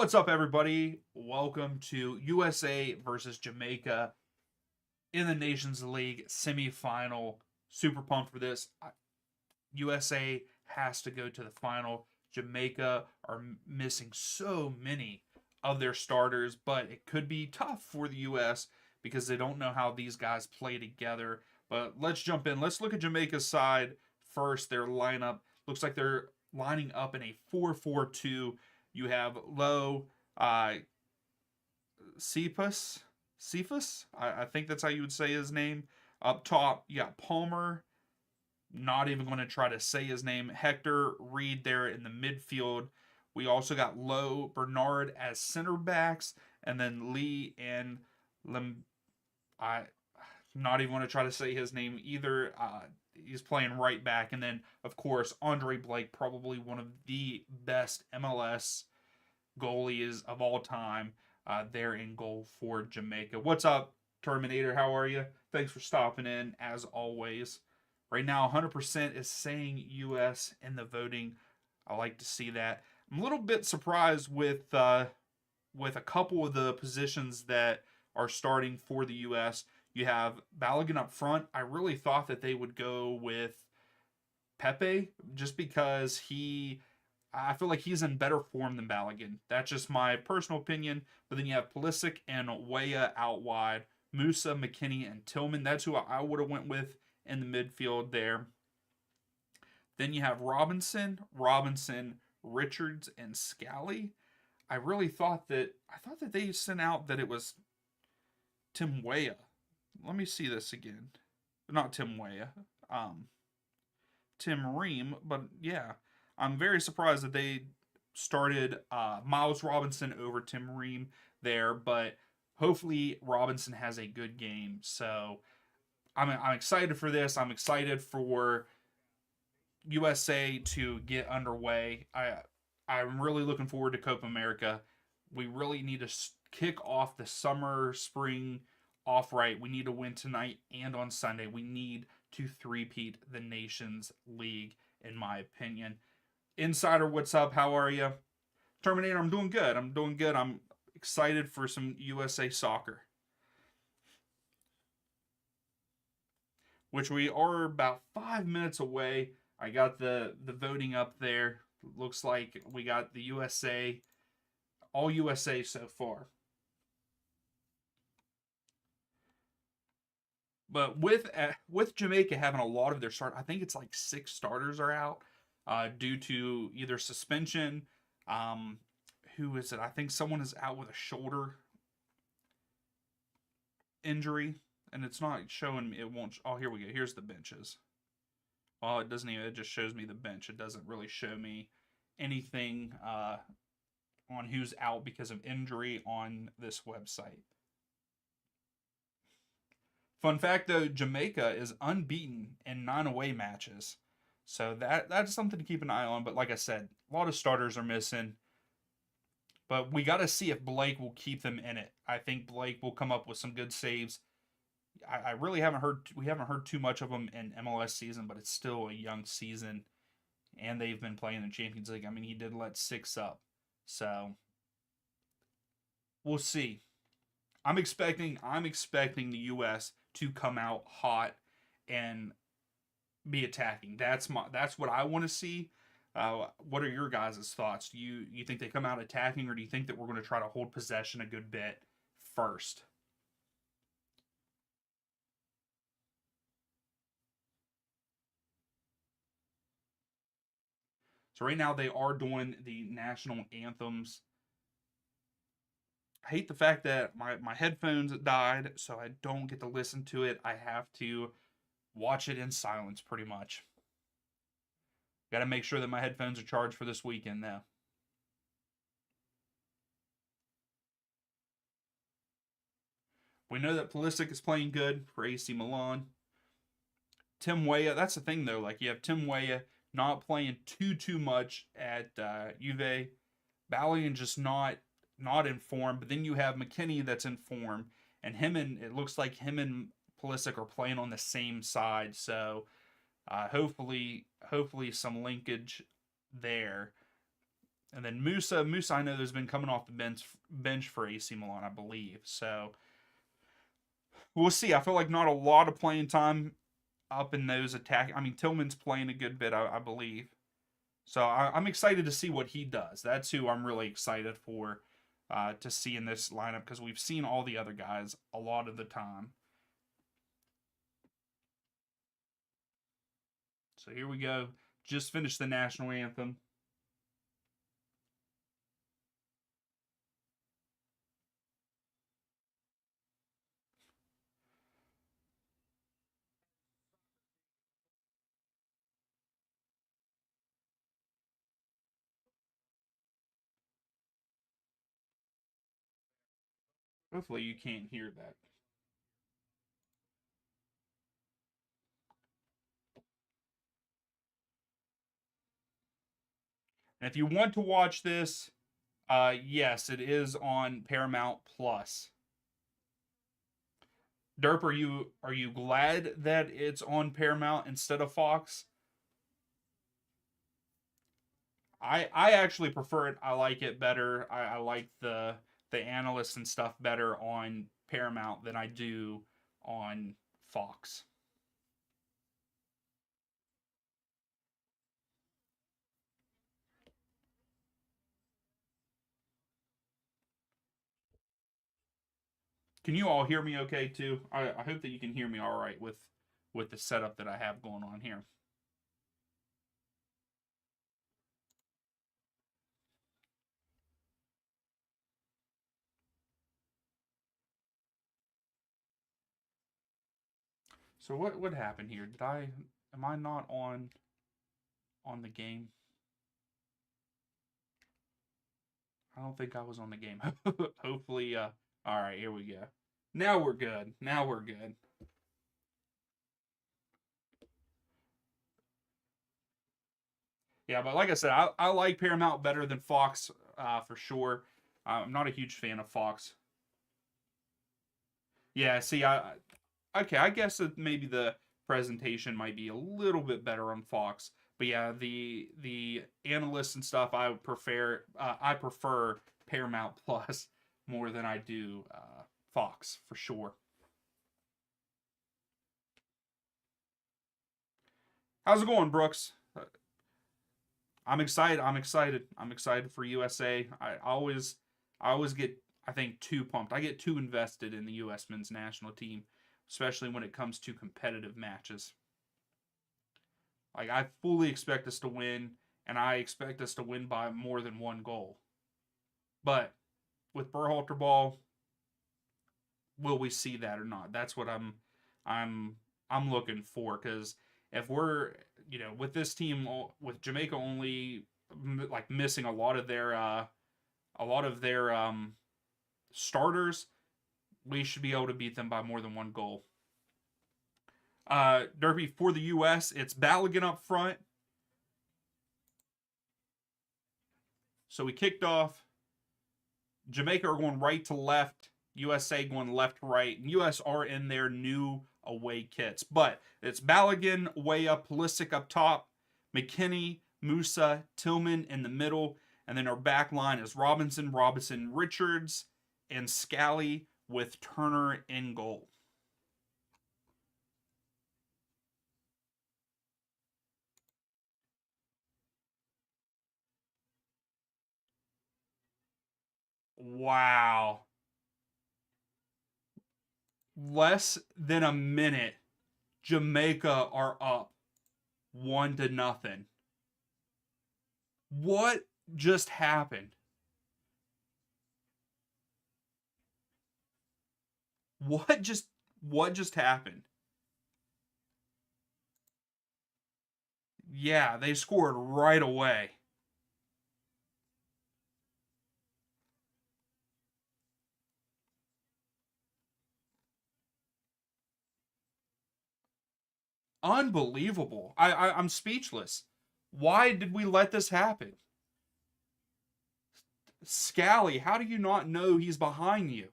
What's up, everybody? Welcome to USA versus Jamaica in the Nations League semifinal. Super pumped for this. USA has to go to the final. Jamaica are missing so many of their starters, but it could be tough for the US because they don't know how these guys play together. But let's jump in. Let's look at Jamaica's side first. Their lineup looks like they're lining up in a 4-4-2. You have Low, uh, Cephas. I think that's how you would say his name. Up top, you got Palmer. Not even going to try to say his name. Hector Reed there in the midfield. We also got Low, Bernard as center backs, and then Lee and I not even want to try to say his name either. He's playing right back, and then of course Andre Blake, probably one of the best MLS goalies of all time, there in goal for Jamaica. What's up, Terminator? How are you? Thanks for stopping in as always. Right now, 100% is saying U.S. in the voting. I like to see that. I'm a little bit surprised with a couple of the positions that are starting for the U.S. You have Balogun up front. I really thought that they would go with Pepe just because I feel like he's in better form than Balogun. That's just my personal opinion. But then you have Pulisic and Weah out wide. Musa, McKinney, and Tillman. That's who I would have went with in the midfield there. Then you have Robinson, Richards, and Scally. I thought that they sent out that it was Tim Weah. Let me see this again. Not Tim Weah. Tim Ream, but yeah. I'm very surprised that they started Miles Robinson over Tim Ream there, but hopefully Robinson has a good game. So I'm excited for this. I'm excited for USA to get underway. I'm really looking forward to Copa America. We really need to kick off the summer, spring off right. We need to win tonight and on Sunday. We need to three-peat the Nations League, in my opinion. Insider, what's up? How are you? Terminator, I'm doing good. I'm excited for some USA soccer, which we are about 5 minutes away. I got the voting up there. Looks like we got the USA, all USA so far. But with Jamaica having a lot of their start, I think it's like 6 starters are out due to either suspension. Who is it? I think someone is out with a shoulder injury, and it's not showing me. It won't. Oh, here we go. Here's the benches. Oh, it doesn't even. It just shows me the bench. It doesn't really show me anything on who's out because of injury on this website. Fun fact though, Jamaica is unbeaten in 9 away matches. So that's something to keep an eye on. But like I said, a lot of starters are missing. But we got to see if Blake will keep them in it. I think Blake will come up with some good saves. I really haven't heard too much of him in MLS season, but it's still a young season, and they've been playing in the Champions League. I mean, he did let 6 up, so we'll see. I'm expecting the U.S. to come out hot and be attacking. That's what I want to see. What are your guys' thoughts? Do you think they come out attacking, or do you think that we're going to try to hold possession a good bit first? So right now they are doing the national anthems. I hate the fact that my headphones died, so I don't get to listen to it. I have to watch it in silence pretty much. Got to make sure that my headphones are charged for this weekend now. We know that Pulisic is playing good for AC Milan. Tim Weah, that's the thing though. Like you have Tim Weah not playing too much at Juve. Balogun just not in form. But then you have McKinney that's in form, and it looks like him and Pulisic are playing on the same side. So hopefully some linkage there. And then Musa, I know has been coming off the bench for AC Milan, I believe. So we'll see. I feel like not a lot of playing time up in those attack. I mean, Tillman's playing a good bit, I believe. So I'm excited to see what he does. That's who I'm really excited for to see in this lineup because we've seen all the other guys a lot of the time. So here we go. Just finished the national anthem. Hopefully you can't hear that. And if you want to watch this, yes, it is on Paramount Plus. Derp, are you glad that it's on Paramount instead of Fox? I actually prefer it. I like it better. I like the analysts and stuff better on Paramount than I do on Fox. Can you all hear me okay too? I hope that you can hear me all right with the setup that I have going on here. So what happened here? Am I not on the game? I don't think I was on the game. Hopefully all right, here we go. Now we're good. Now we're good. Yeah, but like I said, I like Paramount better than Fox for sure. I'm not a huge fan of Fox. Yeah, see, okay, I guess that maybe the presentation might be a little bit better on Fox, but yeah, the analysts and stuff I prefer Paramount Plus more than I do Fox for sure. How's it going, Brooks? I'm excited. I'm excited. I'm excited for USA. I always get, I think, too pumped. I get too invested in the U.S. men's national team, especially when it comes to competitive matches. Like I fully expect us to win, and I expect us to win by more than one goal. But with Berhalter ball, will we see that or not? That's what I'm I'm looking for because if we're with this team with Jamaica only like missing a lot of their starters, we should be able to beat them by more than one goal. Derby for the U.S. It's Balogun up front. So we kicked off. Jamaica are going right to left. USA going left to right. And US are in their new away kits. But it's Balogun way up, Pulisic up top, McKinney, Musa, Tillman in the middle. And then our back line is Robinson, Richards, and Scally with Turner in goal. Wow. Less than a minute, Jamaica are up 1-0. What just happened? What just what just happened? Yeah, they scored right away. Unbelievable. I'm speechless. Why did we let this happen? Scally, how do you not know he's behind you?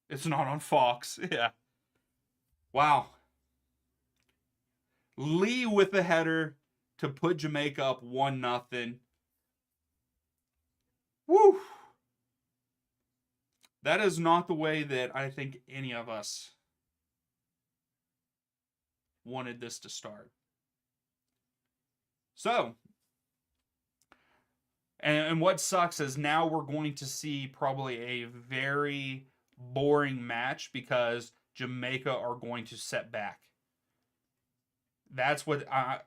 It's not on Fox. Yeah. Wow. Lee with the header. to put Jamaica up 1-0. Woo! That is not the way that I think any of us wanted this to start. So, and what sucks is now we're going to see probably a very boring match because Jamaica are going to set back. That's what I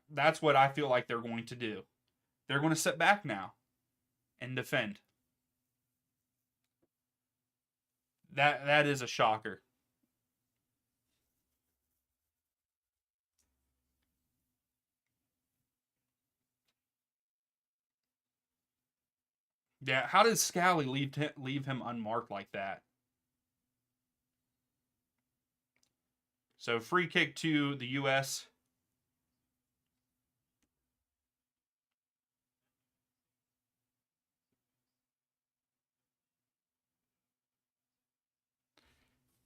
feel like they're going to do. They're going to sit back now and defend. That is a shocker. Yeah, how did Scally leave him unmarked like that? So free kick to the U.S.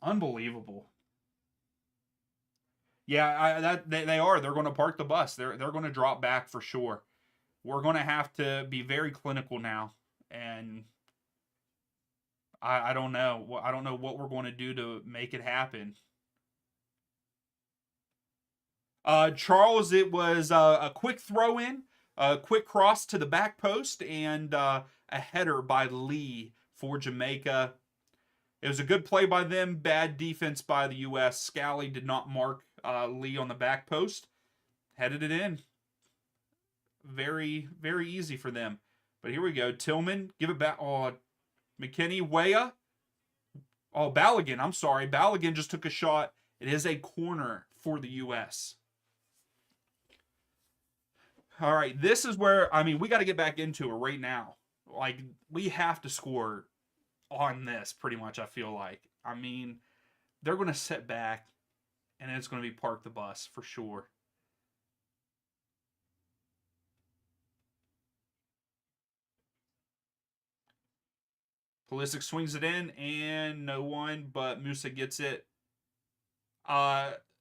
Unbelievable. Yeah, they are. They're going to park the bus. They're going to drop back for sure. We're going to have to be very clinical now, and I don't know. I don't know what we're going to do to make it happen. Charles, it was a quick throw in, a quick cross to the back post, and a header by Lee for Jamaica. It was a good play by them, bad defense by the U.S. Scally did not mark Lee on the back post, headed it in. Very, very easy for them. But here we go. Tillman, give it back. Oh, McKinney, Weah. Oh, Balogun. I'm sorry. Balogun just took a shot. It is a corner for the U.S. All right. This is where, I mean, we got to get back into it right now. Like, we have to score on this, pretty much, I feel like. I mean, they're going to sit back, and it's going to be park the bus for sure. Pulisic swings it in, and no one but Musa gets it.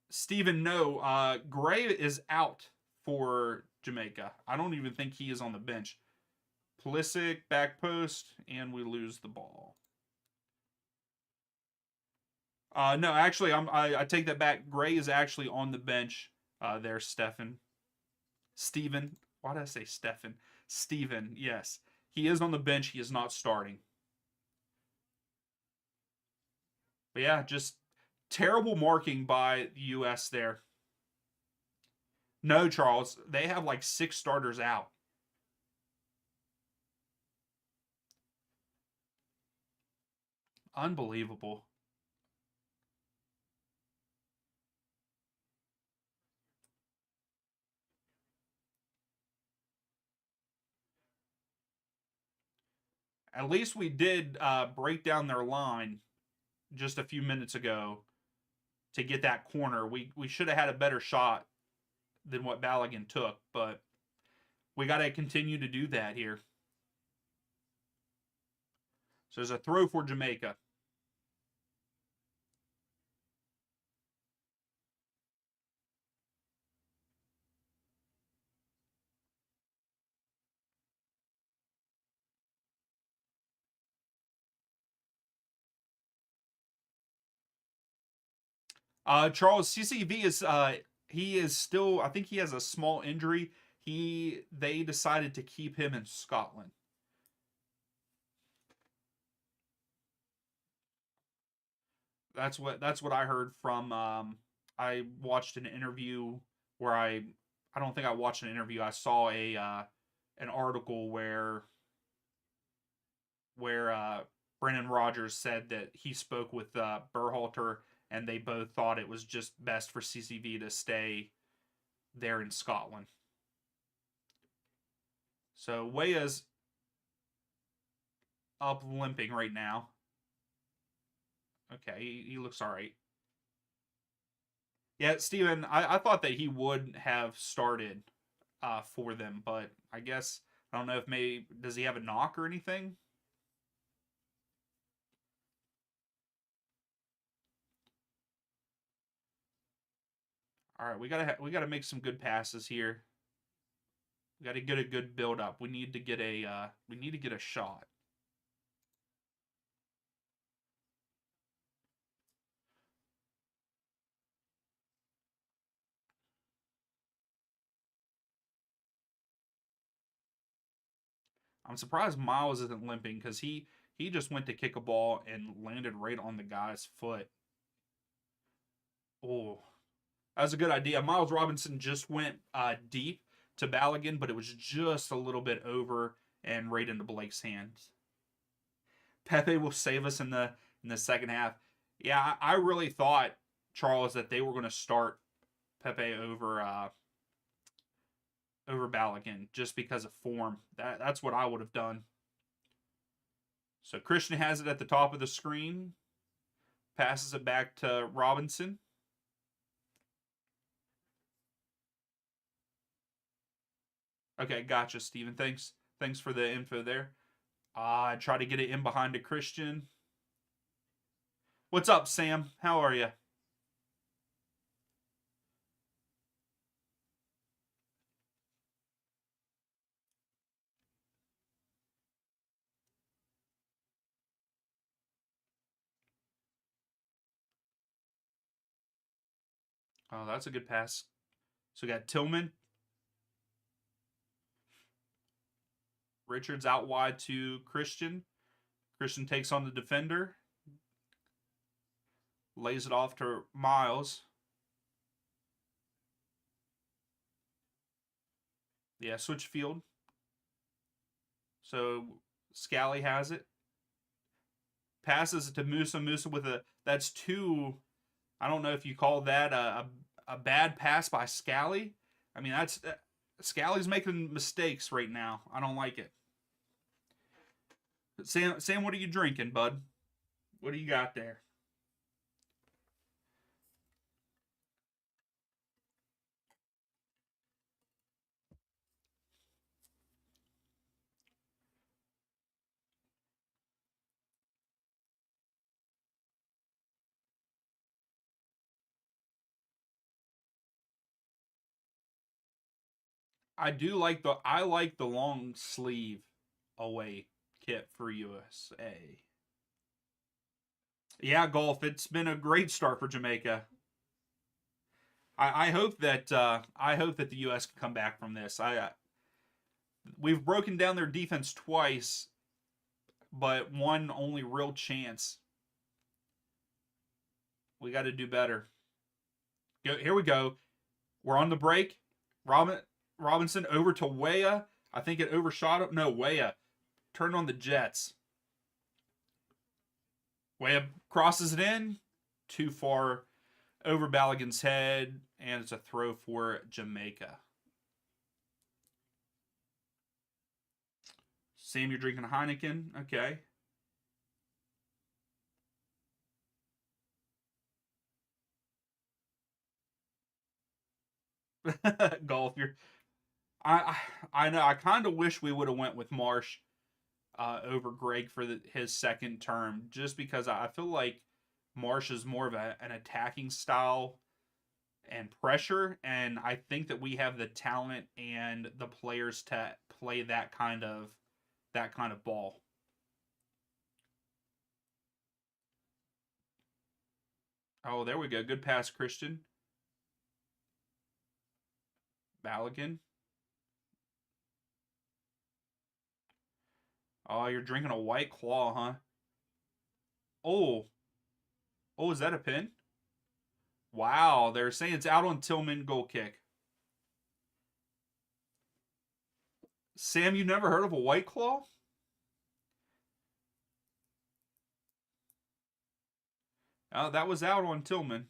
Steven, no. Gray is out for Jamaica. I don't even think he is on the bench. Pulisic, back post, and we lose the ball. No, actually, I take that back. Gray is actually on the bench. There's Steven. Why did I say Stefan? Steven, yes. He is on the bench. He is not starting. But yeah, just terrible marking by the U.S. there. No, Charles. They have like 6 starters out. Unbelievable. At least we did break down their line just a few minutes ago to get that corner. We should have had a better shot than what Balogun took, but we got to continue to do that here. So there's a throw for Jamaica. Charles CCV is he is still, I think he has a small injury. They decided to keep him in Scotland. That's what I heard from. I watched an interview where I don't think I watched an interview. I saw a an article where Brendan Rodgers said that he spoke with Berhalter and they both thought it was just best for CCV to stay there in Scotland. So Weah's up limping right now. Okay, he looks all right. Yeah, Steven, I thought that he would have started for them, but I guess I don't know if maybe does he have a knock or anything? All right, we gotta make some good passes here. We got to get a good build up. We need to get a shot. I'm surprised Miles isn't limping because he just went to kick a ball and landed right on the guy's foot. Oh, that was a good idea. Miles Robinson just went deep to Balogun, but it was just a little bit over and right into Blake's hands. Pepe will save us in the second half. Yeah, I really thought, Charles, that they were going to start Pepe over Balogun just because of form. That's what I would have done. So Christian has it at the top of the screen, passes it back to Robinson. Okay, gotcha, Steven. Thanks for the info there. I try to get it in behind to Christian. What's up, Sam? How are you? Oh, that's a good pass. So we got Tillman. Richards out wide to Christian. Christian takes on the defender. Lays it off to Miles. Yeah, switch field. So Scally has it. Passes it to Musa. Musa with that's two. I don't know if you call that a bad pass by Scally. I mean, Scally's making mistakes right now. I don't like it. Sam, what are you drinking, bud? What do you got there? I like the long sleeve away kit for USA. Yeah, golf. It's been a great start for Jamaica. I hope that the U.S. can come back from this. We've broken down their defense twice, but one only real chance. We got to do better. Here we go. We're on the break. Robinson over to Weah. I think it overshot him. No, Weah turned on the Jets. Weah crosses it in. Too far over Balogun's head, and it's a throw for Jamaica. Sam, you're drinking Heineken? Okay. Golf, I know. I kind of wish we would have went with Marsh over Greg for his second term, just because I feel like Marsh is more of an attacking style and pressure, and I think that we have the talent and the players to play that kind of ball. Oh, there we go. Good pass, Christian. Balogun. Oh, you're drinking a White Claw, huh? Oh, oh, is that a pin? Wow, they're saying it's out on Tillman goal kick. Sam, you never heard of a White Claw? That was out on Tillman.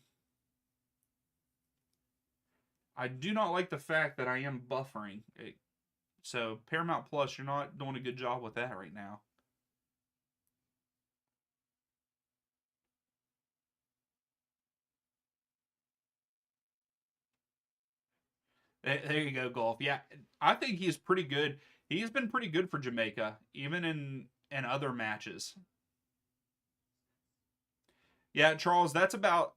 I do not like the fact that I am buffering. So Paramount Plus, you're not doing a good job with that right now. There you go, golf. Yeah, I think he's pretty good. He's been pretty good for Jamaica, even in other matches. Yeah, Charles, that's about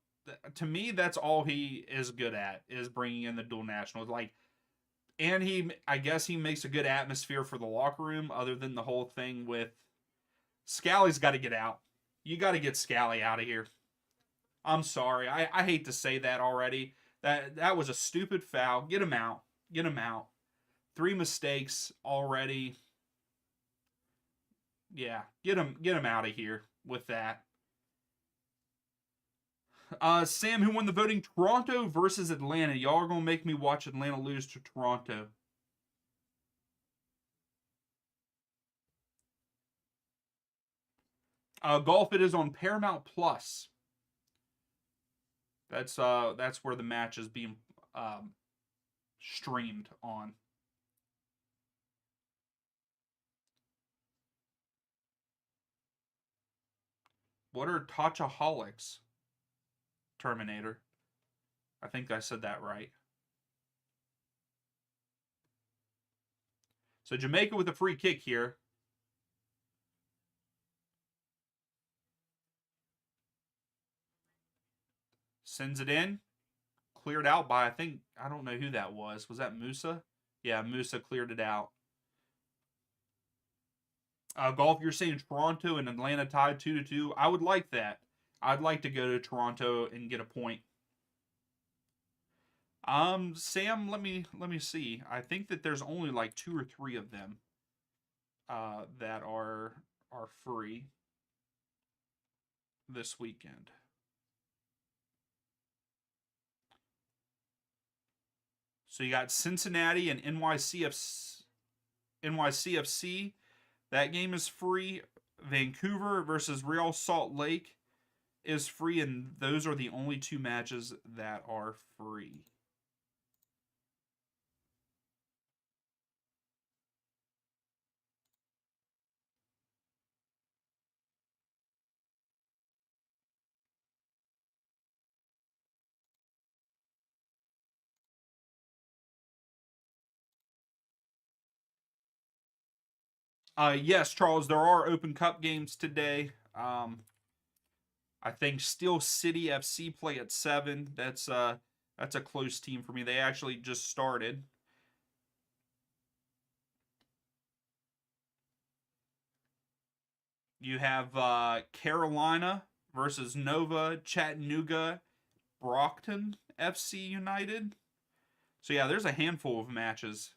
to me. That's all he is good at is bringing in the dual nationals. Like And I guess he makes a good atmosphere for the locker room, other than the whole thing with Scally's got to get out. You got to get Scally out of here. I'm sorry. I hate to say that already. That was a stupid foul. Get him out. Get him out. 3 mistakes already. Yeah, get him out of here with that. Sam, who won the voting? Toronto versus Atlanta. Y'all are gonna make me watch Atlanta lose to Toronto. Golf, it is on Paramount Plus. That's where the match is being streamed on. What are Tachaholics? Terminator. I think I said that right. So Jamaica with a free kick here. Sends it in. Cleared out by, I don't know who that was. Was that Musa? Yeah, Musa cleared it out. Golf, you're saying Toronto and Atlanta tied 2-2. I would like that. I'd like to go to Toronto and get a point. Sam, let me see. I think that there's only like 2 or 3 of them that are free this weekend. So you got Cincinnati and NYCFC. That game is free. Vancouver versus Real Salt Lake is free, and those are the only 2 matches that are free. Yes, Charles, there are Open Cup games today. I think Steel City FC play at 7. That's a close team for me. They actually just started. You have Carolina versus Nova, Chattanooga, Brockton FC United. So yeah, there's a handful of matches.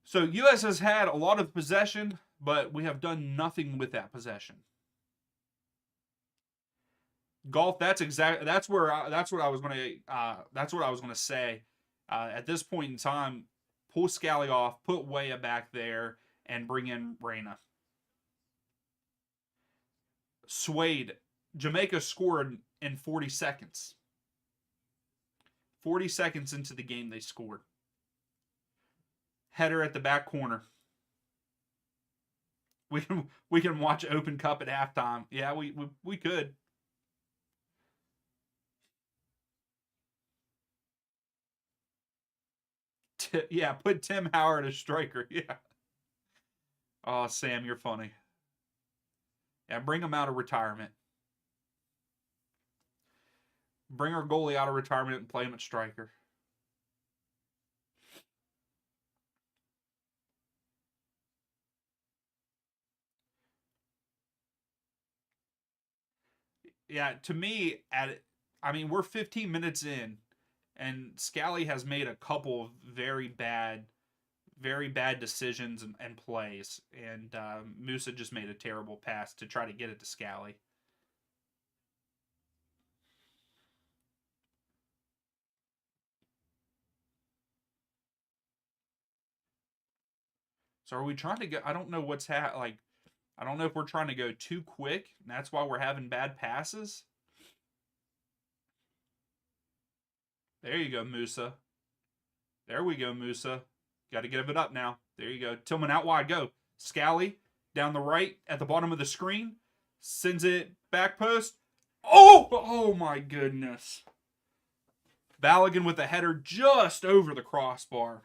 So US has had a lot of possession, but we have done nothing with that possession. Golf, that's what I was gonna say. At this point in time, pull Scally off, put Weah back there, and bring in Reyna. Swayed. Jamaica scored in 40 seconds. 40 seconds into the game, they scored. Header at the back corner. We can watch Open Cup at halftime. Yeah, we could. Yeah, put Tim Howard as striker. Yeah. Oh, Sam, you're funny. Yeah, bring him out of retirement. Bring our goalie out of retirement and play him at striker. Yeah, to me, we're 15 minutes in, and Scally has made a couple of very bad decisions and plays, and Musa just made a terrible pass to try to get it to Scally. So are we trying to go? I don't know what's I don't know if we're trying to go too quick, and that's why we're having bad passes. There you go, Musa. There we go, Musa. Got to give it up now. There you go. Tillman out wide. Go. Scally down the right at the bottom of the screen. Sends it back post. Oh my goodness. Balogun with a header just over the crossbar.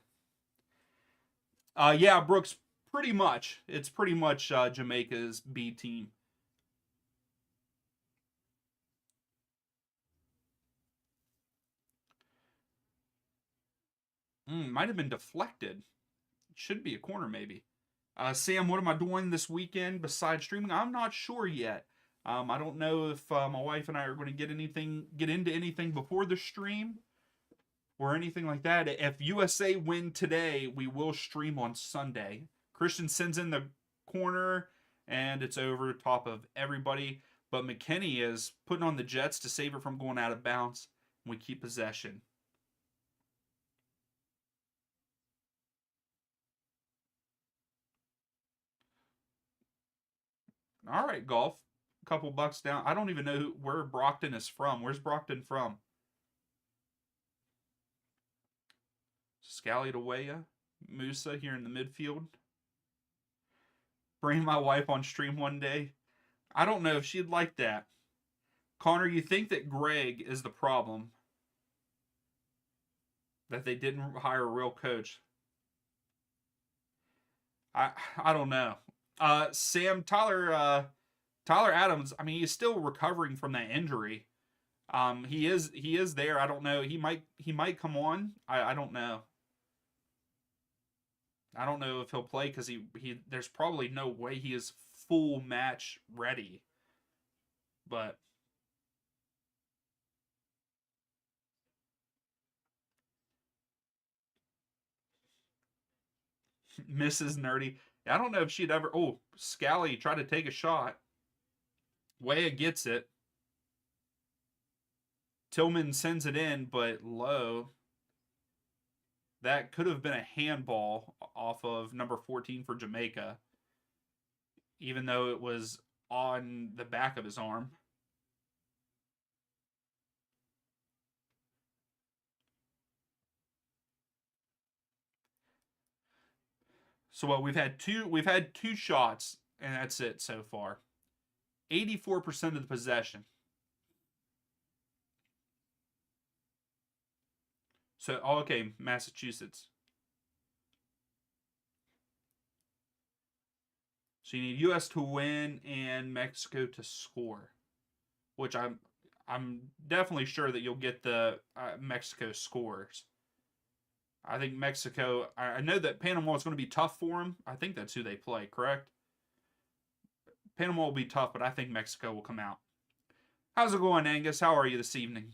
Yeah, Brooks, pretty much. It's pretty much Jamaica's B team. Might have been deflected. Should be a corner, maybe. Sam, what am I doing this weekend besides streaming? I'm not sure yet. I don't know if my wife and I are going to get into anything before the stream or anything like that. If USA win today, we will stream on Sunday. Christian sends in the corner, and it's over top of everybody. But McKinney is putting on the Jets to save it from going out of bounds. We keep possession. All right, golf. A couple bucks down. I don't even know where Brockton is from. Where's Brockton from? Scally to Weah. Musa here in the midfield. Bring my wife on stream one day. I don't know if she'd like that. Connor, you think that Greg is the problem? That they didn't hire a real coach? I don't know. Sam, Tyler Adams, I mean, he's still recovering from that injury. He is there. I don't know. He might come on. I don't know. I don't know if he'll play because he there's probably no way he is full match ready. But Mrs. Nerdy, I don't know if she'd ever. Oh, Scally tried to take a shot. Weah gets it. Tillman sends it in, but low. That could have been a handball off of number 14 for Jamaica, even though it was on the back of his arm. So what we've had two shots, and that's it so far. 84% of the possession. So, okay, Massachusetts. So you need U.S. to win and Mexico to score, which I'm definitely sure that you'll get the Mexico scores. I think Mexico. I know that Panama is going to be tough for them. I think that's who they play. Correct. Panama will be tough, but I think Mexico will come out. How's it going, Angus? How are you this evening?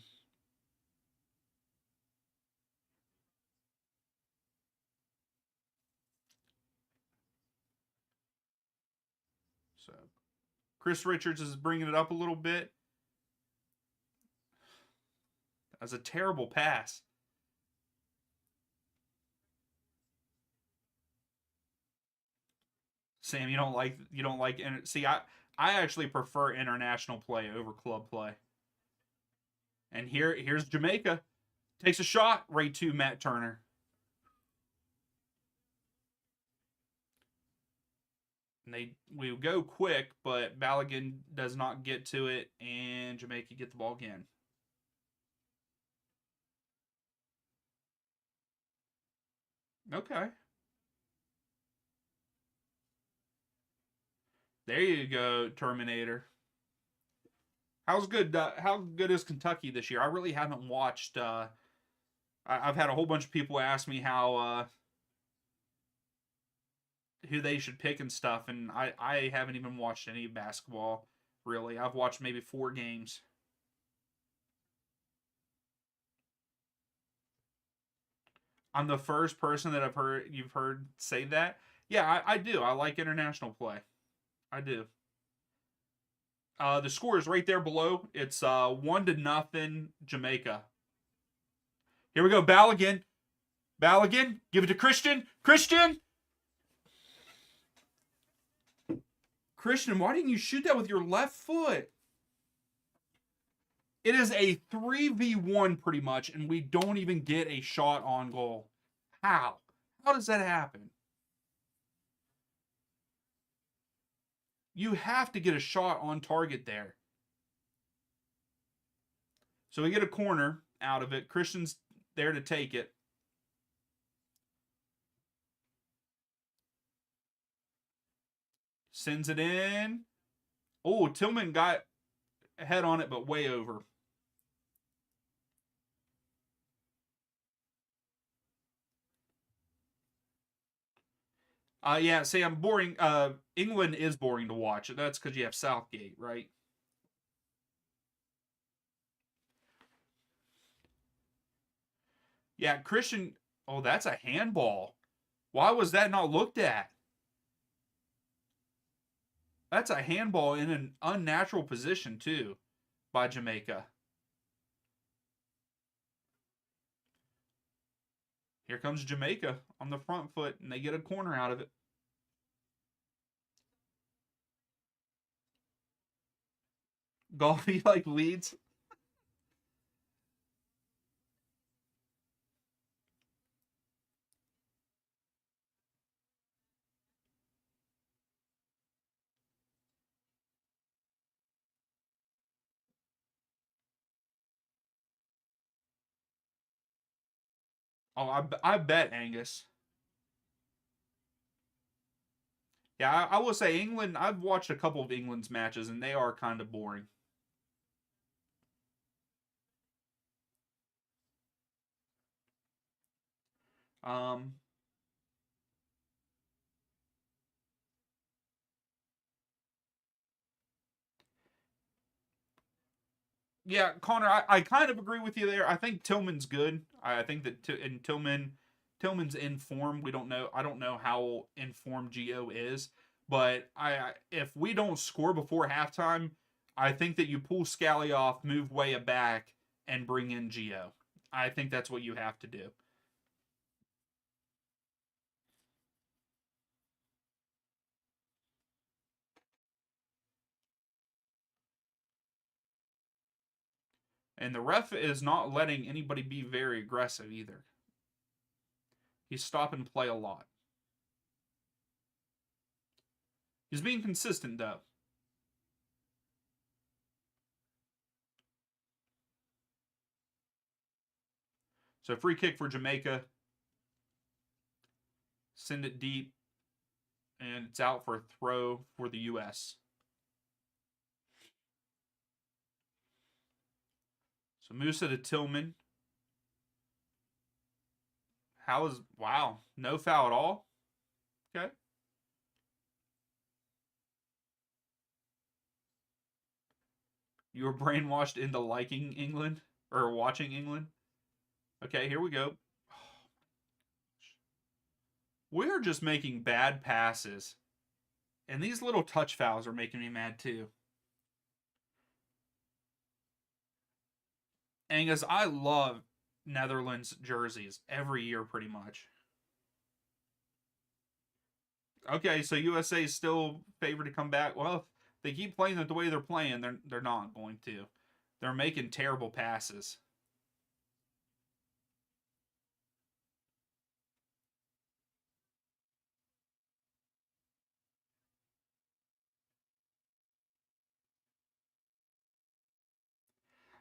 So, Chris Richards is bringing it up a little bit. That's a terrible pass. Sam, you don't like. See, I actually prefer international play over club play. And here's Jamaica takes a shot right to Matt Turner. And we go quick, but Balogun does not get to it, and Jamaica get the ball again. Okay. There you go, Terminator. How good is Kentucky this year? I really haven't watched. I've had a whole bunch of people ask me how who they should pick and stuff, and I haven't even watched any basketball really. I've watched maybe 4 games. I'm the first person that you've heard say that. Yeah, I do. I like international play. I do. The score is right there below. It's 1-0 Jamaica. Here we go. Balogun. Balogun. Give it to Christian. Christian. Christian, why didn't you shoot that with your left foot? It is a 3v1 pretty much, and we don't even get a shot on goal. How? How does that happen? You have to get a shot on target there. So we get a corner out of it. Christian's there to take it. Sends it in. Oh, Tillman got head on it, but way over. Yeah, see, I'm boring. England is boring to watch. That's because you have Southgate, right? Yeah, Christian. Oh, that's a handball. Why was that not looked at? That's a handball in an unnatural position too, by Jamaica. Here comes Jamaica on the front foot, and they get a corner out of it. Golfy like leads. Oh, I bet Angus. Yeah, I will say England. I've watched a couple of England's matches, and they are kind of boring. Um, yeah, Connor, I kind of agree with you there. I think Tillman's good. I think that and Tillman's in form. We don't know. I don't know how informed Gio is, but if we don't score before halftime, I think that you pull Scally off, move Way back, and bring in Gio. I think that's what you have to do. And the ref is not letting anybody be very aggressive either. He's stopping play a lot. He's being consistent though. So free kick for Jamaica. Send it deep, and it's out for a throw for the U.S. So Musa to Tillman. How is wow? No foul at all. Okay. You were brainwashed into liking England or watching England. Okay, here we go. We're just making bad passes, and these little touch fouls are making me mad too. Angus, I love Netherlands jerseys every year, pretty much. Okay, so USA is still favored to come back. Well, if they keep playing it the way they're playing, they're not going to. They're making terrible passes.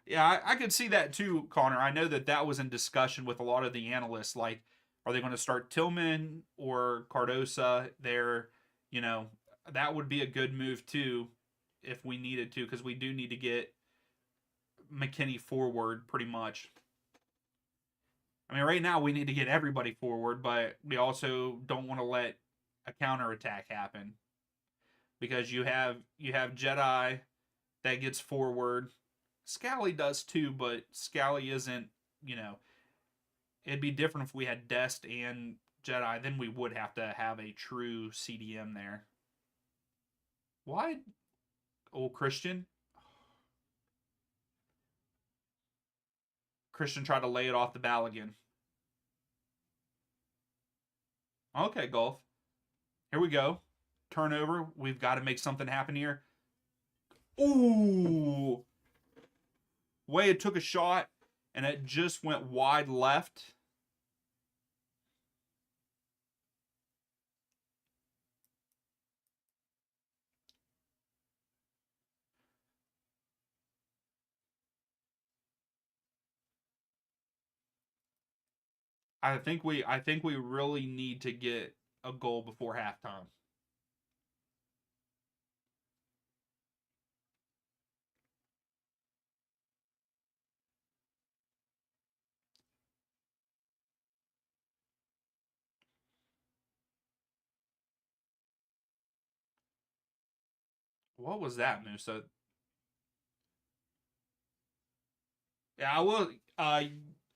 Yeah, I could see that too, Connor. I know that that was in discussion with a lot of the analysts. Like, are they going to start Tillman or Cardosa there? You know, that would be a good move too if we needed to, because we do need to get McKinney forward pretty much. I mean, right now we need to get everybody forward, but we also don't want to let a counterattack happen because you have Jedi that gets forward. Scally does too, but Scally isn't. You know, it'd be different if we had Dest and Jedi. Then we would have to have a true CDM there. Why, old Christian? Christian tried to lay it off the Balogun. Okay, golf. Here we go. Turnover. We've got to make something happen here. Ooh. Way it took a shot and it just went wide left. I think we really need to get a goal before halftime. What was that, Musa? Yeah, I will.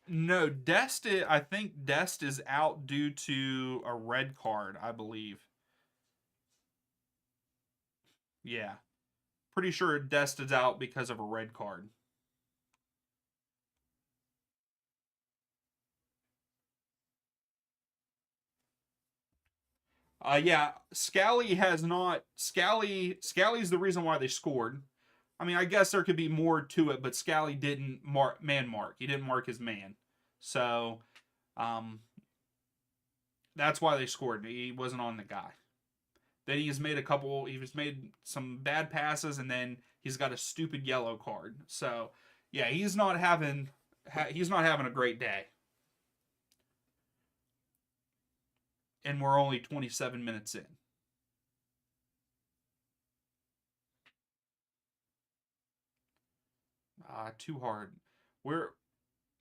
No, Dest. I think Dest is out due to a red card. I believe. Yeah, pretty sure Dest is out because of a red card. Yeah, Scally has not. Scally's the reason why they scored. I mean, I guess there could be more to it, but Scally didn't mark. He didn't mark his man, so um, that's why they scored. He wasn't on the guy. Then he's made a couple. He's made some bad passes, and then he's got a stupid yellow card. So yeah, he's not having a great day. And we're only 27 minutes in. Too hard. We're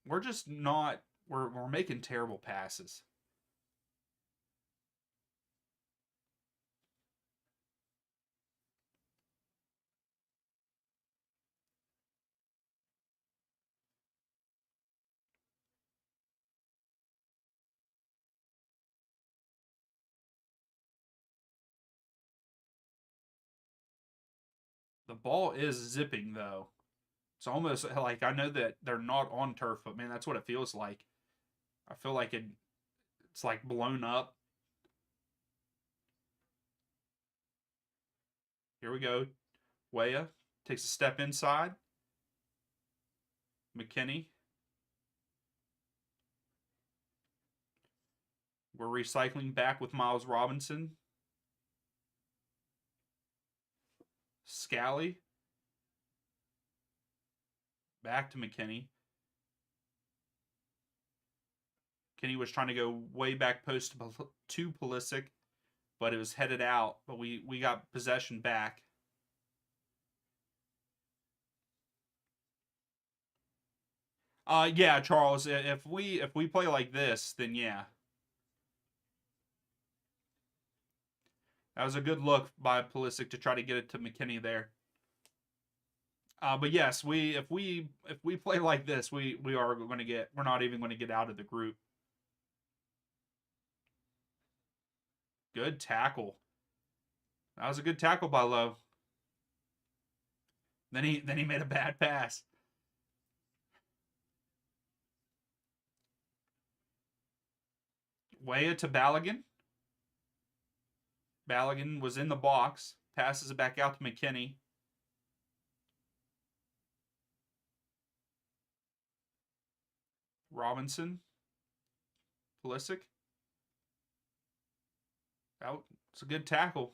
we're just not. We're making terrible passes. The ball is zipping though. It's almost like I know that they're not on turf, but man, that's what it feels like. I feel like it's like blown up. Here we go. Weah takes a step inside. McKinney. We're recycling back with Miles Robinson. Scally. Back to McKinney. Kenny was trying to go way back post to Pulisic, but it was headed out. But we got possession back. Yeah, Charles. If we play like this, then yeah, that was a good look by Pulisic to try to get it to McKinney there. But yes, if we play like this, we are going to get. We're not even going to get out of the group. Good tackle. That was a good tackle by Lowe. Then he made a bad pass. Weah to Balogun. Balogun was in the box. Passes it back out to McKinney. Robinson. Pulisic. Out. It's a good tackle.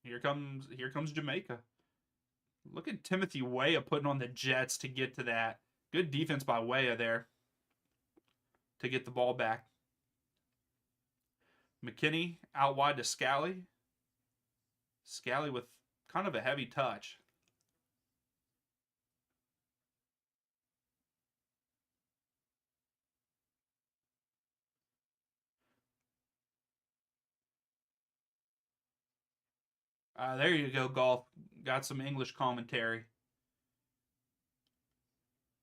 Here comes Jamaica. Look at Timothy Weah putting on the Jets to get to that. Good defense by Weah there to get the ball back. McKinney out wide to Scally. Scally with kind of a heavy touch. There you go, golf. Got some English commentary.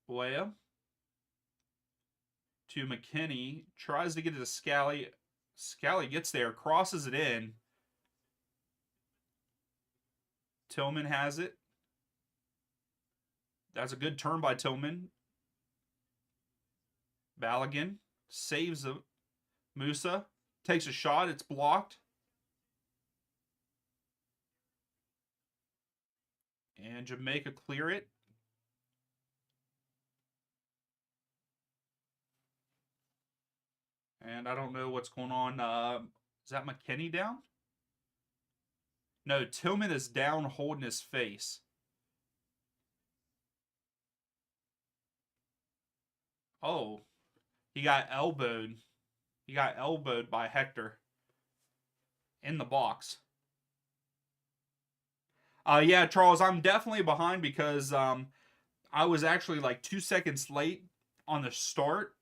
Weah to McKinney. Tries to get it to Scally. Scally gets there, crosses it in. Tillman has it. That's a good turn by Tillman. Balogun saves it. Musa takes a shot. It's blocked. And Jamaica clear it. And I don't know what's going on. Is that McKinney down? No, Tillman is down holding his face. Oh, he got elbowed. He got elbowed by Hector in the box. Yeah, Charles, I'm definitely behind because I was actually like 2 seconds late on the start,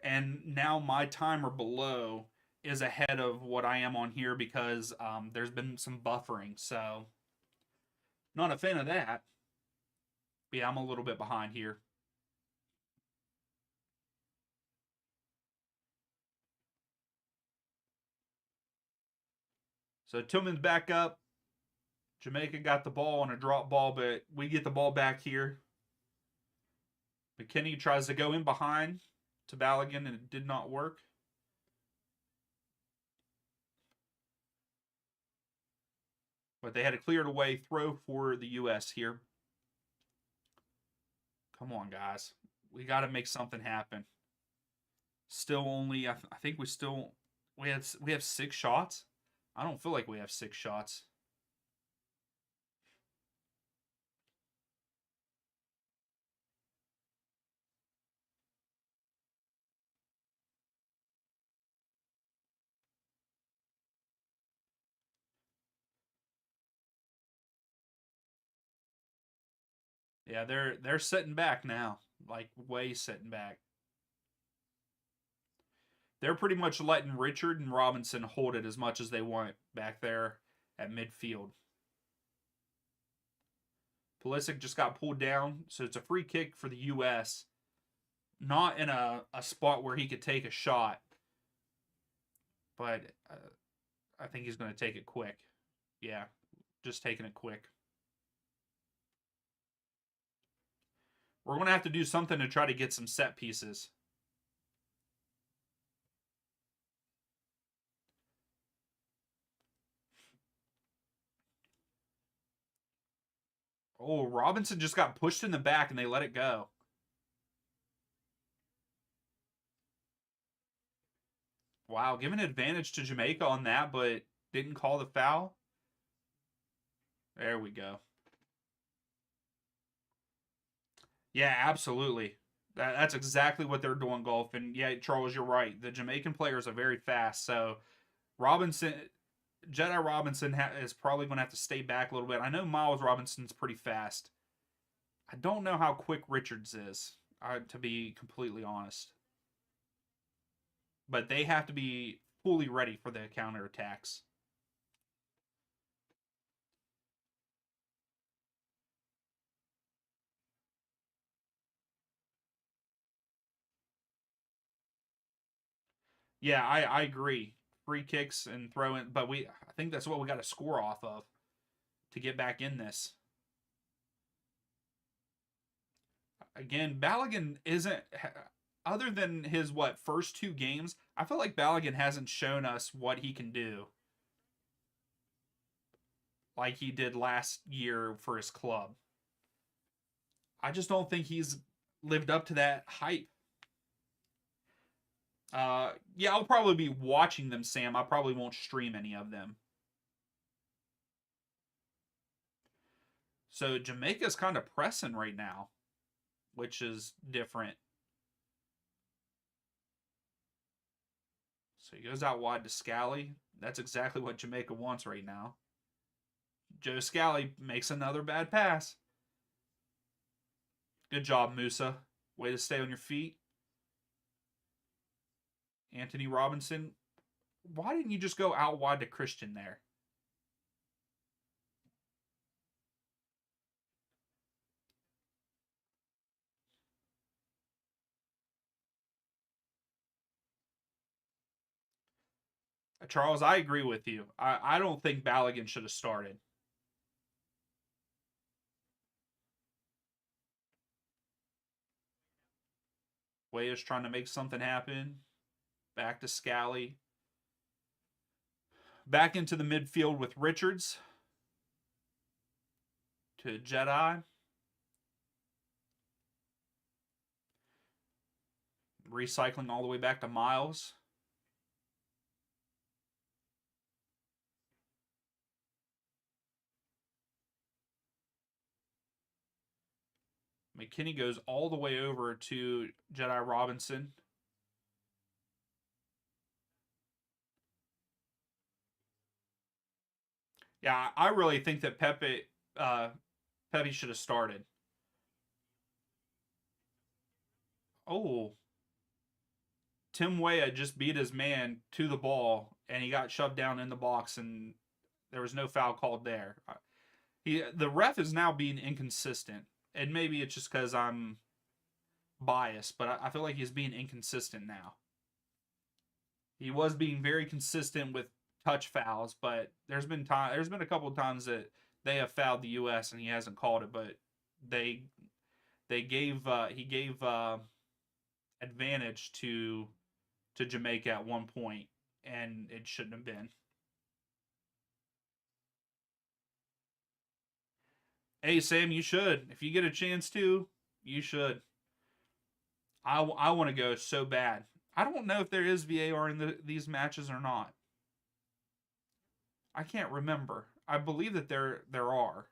and now my timer below is ahead of what I am on here because there's been some buffering. So, not a fan of that. But yeah, I'm a little bit behind here. So, Tillman's back up. Jamaica got the ball on a drop ball, but we get the ball back here. McKinney tries to go in behind to Balogun, and it did not work. But they had a cleared away throw for the U.S. here. Come on, guys. We got to make something happen. Still only, I think we have 6 shots. I don't feel like we have 6 shots. Yeah, they're sitting back now, like way sitting back. They're pretty much letting Richard and Robinson hold it as much as they want back there at midfield. Pulisic just got pulled down, so it's a free kick for the U.S. Not in a spot where he could take a shot, but I think he's going to take it quick. Yeah, just taking it quick. We're going to have to do something to try to get some set pieces. Oh, Robinson just got pushed in the back and they let it go. Wow, giving advantage to Jamaica on that, but didn't call the foul. There we go. Yeah, absolutely. That's exactly what they're doing, golf. And yeah, Charles, you're right. The Jamaican players are very fast. So Robinson, Jedi Robinson is probably going to have to stay back a little bit. I know Miles Robinson's pretty fast. I don't know how quick Richards is, to be completely honest. But they have to be fully ready for the counterattacks. Yeah, I agree. Free kicks and throw in, but I think that's what we got to score off of to get back in this. Again, Balogun isn't other than his first 2 games. I feel like Balogun hasn't shown us what he can do like he did last year for his club. I just don't think he's lived up to that hype. Yeah, I'll probably be watching them, Sam. I probably won't stream any of them. So Jamaica's kind of pressing right now, which is different. So he goes out wide to Scally. That's exactly what Jamaica wants right now. Joe Scally makes another bad pass. Good job, Musa. Way to stay on your feet. Anthony Robinson. Why didn't you just go out wide to Christian there? Charles, I agree with you. I don't think Balogun should have started. Way is trying to make something happen. Back to Scally. Back into the midfield with Richards. To Jedi. Recycling all the way back to Miles. McKinney goes all the way over to Jedi Robinson. Yeah, I really think that Pepe should have started. Oh, Tim Weah just beat his man to the ball, and he got shoved down in the box, and there was no foul called there. The ref is now being inconsistent, and maybe it's just because I'm biased, but I feel like he's being inconsistent now. He was being very consistent with touch fouls, but there's been a couple of times that they have fouled the U.S. and he hasn't called it, but they gave he gave advantage to Jamaica at one point, and it shouldn't have been. Hey Sam, you should. If you get a chance to, you should. I want to go so bad. I don't know if there is VAR in these matches or not. I can't remember. I believe that there are.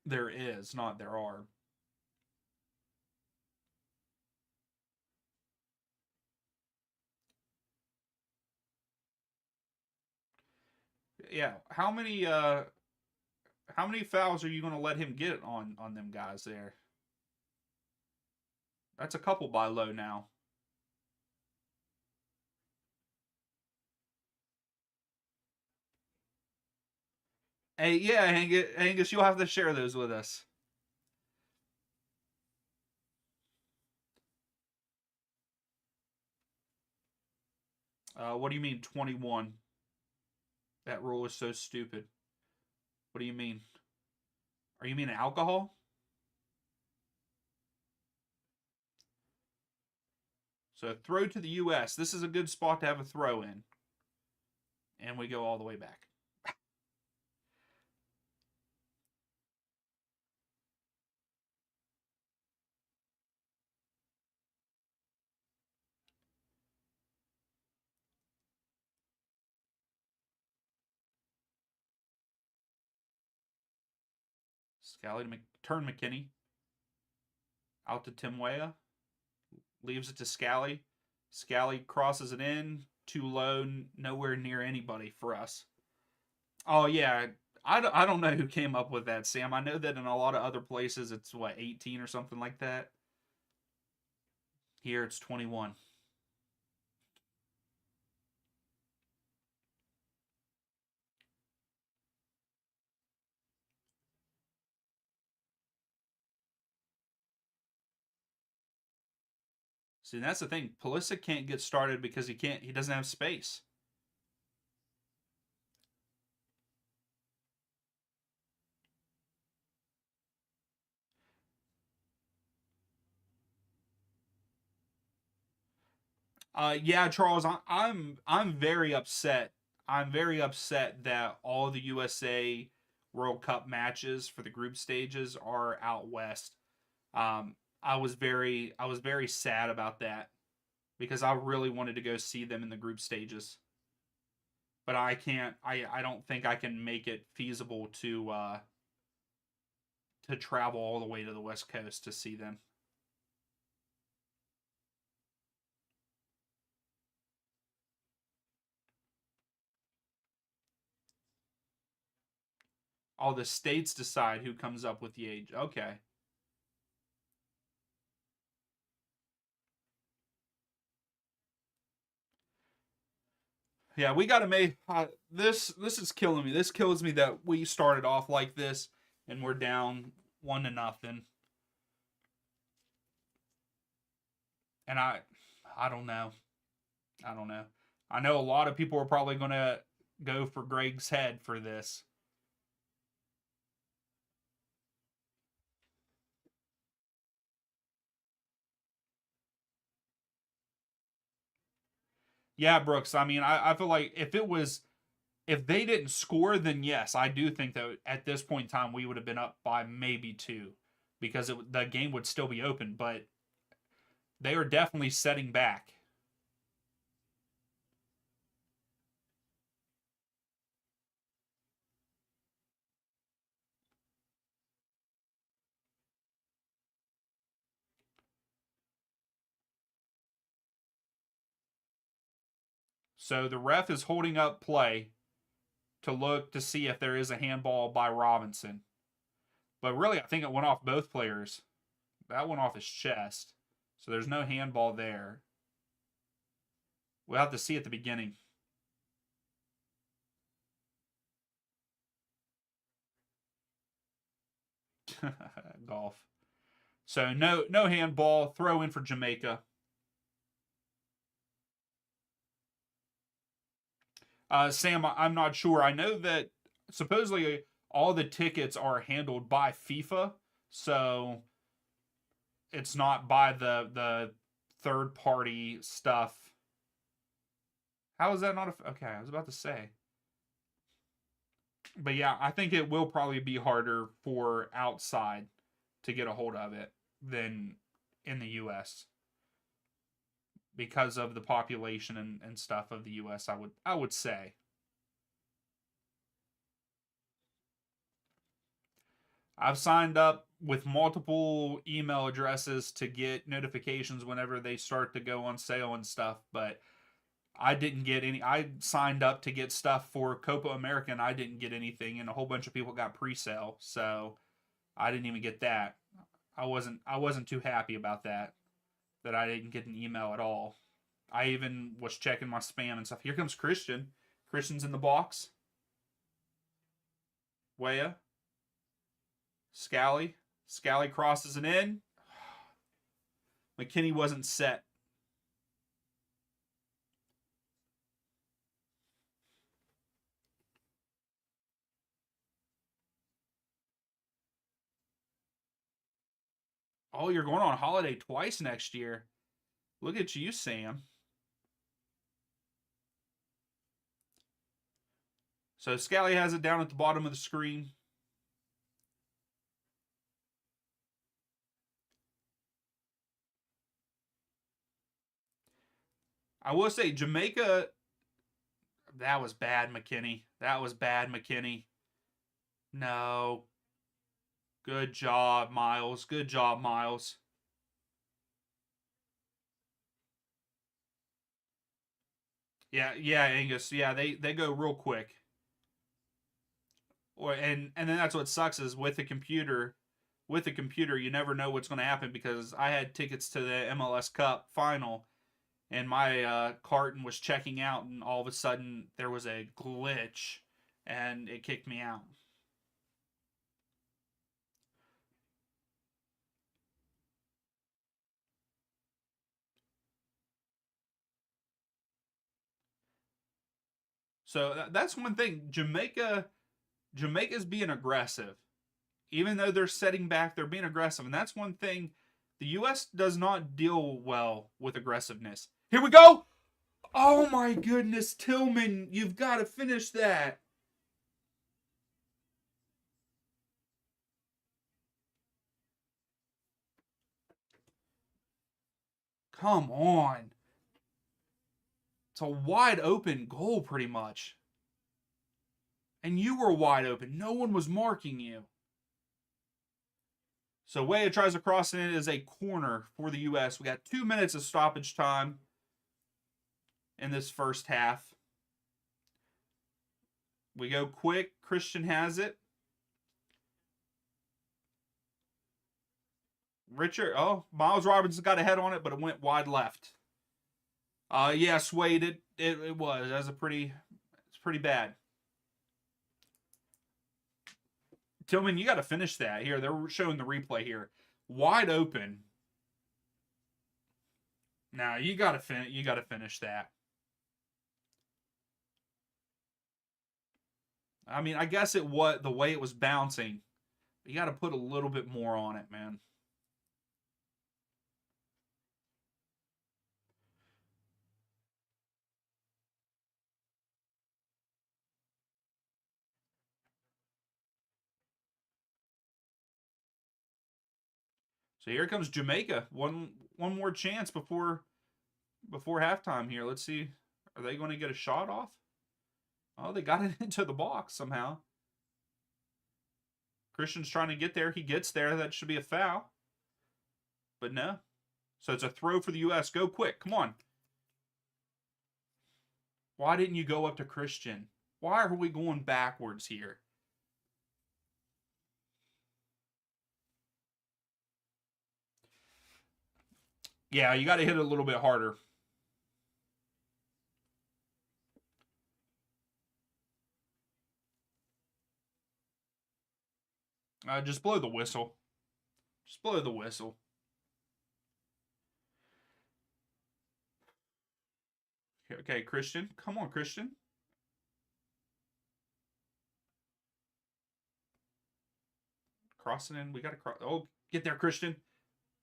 There is, not there are. Yeah, how many fouls are you going to let him get on them guys there? That's a couple by low now. Hey, yeah, Angus, you'll have to share those with us. What do you mean 21? That rule is so stupid. What do you mean? Are you mean alcohol? So throw to the U.S. This is a good spot to have a throw in. And we go all the way back. Scally to turn McKinney. Out to Tim Weah. Leaves it to Scally. Scally crosses it in. Too low. Nowhere near anybody for us. Oh, yeah. I don't know who came up with that, Sam. I know that in a lot of other places it's, 18 or something like that? Here it's 21. See, that's the thing. Pulisic can't get started because he doesn't have space. Yeah, Charles, I'm very upset. I'm very upset that all the USA World Cup matches for the group stages are out west. I was very sad about that because I really wanted to go see them in the group stages. But I can't. I don't think I can make it feasible to travel all the way to the West Coast to see them. All the states decide who comes up with the age. Okay. Yeah, we got to make this. This is killing me. This kills me that we started off like this and we're down 1-0. And I don't know. I don't know. I know a lot of people are probably going to go for Greg's head for this. Yeah, Brooks. I mean, I feel like if they didn't score, then yes, I do think that at this point in time we would have been up by maybe two, because the game would still be open. But they are definitely setting back. So the ref is holding up play to look to see if there is a handball by Robinson. But really, I think it went off both players. That went off his chest. So there's no handball there. We'll have to see at the beginning. Golf. So no handball. Throw in for Jamaica. Sam, I'm not sure. I know that supposedly all the tickets are handled by FIFA, so it's not by the third party stuff. How is that not okay? I was about to say, but yeah, I think it will probably be harder for outside to get a hold of it than in the U.S. because of the population and stuff of the U.S. I would say. I've signed up with multiple email addresses to get notifications whenever they start to go on sale and stuff, but I didn't get any. I signed up to get stuff for Copa America and I didn't get anything, and a whole bunch of people got pre-sale, so I didn't even get that. I wasn't too happy about that I didn't get an email at all. I even was checking my spam and stuff. Here comes Christian. Christian's in the box. Weah. Scally. Scally crosses it in. McKinney wasn't set. Oh, you're going on holiday twice next year. Look at you, Sam. So Scally has it down at the bottom of the screen. I will say Jamaica, that was bad, McKinney. That was bad, McKinney. No. Good job, Miles. Good job, Miles. Yeah, Angus. Yeah, they go real quick. And then that's what sucks is with the computer. With the computer, you never know what's going to happen because I had tickets to the MLS Cup final, and my carton was checking out, and all of a sudden there was a glitch, and it kicked me out. So that's one thing. Jamaica's being aggressive. Even though they're setting back, they're being aggressive. And that's one thing the U.S. does not deal well with aggressiveness. Here we go. Oh my goodness, Tillman, you've got to finish that. Come on. It's a wide open goal, pretty much. And you were wide open. No one was marking you. So Weah tries to cross it in as a corner for the U.S. We got 2 minutes of stoppage time in this first half. We go quick. Christian has it. Richard, Miles Robinson got a head on it, but it went wide left. Yes, Wade, it was. It's pretty bad. Tillman, you got to finish that. Here, they're showing the replay here. Wide open. Now you got to finish that. I mean, I guess the way it was bouncing. You got to put a little bit more on it, man. So here comes Jamaica. One more chance before halftime here. Let's see. Are they going to get a shot off? Oh, they got it into the box somehow. Christian's trying to get there. He gets there. That should be a foul. But no. So it's a throw for the U.S. Go quick. Come on. Why didn't you go up to Christian? Why are we going backwards here? Yeah, you got to hit it a little bit harder. Just blow the whistle. Just blow the whistle. Okay, Christian. Come on, Christian. Crossing in. We got to cross. Oh, get there, Christian.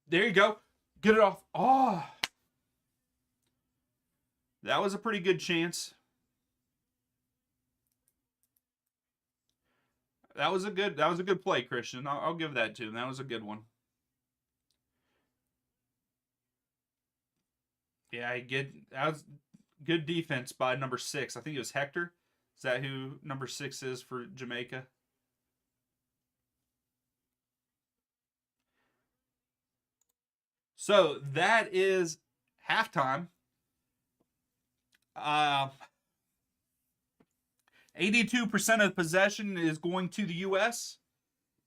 There you go. Get it off. Oh, that was a pretty good chance. That was a good play, Christian. I'll give that to him. That was a good one. Yeah, that was good defense by number 6. I think it was Hector. Is that who number 6 is for Jamaica? So that is halftime. 82% of possession is going to the U.S.,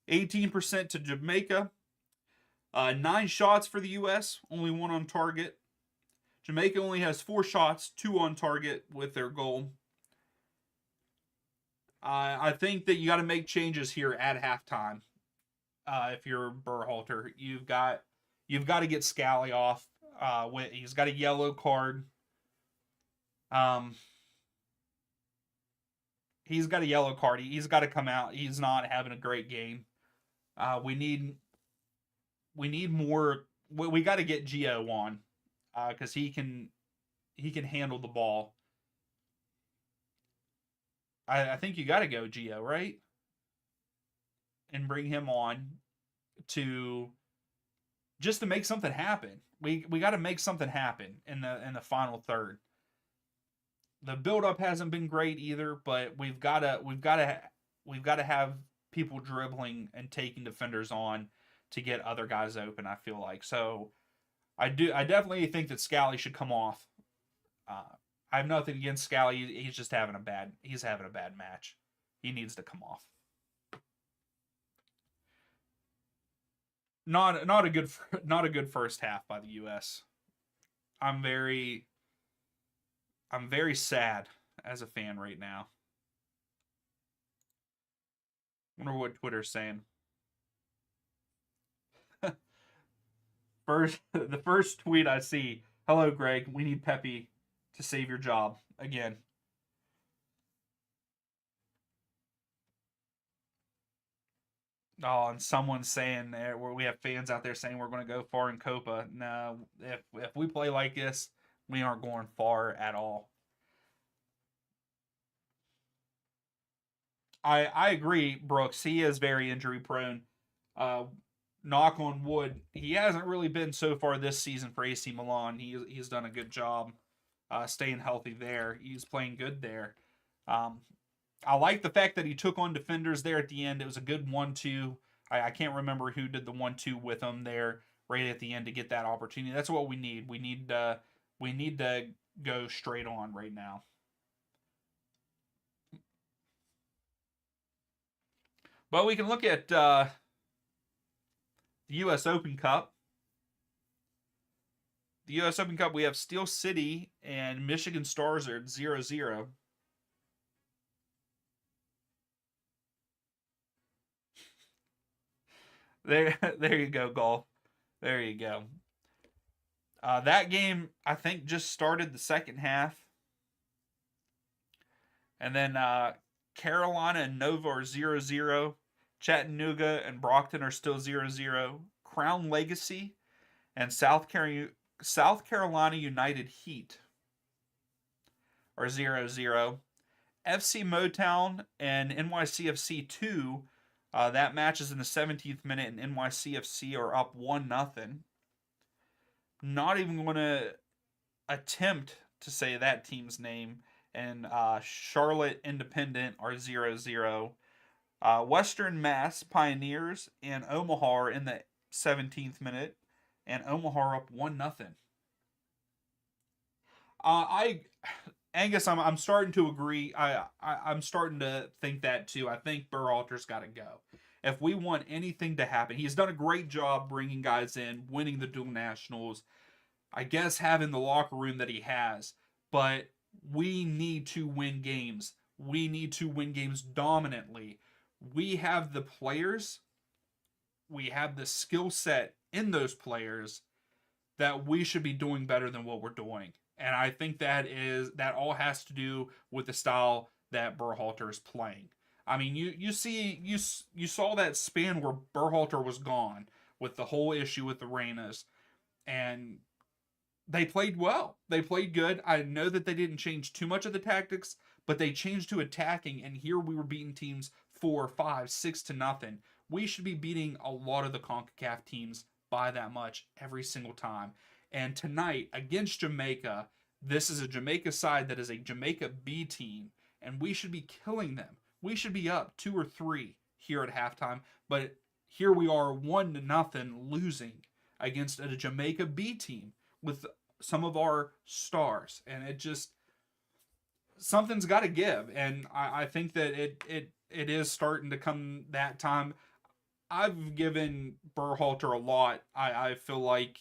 18% to Jamaica. 9 shots for the U.S., only 1 on target. Jamaica only has 4 shots, 2 on target with their goal. I think that you got to make changes here at halftime. If you're Berhalter, you've got to get Scally off. He's got a yellow card. He's got a yellow card. He's got to come out. He's not having a great game. We need more. We got to get Gio on because he can handle the ball. I think you got to go Gio, right? And bring him on to just to make something happen. We got to make something happen in the final third. The build up hasn't been great either, but we've got to have people dribbling and taking defenders on to get other guys open. I feel like so. I definitely think that Scally should come off. I have nothing against Scally. He's just having a bad match. He needs to come off. Not a good first half by the U.S. I'm very sad as a fan right now. Wonder what Twitter's saying. The first tweet I see. Hello, Greg. We need Pepe to save your job again. Oh, and someone's saying there where we have fans out there saying we're going to go far in Copa. No, if we play like this, we aren't going far at all. I agree, Brooks. He is very injury prone. Uh, Knock on wood, he hasn't really been so far this season for AC Milan. He's done a good job staying healthy there. He's playing good there. Um, I like the fact that he took on defenders there at the end. It was a good 1-2. I can't remember who did the 1-2 with him there right at the end to get that opportunity. That's what we need. We need to go straight on right now. But we can look at the U.S. Open Cup. The U.S. Open Cup, we have Steel City and Michigan Stars are at 0-0. There you go, golf. There you go. That game, I think, just started the second half. And then Carolina and Nova are 0-0. Chattanooga and Brockton are still 0-0. Crown Legacy and South Carolina United Heat are 0-0. FC Motown and NYCFC 2, that match is in the 17th minute, and NYCFC are up 1-0. Not even going to attempt to say that team's name. And Charlotte Independent are 0-0. Western Mass Pioneers and Omaha are in the 17th minute, and Omaha up 1-0. I Angus, I'm starting to agree. I'm starting to think that too. I think Berhalter's got to go. If we want anything to happen, he's done a great job bringing guys in, winning the dual nationals. I guess, having the locker room that he has. But we need to win games. We need to win games dominantly. We have the players, we have the skill set in those players that we should be doing better than what we're doing. And I think that all has to do with the style that Berhalter is playing. I mean, you saw that span where Berhalter was gone with the whole issue with the Reynas, and they played well. They played good. I know that they didn't change too much of the tactics, but they changed to attacking, and here we were beating teams 4, 5, 6 to nothing. We should be beating a lot of the CONCACAF teams by that much every single time. And tonight against Jamaica, this is a Jamaica side that is a Jamaica B team, and we should be killing them. We should be up 2 or 3 here at halftime, but here we are 1 to nothing losing against a Jamaica B team with some of our stars, and it just something's got to give, and I think that it is starting to come that time. I've given Berhalter a lot. I feel like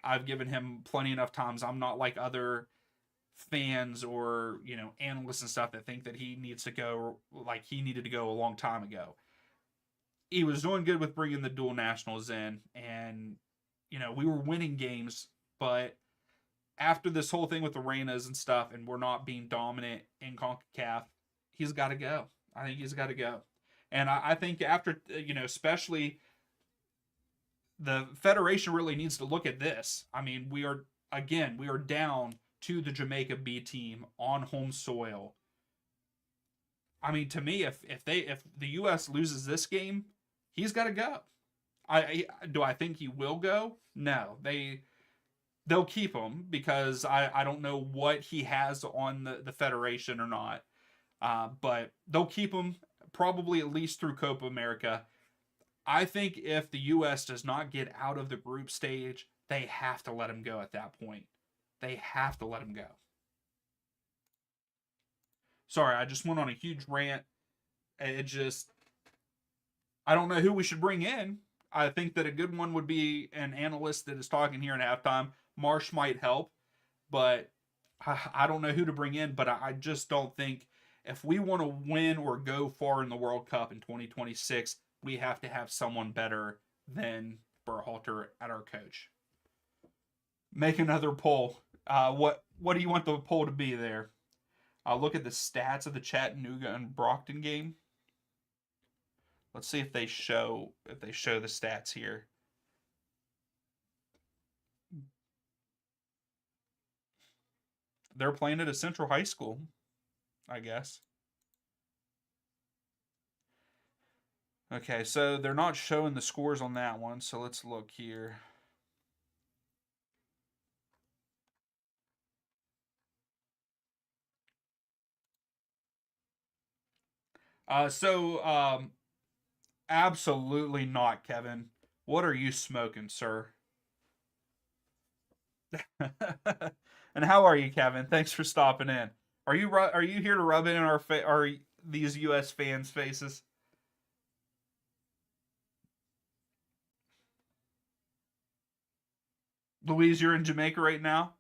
I've given him plenty enough times. I'm not like other fans or analysts and stuff that think that he needs to go, like he needed to go a long time ago. He was doing good with bringing the dual nationals in, and we were winning games, but after this whole thing with the Reynas and stuff, and we're not being dominant in CONCACAF, he's got to go. I think he's got to go. And I think after, especially the Federation really needs to look at this. I mean, we are down to the Jamaica B team on home soil. I mean, to me, if the U.S. loses this game, he's got to go. Do I think he will go? No, they'll keep him because I don't know what he has on the Federation or not. But they'll keep him probably at least through Copa America. I think if the U.S. does not get out of the group stage, they have to let him go at that point. They have to let him go. Sorry, I just went on a huge rant. It just, I don't know who we should bring in. I think that a good one would be an analyst that is talking here at halftime. Marsh might help, but I don't know who to bring in. But I just don't think if we want to win or go far in the World Cup in 2026, we have to have someone better than Berhalter at our coach. Make another poll. What do you want the poll to be there? Look at the stats of the Chattanooga and Brockton game. Let's see if they show the stats here. They're playing at a Central High School, I guess. Okay, so they're not showing the scores on that one, so let's look here. Absolutely not, Kevin. What are you smoking, sir? And how are you, Kevin? Thanks for stopping in. Are you here to rub it in our these U.S. fans' faces? Louise, you're in Jamaica right now.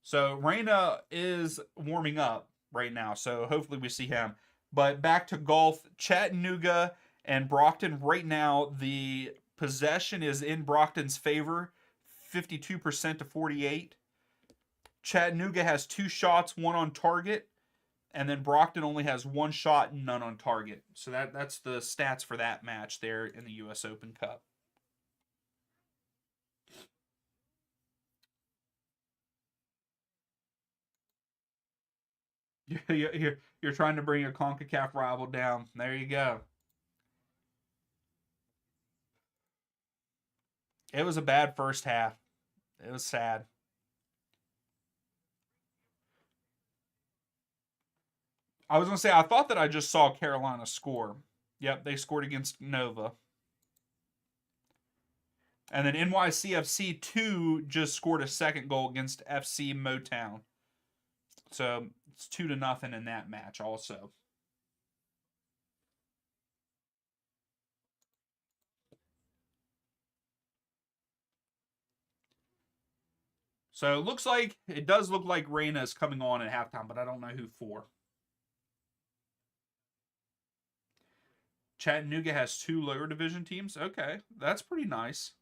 So Reyna is warming up right now. So hopefully we see him. But back to golf, Chattanooga and Brockton right now. The possession is in Brockton's favor, 52% to 48. Chattanooga has 2 shots, 1 on target, and then Brockton only has 1 shot, none on target. So that's the stats for that match there in the U.S. Open Cup. You're trying to bring a CONCACAF rival down. There you go. It was a bad first half. It was sad. I was gonna say I thought that I just saw Carolina score. Yep, they scored against Nova. And then NYCFC 2 just scored a second goal against FC Motown. So it's 2-0 in that match also. So it does look like Reyna is coming on at halftime, but I don't know who for. Chattanooga has 2 lower division teams. Okay, that's pretty nice.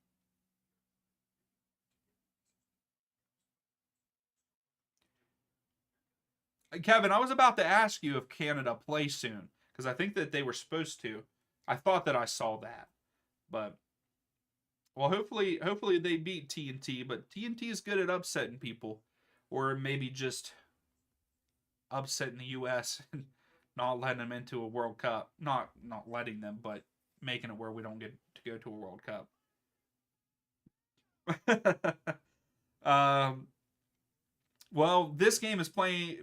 Kevin, I was about to ask you if Canada plays soon because I think that they were supposed to. I thought that I saw that, but well, hopefully they beat TNT. But TNT is good at upsetting people, or maybe just upsetting the U.S. and not letting them into a World Cup. Not letting them, but making it where we don't get to go to a World Cup. um, well, this game is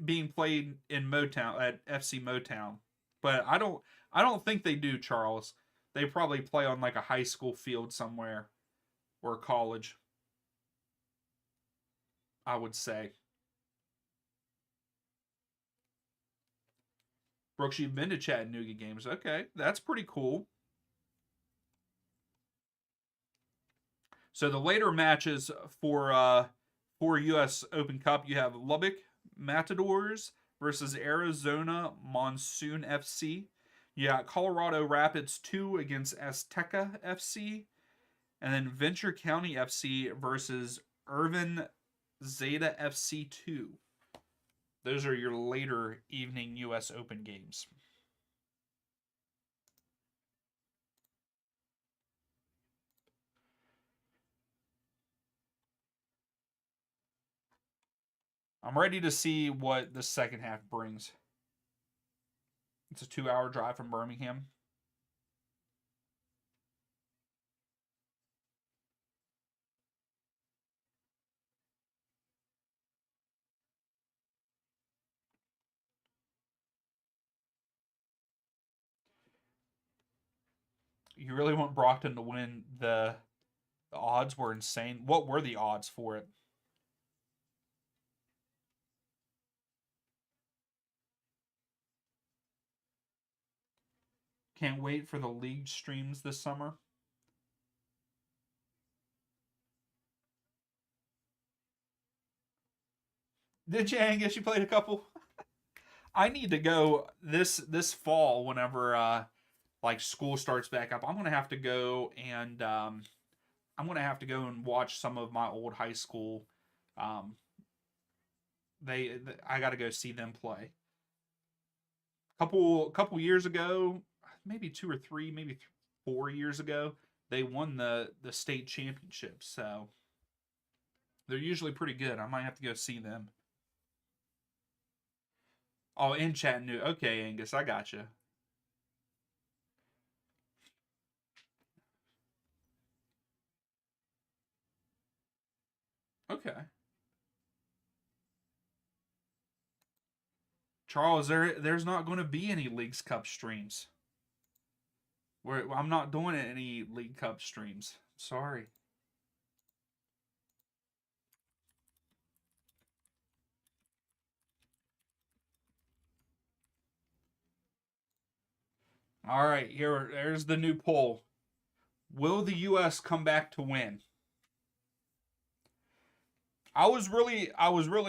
being played in Motown at FC Motown, but I don't think they do, Charles. They probably play on like a high school field somewhere or college. I would say. Brooks, you've been to Chattanooga games. Okay, that's pretty cool. So the later matches for U.S. Open Cup, you have Lubbock Matadors versus Arizona Monsoon FC. You got Colorado Rapids 2 against Azteca FC, and then Venture County FC versus Irvin Zeta FC 2. Those are your later evening U.S. Open games. I'm ready to see what the second half brings. It's a 2-hour drive from Birmingham. You really want Brockton to win the odds were insane. What were the odds for it? Can't wait for the league streams this summer. Did you, Angus? You played a couple. I need to go this fall whenever like school starts back up. I'm gonna have to go and watch some of my old high school. Um, I got to go see them play. Couple years ago, maybe 2 or 3, maybe 4 years ago, they won the state championship. So they're usually pretty good. I might have to go see them. Oh, in Chattanooga. Okay, Angus, I got you. Okay, Charles, there's not going to be any Leagues Cup streams. I'm not doing any League Cup streams. Sorry. All right, there's the new poll. Will the U.S. come back to win? I was really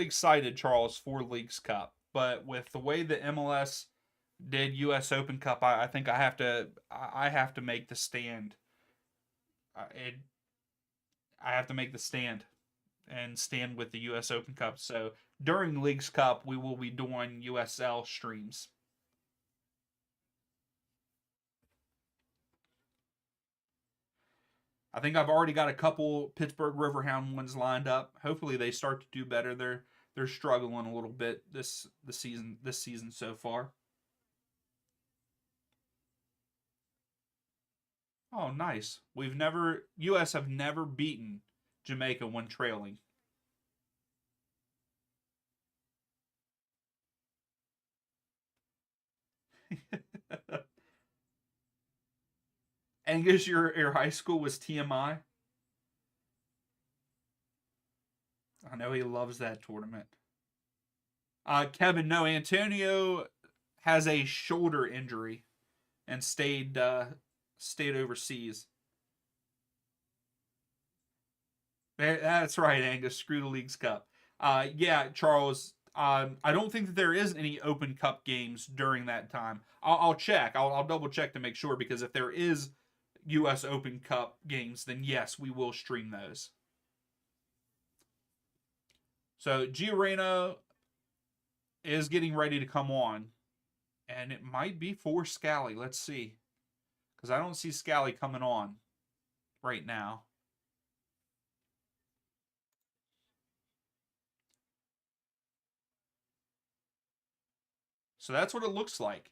excited, Charles, for Leagues Cup, but with the way the MLS did U.S. Open Cup, I think I have to make the stand. I, it, I have to make the stand and stand with the U.S. Open Cup. So during Leagues Cup, we will be doing USL streams. I think I've already got a couple Pittsburgh Riverhound ones lined up. Hopefully they start to do better. They're struggling a little bit this season so far. Oh, nice. US have never beaten Jamaica when trailing. Angus, your high school was TMI. I know he loves that tournament. Kevin, no, Antonio has a shoulder injury and stayed overseas. That's right, Angus. Screw the League's Cup. Yeah, Charles. I don't think that there is any Open Cup games during that time. I'll check. I'll double check to make sure because if there is U.S. Open Cup games, then yes, we will stream those. So Gio Reyna is getting ready to come on, and it might be for Scally. Let's see, because I don't see Scally coming on right now. So that's what it looks like.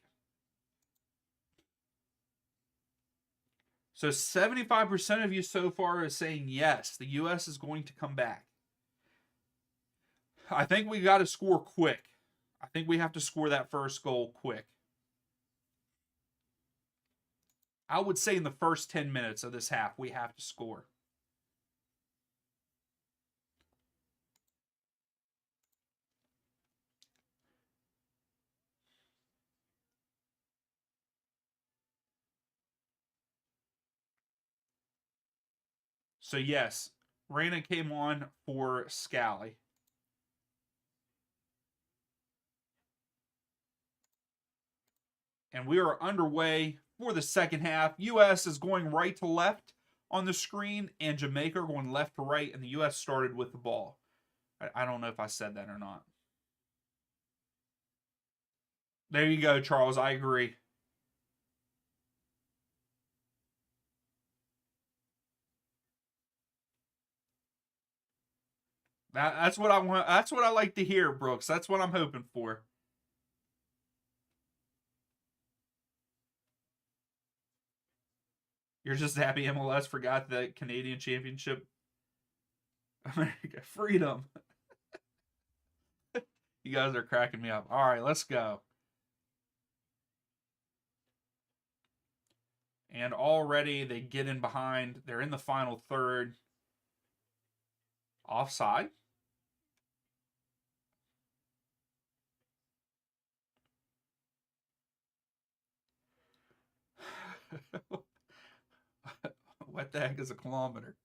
So 75% of you so far is saying yes, the U.S. is going to come back. I think we got to score quick. I think we have to score that first goal quick. I would say in the first 10 minutes of this half, we have to score. So, yes, Reyna came on for Scally. And we are underway for the second half. U.S. is going right to left on the screen, and Jamaica are going left to right, and the U.S. started with the ball. I don't know if I said that or not. There you go, Charles. I agree. That's what I want. That's what I like to hear, Brooks. That's what I'm hoping for. You're just happy MLS forgot the Canadian Championship. America freedom. You guys are cracking me up. All right, let's go. And already they get in behind. They're in the final third. Offside. What the heck is a kilometer?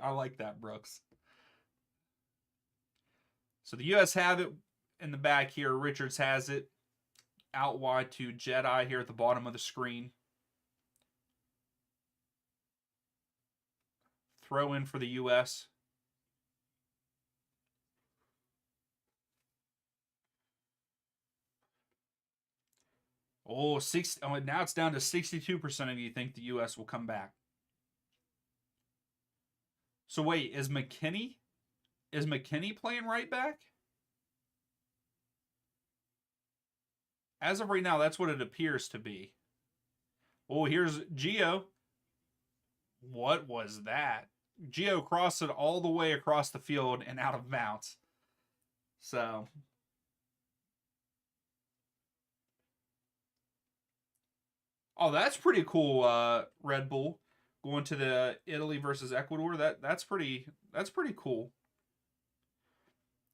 I like that, Brooks. So the U.S. have it in the back here. Richards has it out wide to Jedi here at the bottom of the screen. Throw in for the U.S. Oh, now it's down to 62% of you think the U.S. will come back. So wait, is McKinney playing right back? As of right now, that's what it appears to be. Oh, here's Gio. What was that? Gio crossed it all the way across the field and out of bounds. So, oh, that's pretty cool. Red Bull going to the Italy versus Ecuador. That's pretty cool.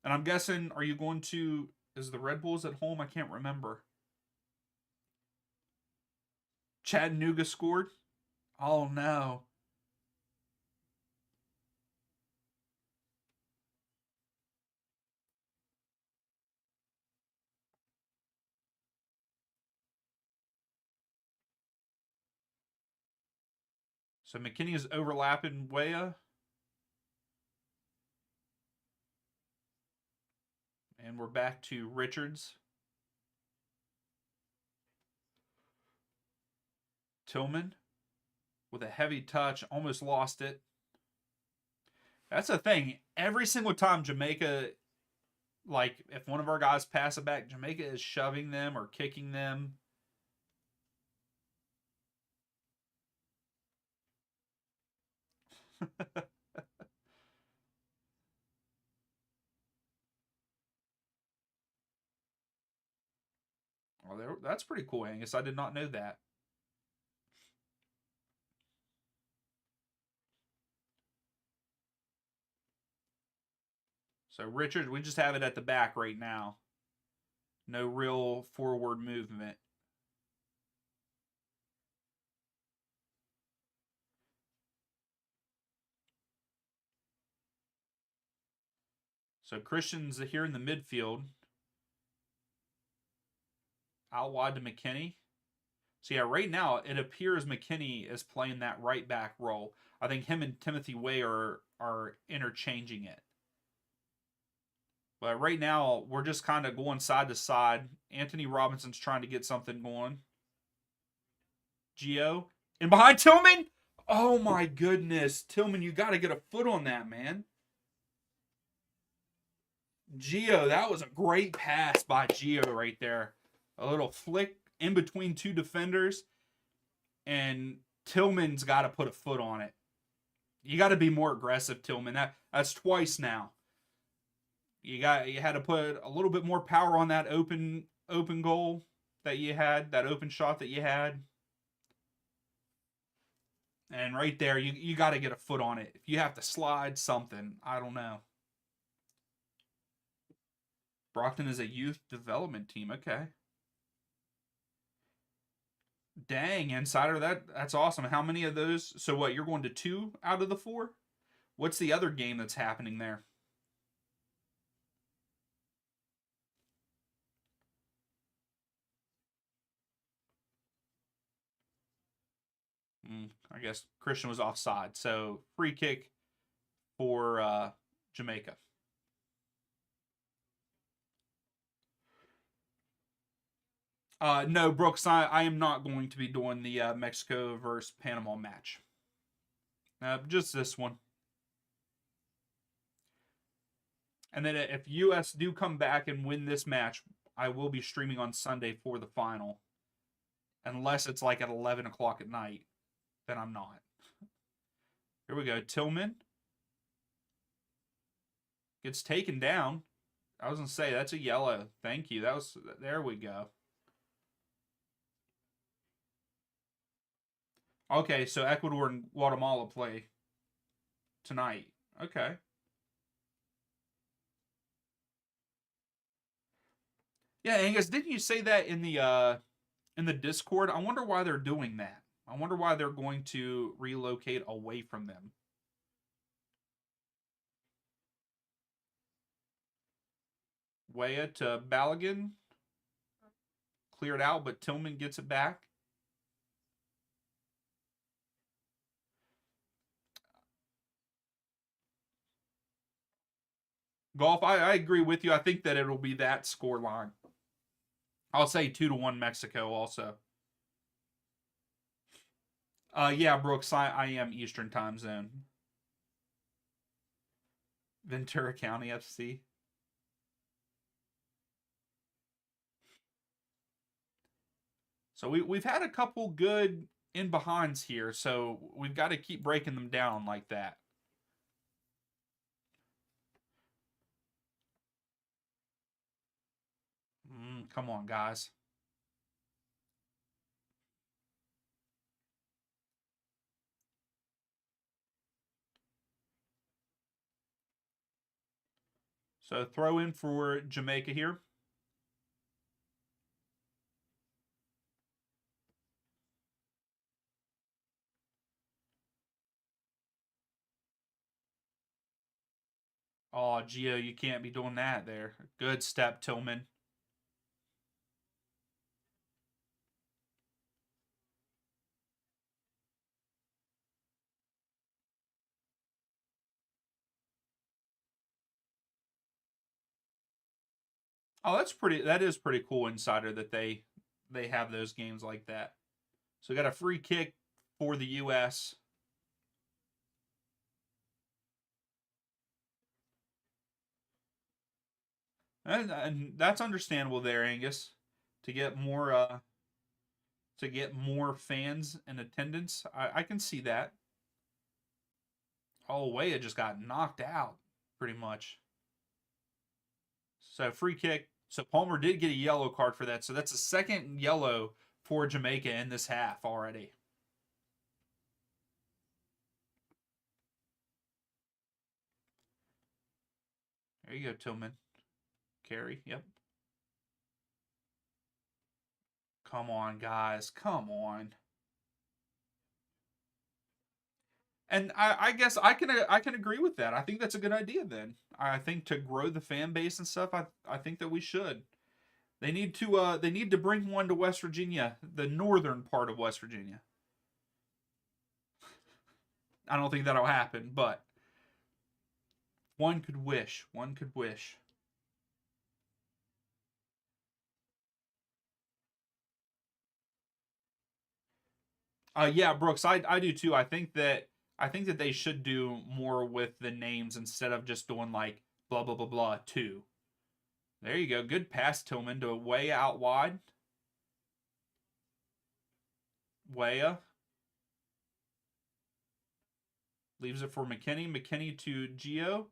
And I'm guessing, are you going to? Is the Red Bulls at home? I can't remember. Chattanooga scored. Oh no. So McKinney is overlapping Weah. And we're back to Richards. Tillman with a heavy touch, almost lost it. That's the thing. Every single time Jamaica, like if one of our guys pass it back, Jamaica is shoving them or kicking them. Well, that's pretty cool, Angus. I did not know that. So Richard, we just have it at the back right now. No real forward movement. So Christian's here in the midfield. Out wide to McKinney. So yeah, right now it appears McKinney is playing that right back role. I think him and Timothy Way are interchanging it. But right now we're just kind of going side to side. Anthony Robinson's trying to get something going. Gio and behind Tillman. Oh my goodness, Tillman, you got to get a foot on that, man. Gio, that was a great pass by Gio right there. A little flick in between two defenders, and Tillman's got to put a foot on it. You got to be more aggressive, Tillman. That's twice now. You had to put a little bit more power on that open goal that you had, that open shot that you had. And right there, you got to get a foot on it. If you have to slide something, I don't know. Brockton is a youth development team. Okay. Dang, Insider, that's awesome. How many of those? So what, you're going to 2 out of the 4? What's the other game that's happening there? I guess Christian was offside. So free kick for Jamaica. No, Brooks, I am not going to be doing the Mexico versus Panama match. Just this one. And then if U.S. do come back and win this match, I will be streaming on Sunday for the final. Unless it's like at 11 o'clock at night, then I'm not. Here we go. Tillman gets taken down. I was going to say, that's a yellow. Thank you. There we go. Okay, so Ecuador and Guatemala play tonight. Okay. Yeah, Angus, didn't you say that in the Discord? I wonder why they're doing that. I wonder why they're going to relocate away from them. Weah to Balogun. Cleared out, but Tillman gets it back. Golf, I agree with you. I think that it'll be that score line. I'll say 2-1 Mexico also. Yeah, Brooks, I am Eastern time zone. Ventura County FC. So we've had a couple good in behinds here, so we've got to keep breaking them down like that. Come on, guys. So throw in for Jamaica here. Oh, Gio, you can't be doing that there. Good step, Tillman. Oh, that is pretty cool, Insider, that they have those games like that. So we got a free kick for the US. And that's understandable there, Angus, to get more fans in attendance. I can see that. Oh, Weah just got knocked out, pretty much. So free kick. So Palmer did get a yellow card for that. So that's a second yellow for Jamaica in this half already. There you go, Tillman. Carry. Yep. Come on, guys. Come on. And I guess I can agree with that. I think that's a good idea. Then I think to grow the fan base and stuff, I think that we should. They need to bring one to West Virginia, the northern part of West Virginia. I don't think that'll happen, but one could wish. One could wish. Yeah, Brooks, I do too. I think that they should do more with the names instead of just doing like blah blah blah blah two. There you go. Good pass, Tillman, to way out wide. Weah leaves it for McKinney. McKinney to Gio.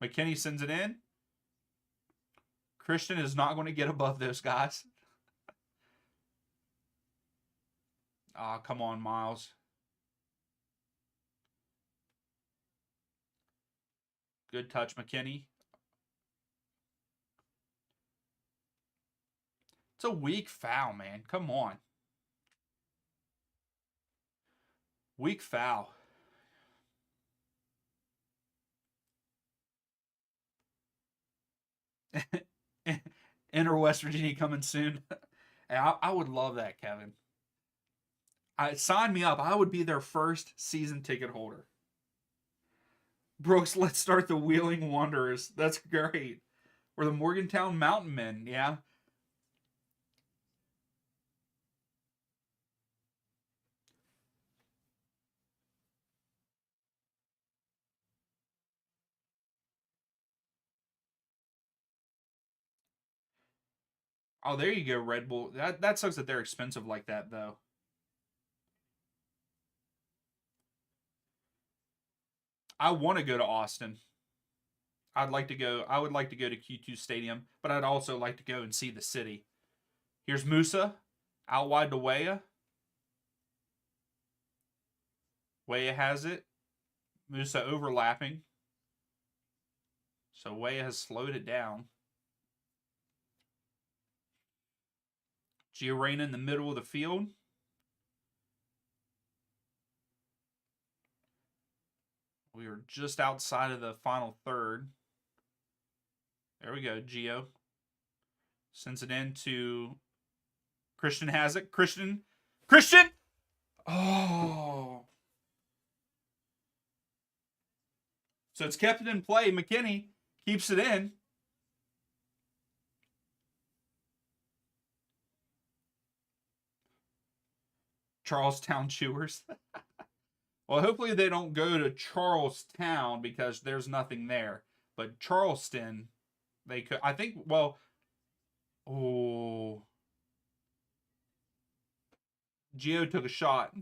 McKinney sends it in. Christian is not going to get above those guys. Ah, come on, Miles. Good touch, McKinney. It's a weak foul, man. Come on. Weak foul. Enter West Virginia coming soon. I would love that, Kevin. Sign me up. I would be their first season ticket holder. Brooks, let's start the Wheeling Wanderers. That's great. We're the Morgantown Mountain Men, yeah. Oh, there you go, Red Bull. That sucks that they're expensive like that, though. I want to go to Austin. I'd like to go. I would like to go to Q2 Stadium, but I'd also like to go and see the city. Here's Musa, out wide to Weah. Weah has it. Musa overlapping. So Weah has slowed it down. Gio Reyna in the middle of the field. We are just outside of the final third. There we go, Gio. Sends it in to Christian has it. Christian! Oh. So it's kept it in play. McKinney keeps it in. Charlestown Chewers. Well, hopefully they don't go to Charlestown because there's nothing there. But Charleston, they could. I think. Well, oh, Gio took a shot,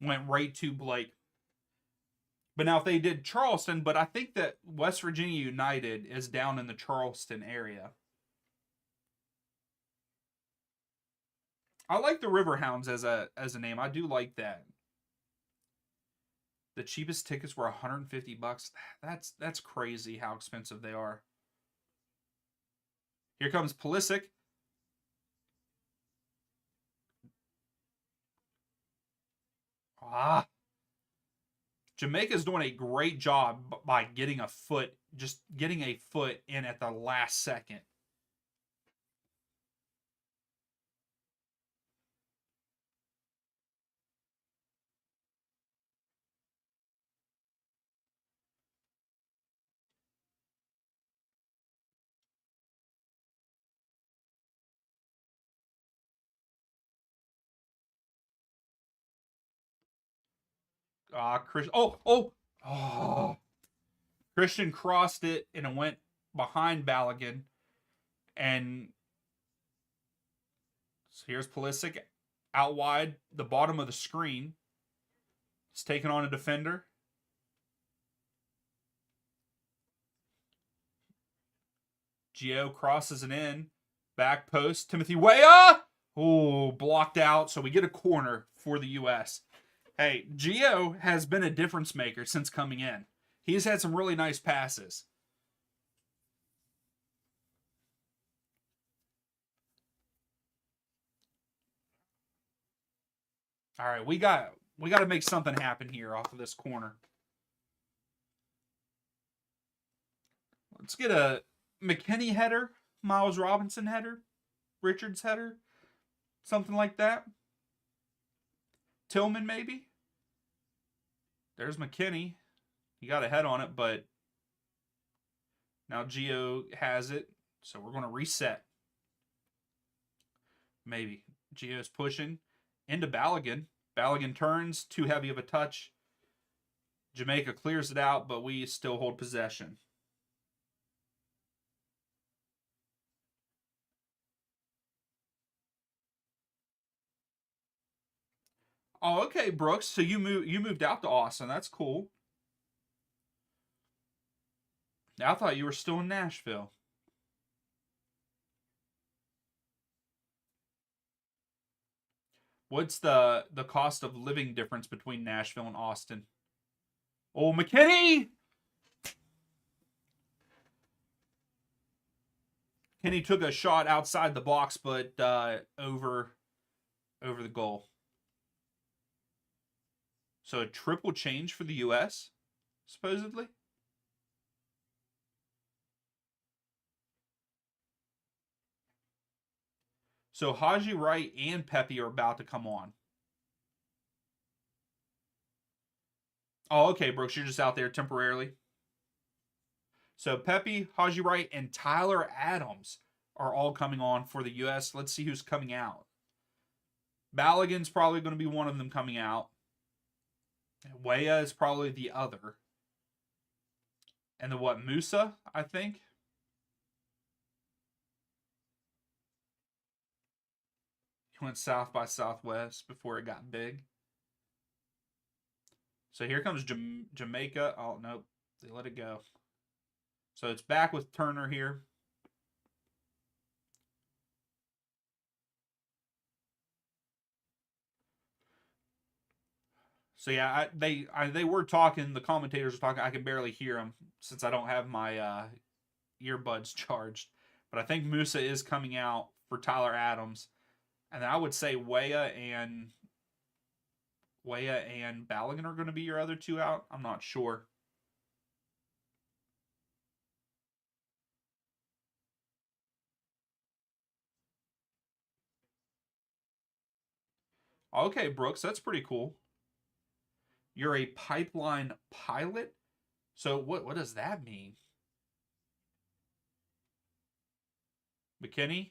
went right to Blake. But now if they did Charleston, but I think that West Virginia United is down in the Charleston area. I like the Riverhounds as a name. I do like that. The cheapest tickets were $150. That's crazy how expensive they are. Here comes Pulisic. Ah. Jamaica's doing a great job by getting a foot, just getting a foot in at the last second. Chris. Oh. Christian crossed it and it went behind Balogun. And so here's Pulisic out wide, the bottom of the screen. He's taking on a defender. Gio crosses it in. Back post. Timothy Weah. Oh, blocked out. So we get a corner for the U.S. Hey, Gio has been a difference maker since coming in. He's had some really nice passes. All right, we got to make something happen here off of this corner. Let's get a McKinney header, Miles Robinson header, Richards header, something like that. Tillman maybe. There's McKinney. He got a head on it, but now Gio has it, so we're going to reset. Maybe. Gio's pushing into Balogun. Balogun turns, too heavy of a touch. Jamaica clears it out, but we still hold possession. Oh, okay, Brooks. So you moved out to Austin. That's cool. I thought you were still in Nashville. What's the cost of living difference between Nashville and Austin? Oh, McKinney! Kenny took a shot outside the box, but over the goal. So a triple change for the U.S., supposedly? So Haji Wright and Pepe are about to come on. Oh, okay, Brooks, you're just out there temporarily. So Pepe, Haji Wright, and Tyler Adams are all coming on for the U.S. Let's see who's coming out. Balogun's probably going to be one of them coming out. Weah is probably the other. And the what, Musa, I think? He went South by Southwest before it got big. So here comes Jamaica. Oh, nope. They let it go. So it's back with Turner here. So yeah, they were talking. The commentators were talking. I can barely hear them since I don't have my earbuds charged. But I think Musa is coming out for Tyler Adams, and I would say Weah and Balogun are going to be your other two out. I'm not sure. Okay, Brooks, that's pretty cool. You're a pipeline pilot? So what does that mean? McKinney?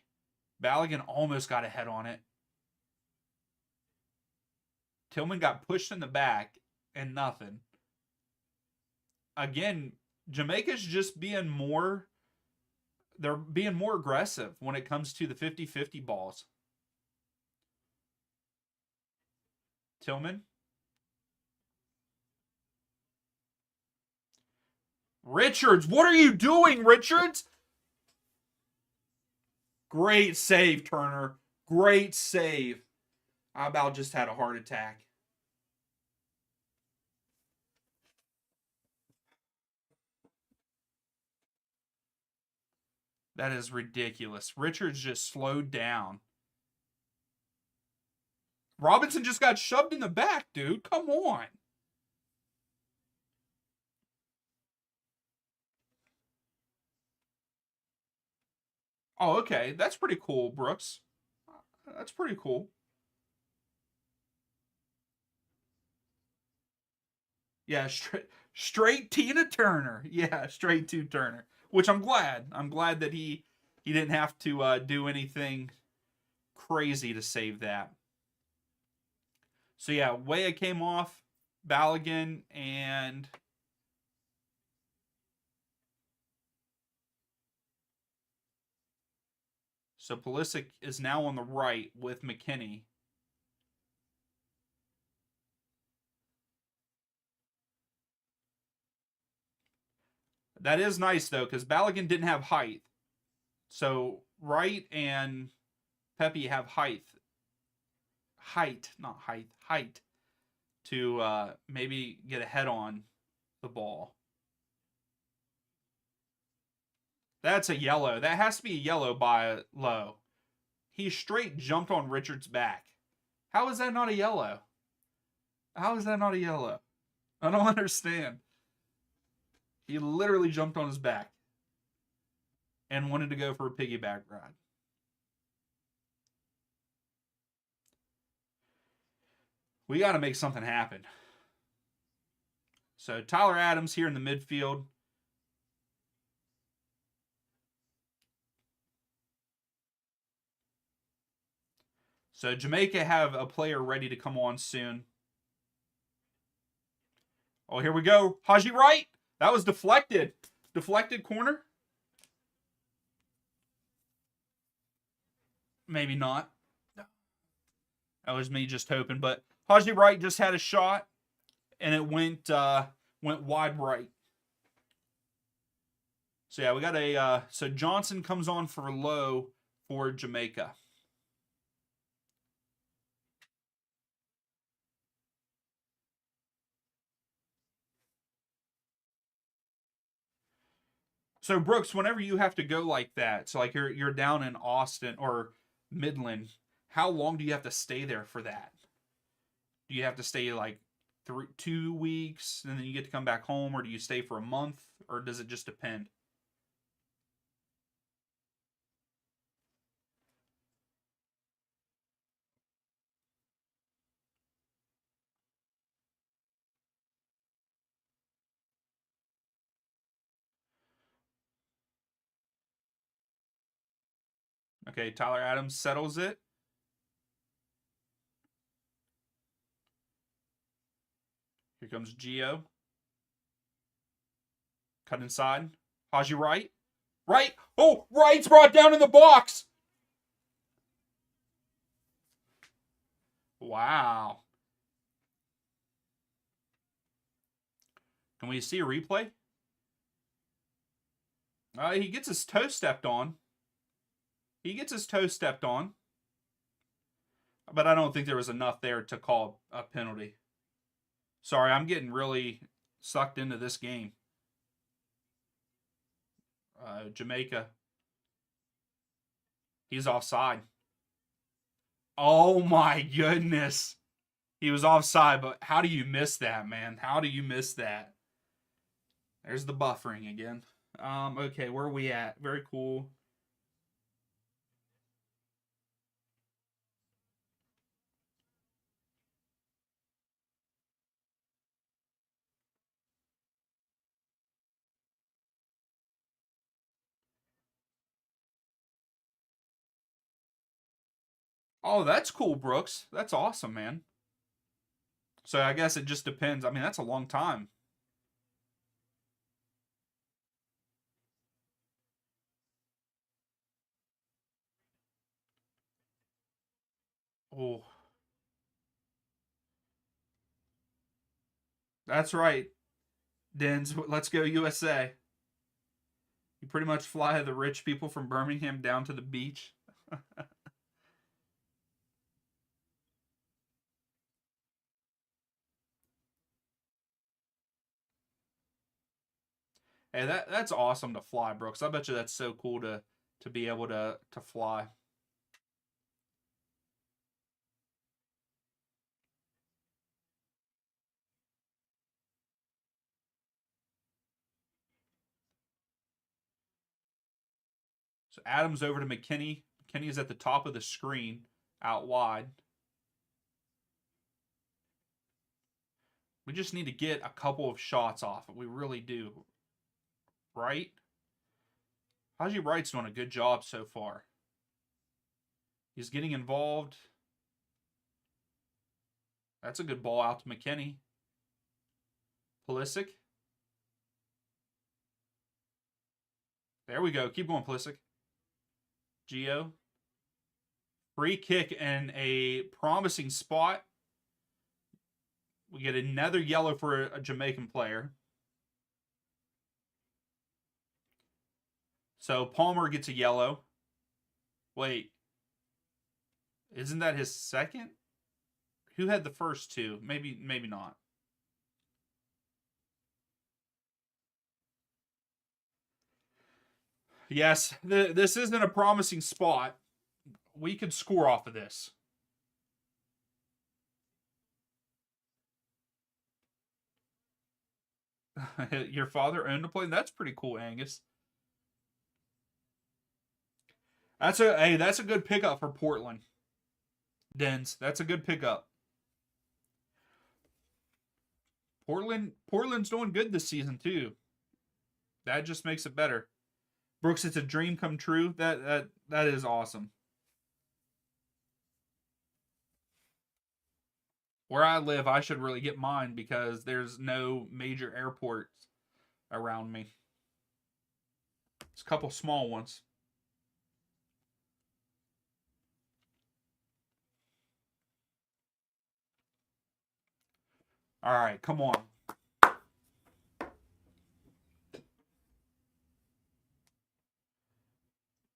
Balogun almost got a head on it. Tillman got pushed in the back and nothing. Again, Jamaica's just being more... They're being more aggressive when it comes to the 50-50 balls. Tillman? Richards, what are you doing, Richards? Great save, Turner. Great save. I about just had a heart attack. That is ridiculous. Richards just slowed down. Robinson just got shoved in the back, dude. Come on. Oh, okay. That's pretty cool, Brooks. That's pretty cool. Yeah, straight Tina Turner. Yeah, straight to Turner. Which I'm glad. I'm glad that he didn't have to do anything crazy to save that. So yeah, Weah came off, Balogun, and so Pulisic is now on the right with McKinney. That is nice though, because Balogun didn't have height. So Wright and Pepe have height, not height, height to maybe get a head on the ball. That's a yellow. That has to be a yellow by low. He straight jumped on Richards' back. How is that not a yellow? How is that not a yellow? I don't understand. He literally jumped on his back and wanted to go for a piggyback ride. We got to make something happen. So Tyler Adams here in the midfield. So Jamaica have a player ready to come on soon. Oh, here we go. Haji Wright. That was deflected. Deflected corner. Maybe not. That was me just hoping. But Haji Wright just had a shot, and it went wide right. So yeah, we got a. So Johnson comes on for low for Jamaica. So Brooks, whenever you have to go like that, so like you're down in Austin or Midland, how long do you have to stay there for that? Do you have to stay like 2 weeks and then you get to come back home, or do you stay for a month, or does it just depend? Okay, Tyler Adams settles it. Here comes Gio. Cut inside. Haji Wright. Right. Oh, Wright's brought down in the box. Wow. Can we see a replay? He gets his toe stepped on. He gets his toe stepped on. But I don't think there was enough there to call a penalty. Sorry, I'm getting really sucked into this game. Jamaica. He's offside. Oh my goodness. He was offside, but how do you miss that, man? How do you miss that? There's the buffering again. Okay, where are we at? Very cool. Oh, that's cool, Brooks. That's awesome, man. So I guess it just depends. I mean, that's a long time. Oh, that's right. Dens, let's go USA. You pretty much fly the rich people from Birmingham down to the beach. Hey, that's awesome to fly, Brooks. I bet you that's so cool to be able to fly. So Adams over to McKinney. McKinney is at the top of the screen, out wide. We just need to get a couple of shots off. We really do. Right? Haji Wright's doing a good job so far. He's getting involved. That's a good ball out to McKinney. Pulisic. There we go. Keep going, Pulisic. Gio. Free kick in a promising spot. We get another yellow for a Jamaican player. So Palmer gets a yellow. Wait. Isn't that his second? Who had the first two? Maybe not. Yes, this isn't a promising spot. We could score off of this. Your father owned a plane? That's pretty cool, Angus. That's a good pickup for Portland. Dens. That's a good pickup. Portland's doing good this season too. That just makes it better. Brooks, it's a dream come true. That is awesome. Where I live, I should really get mine because there's no major airports around me. It's a couple small ones. All right, come on.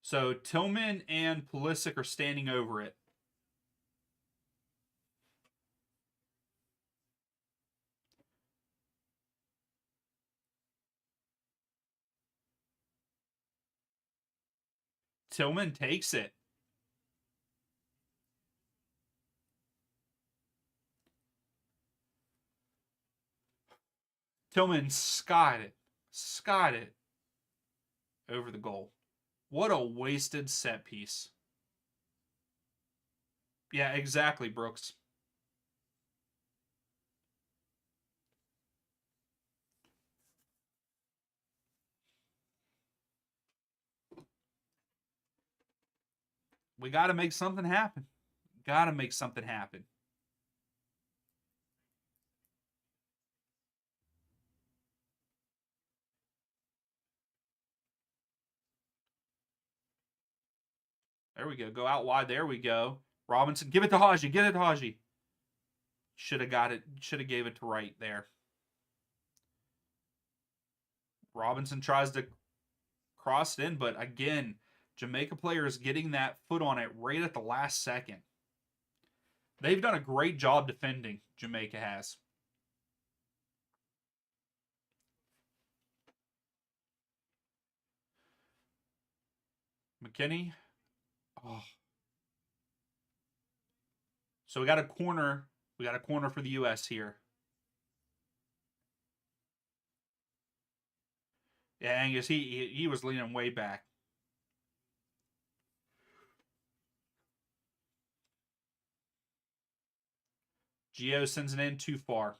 So Tillman and Pulisic are standing over it. Tillman takes it. Tillman skied it. Skied it over the goal. What a wasted set piece. Yeah, exactly, Brooks. We got to make something happen. Got to make something happen. There we go. Go out wide. There we go. Robinson, give it to Haji. Get it to Haji. Should have got it. Should have gave it to Wright there. Robinson tries to cross it in, but again, Jamaica players getting that foot on it right at the last second. They've done a great job defending. Jamaica has. McKinney. Oh. So we got a corner. We got a corner for the U.S. here. Yeah, Angus, he was leaning way back. Gio sends it in too far.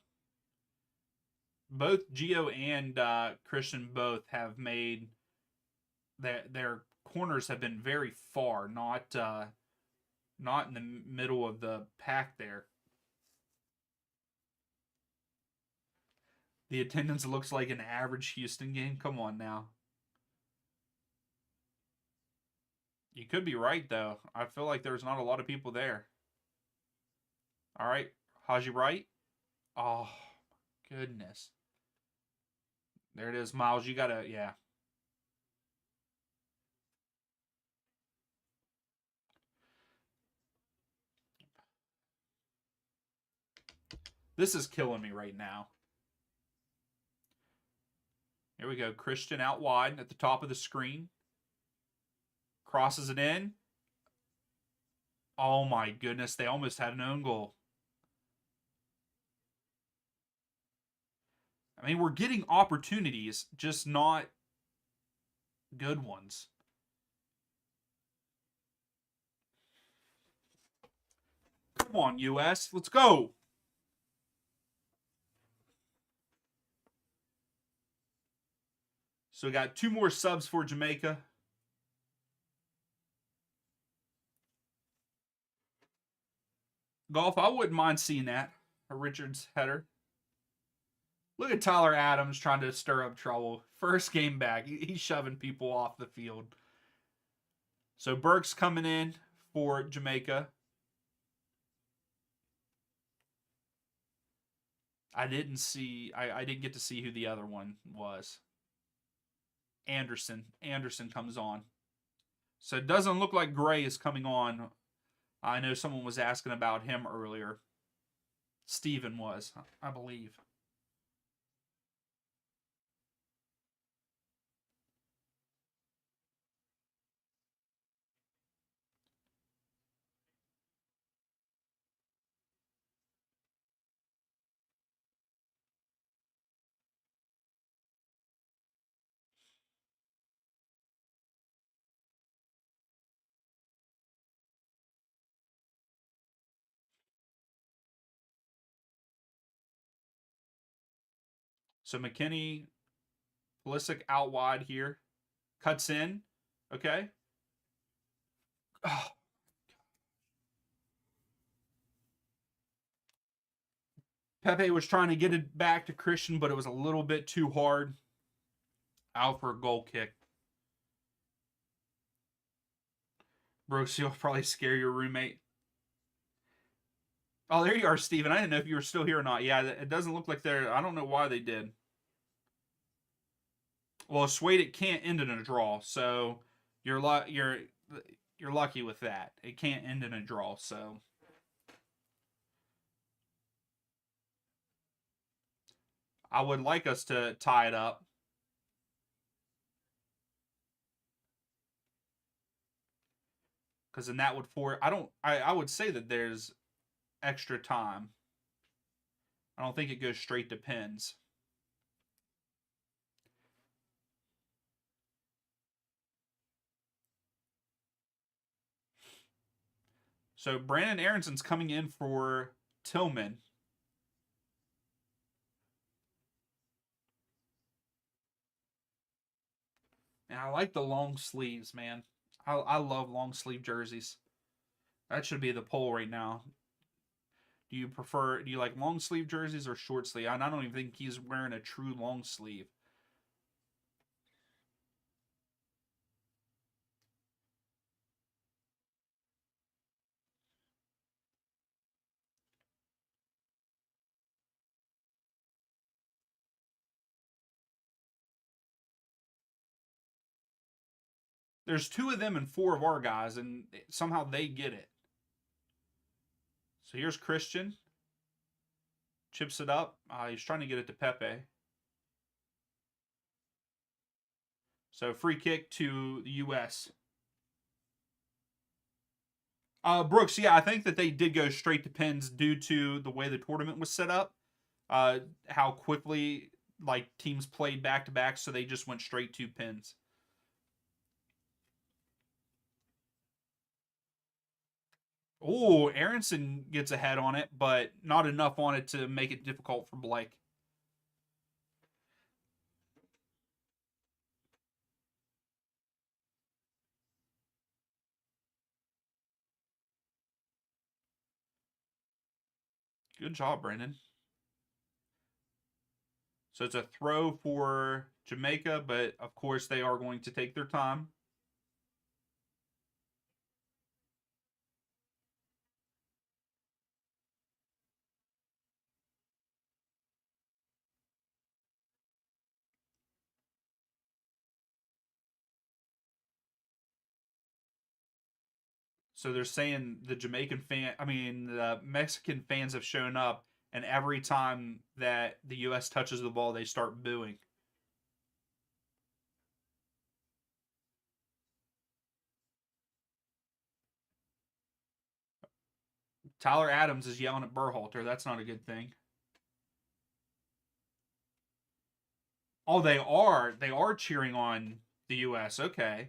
Both Gio and Christian both have made their corners have been very far, not in the middle of the pack there. The attendance looks like an average Houston game. Come on now. You could be right though. I feel like there's not a lot of people there. All right, Haji Wright. Oh, goodness. There it is, Miles. You gotta, yeah. This is killing me right now. Here we go. Christian out wide at the top of the screen. Crosses it in. Oh my goodness, they almost had an own goal. I mean, we're getting opportunities, just not good ones. Come on, US. Let's go. So we got two more subs for Jamaica. Golf, I wouldn't mind seeing that. A Richards header. Look at Tyler Adams trying to stir up trouble. First game back. He's shoving people off the field. So Burke's coming in for Jamaica. I didn't get to see who the other one was. Anderson. Anderson comes on. So it doesn't look like Gray is coming on. I know someone was asking about him earlier. Steven was, I believe. So McKinney, Pulisic out wide here. Cuts in. Okay. Oh, Pepe was trying to get it back to Christian, but it was a little bit too hard. Out for a goal kick. Brooks, you'll probably scare your roommate. Oh, there you are, Steven. I didn't know if you were still here or not. Yeah, it doesn't look like they're. I don't know why they did. Well, Suede, it can't end in a draw, so you're you're lucky with that. It can't end in a draw, so I would like us to tie it up. Because then that would I would say that there's extra time. I don't think it goes straight to pins. So Brandon Aronson's coming in for Tillman. And I like the long sleeves, man. I love long sleeve jerseys. That should be the poll right now. Do you like long sleeve jerseys or short sleeve? I don't even think he's wearing a true long sleeve. There's two of them and four of our guys, and somehow they get it. So here's Christian. Chips it up. He's trying to get it to Pepe. So free kick to the U.S. Brooks, yeah, I think that they did go straight to pins due to the way the tournament was set up. How quickly like teams played back to back, so they just went straight to pins. Oh, Aronson gets ahead on it, but not enough on it to make it difficult for Blake. Good job, Brandon. So it's a throw for Jamaica, but of course they are going to take their time. So they're saying the Mexican fans have shown up, and every time that the U.S. touches the ball, they start booing. Tyler Adams is yelling at Berhalter. That's not a good thing. Oh, they are. They are cheering on the U.S. Okay.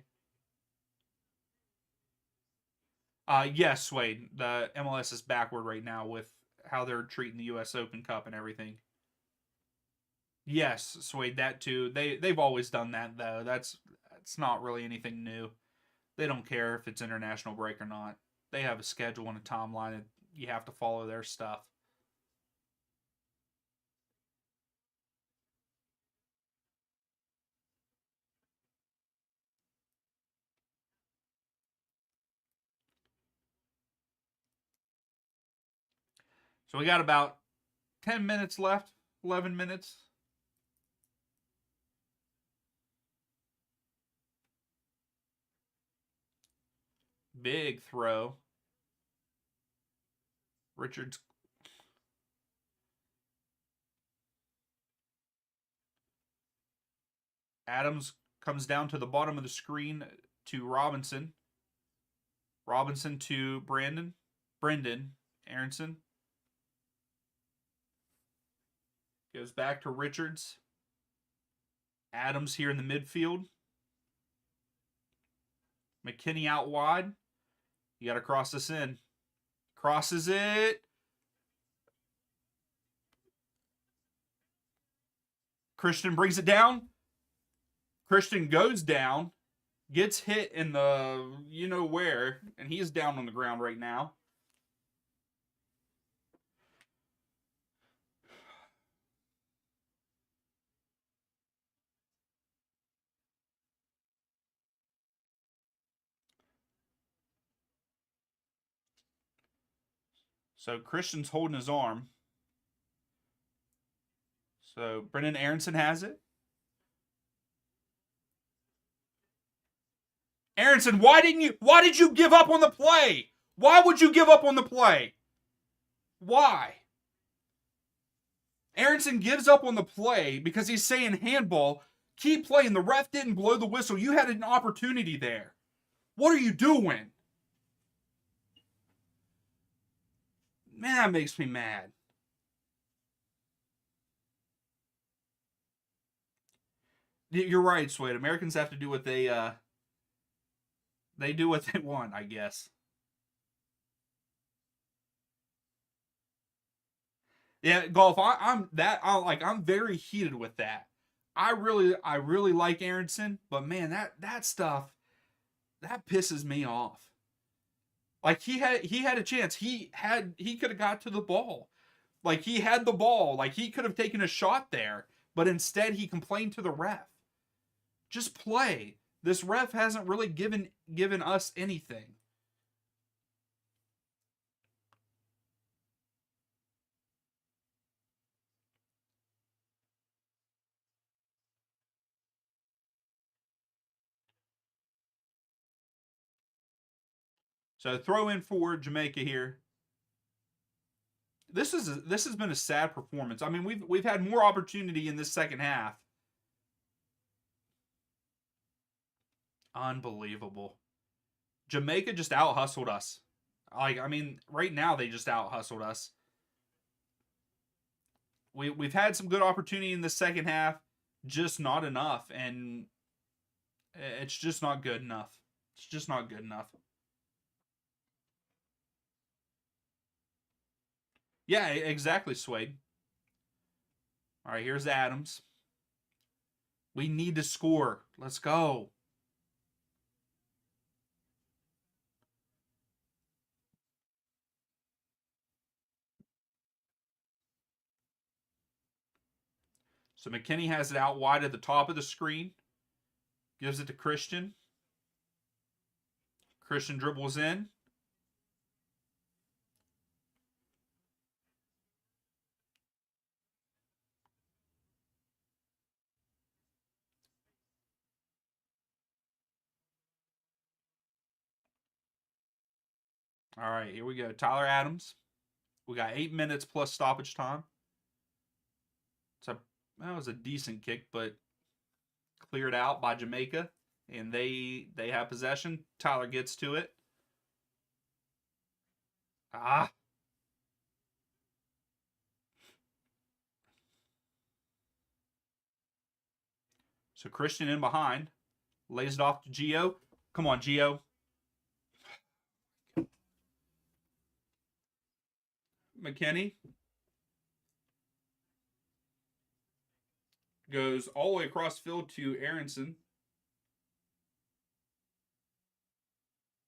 Yes, Wade. The MLS is backward right now with how they're treating the U.S. Open Cup and everything. Yes, Swade, that too. They've always done that though. That's not really anything new. They don't care if it's international break or not. They have a schedule and a timeline, and you have to follow their stuff. So we got about 10 minutes left. 11 minutes. Big throw. Richards. Adams comes down to the bottom of the screen to Robinson. Robinson to Brandon. Brendan Aronson. Goes back to Richards. Adams here in the midfield. McKinney out wide. You got to cross this in. Crosses it. Christian brings it down. Christian goes down, gets hit in the you know where, and he's down on the ground right now. So Christian's holding his arm. So Brendan Aronson has it. Aronson, why did you give up on the play? Why would you give up on the play? Why? Aronson gives up on the play because he's saying handball. Keep playing. The ref didn't blow the whistle. You had an opportunity there. What are you doing? Man, that makes me mad. You're right, Swade. Americans have to do what they do what they want, I guess. Yeah, golf. I'm very heated with that. I really like Aronson, but man, that stuff that pisses me off. Like he had a chance. He could have got to the ball. Like he had the ball. Like he could have taken a shot there, but instead he complained to the ref. Just play. This ref hasn't really given us anything. So throw in for Jamaica here. This has been a sad performance. I mean, we've had more opportunity in this second half. Unbelievable. Jamaica just out hustled us. Like I mean, right now they just out hustled us. We've had some good opportunity in the second half, just not enough, and it's just not good enough. It's just not good enough. Yeah, exactly, Swade. All right, here's Adams. We need to score. Let's go. So McKinney has it out wide at the top of the screen. Gives it to Christian. Christian dribbles in. All right, here we go. Tyler Adams. We got 8 minutes plus stoppage time. So that was a decent kick, but cleared out by Jamaica, and they have possession. Tyler gets to it. Ah. So Christian in behind. Lays it off to Gio. Come on, Gio. McKinney goes all the way across field to Aronson.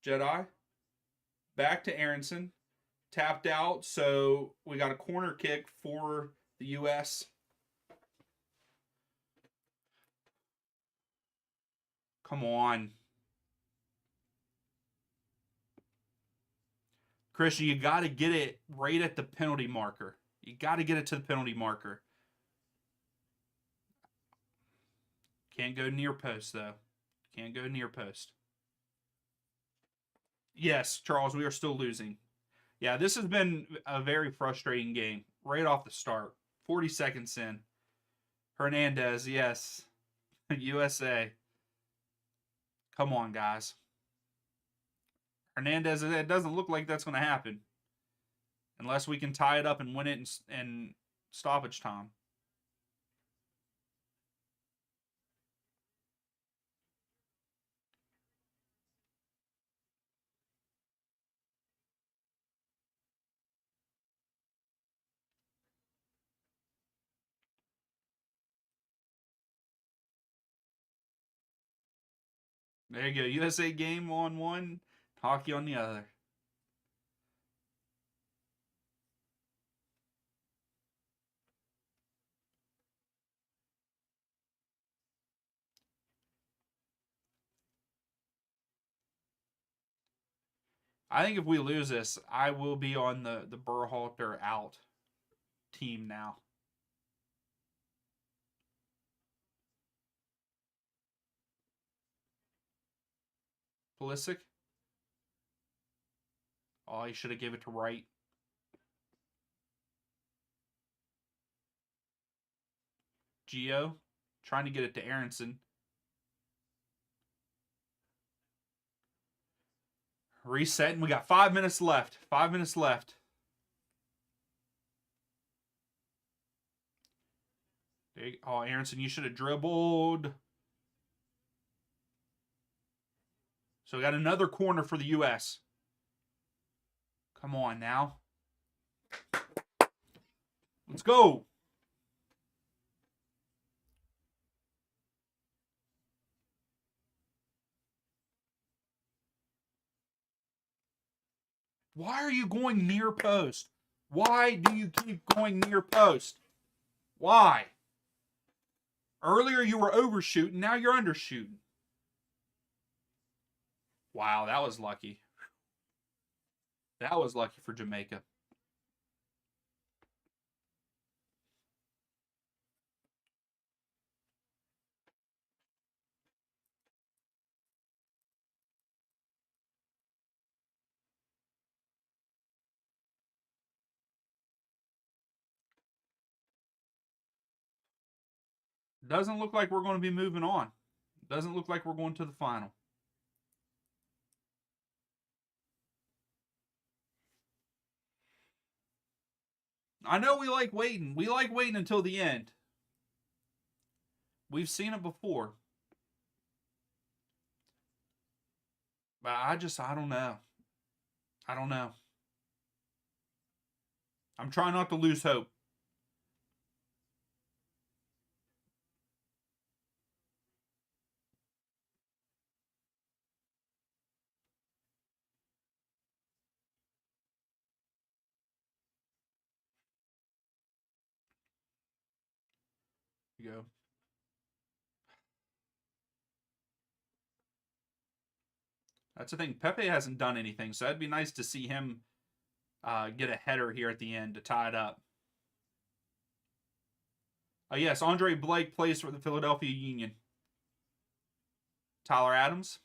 Jedi. Back to Aronson. Tapped out, so we got a corner kick for the U.S. Come on. Christian, you got to get it right at the penalty marker. You got to get it to the penalty marker. Can't go near post, though. Can't go near post. Yes, Charles, we are still losing. Yeah, this has been a very frustrating game right off the start. 40 seconds in. Hernandez, yes. USA. Come on, guys. Hernandez, it doesn't look like that's going to happen unless we can tie it up and win it in stoppage time. There you go. USA game on one, hockey on the other. I think if we lose this, I will be on the Berhalter out team now. Pulisic. Oh, he should have gave it to Wright. Gio trying to get it to Aronson. Resetting. We got 5 minutes left. 5 minutes left. Oh, Aronson, you should have dribbled. So we got another corner for the U.S. Come on now. Let's go. Why are you going near post? Why do you keep going near post? Why? Earlier you were overshooting, now you're undershooting. Wow, that was lucky. That was lucky for Jamaica. Doesn't look like we're going to be moving on. Doesn't look like we're going to the final. I know we like waiting. We like waiting until the end. We've seen it before. But I don't know. I don't know. I'm trying not to lose hope. You go. That's the thing. Pepe hasn't done anything, so that'd be nice to see him get a header here at the end to tie it up. Yes, Andre Blake plays for the Philadelphia Union. Tyler Adams.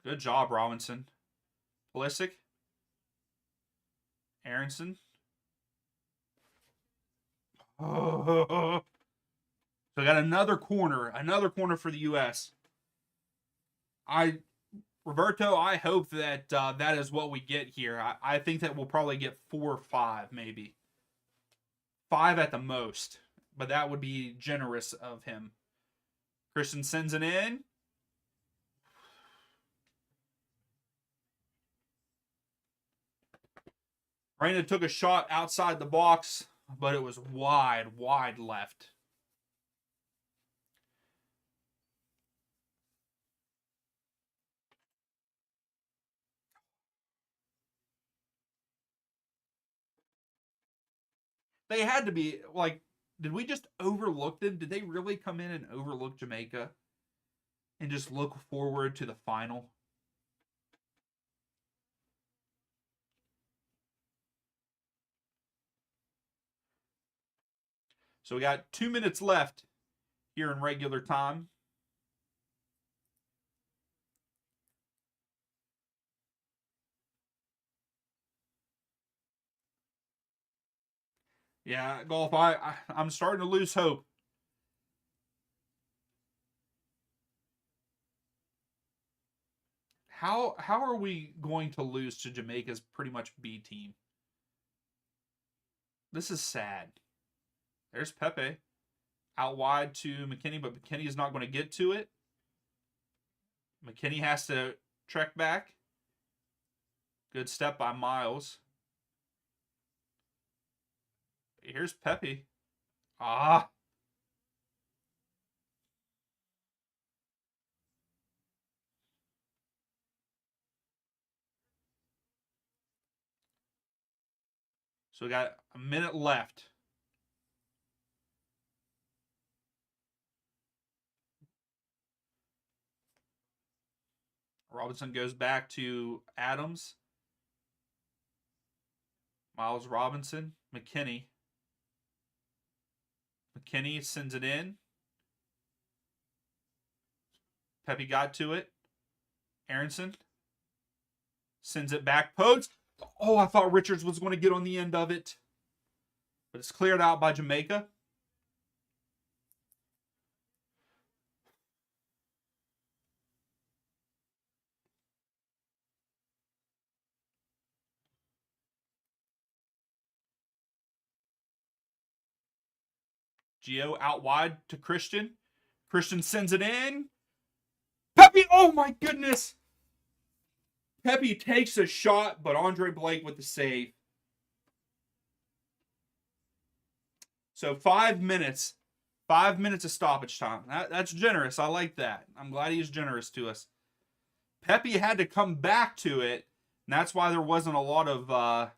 Good job, Robinson. Pulisic. Aronson. Oh. So we got another corner for the U.S. Roberto, I hope that that is what we get here. I think that we'll probably get 4 or 5, maybe 5 at the most, but that would be generous of him. Christian sends it in. Reina took a shot outside the box, but it was wide left. They had to be like, did we just overlook them? Did they really come in and overlook Jamaica and just look forward to the final? So we got 2 minutes left here in regular time. Yeah, Golf, I'm starting to lose hope. How are we going to lose to Jamaica's pretty much B team? This is sad. There's Pepe out wide to McKinney, but McKinney is not going to get to it. McKinney has to trek back. Good step by Miles. Here's Pepe. Ah. So we got a minute left. Robinson goes back to Adams. Miles Robinson. McKinney. McKinney sends it in. Pepe got to it. Aronson sends it back post. Oh, I thought Richards was going to get on the end of it. But it's cleared out by Jamaica. Gio out wide to Christian. Christian sends it in. Pepe, oh my goodness. Pepe takes a shot, but Andre Blake with the save. So 5 minutes. 5 minutes of stoppage time. That's generous. I like that. I'm glad he's generous to us. Pepe had to come back to it, and that's why there wasn't a lot of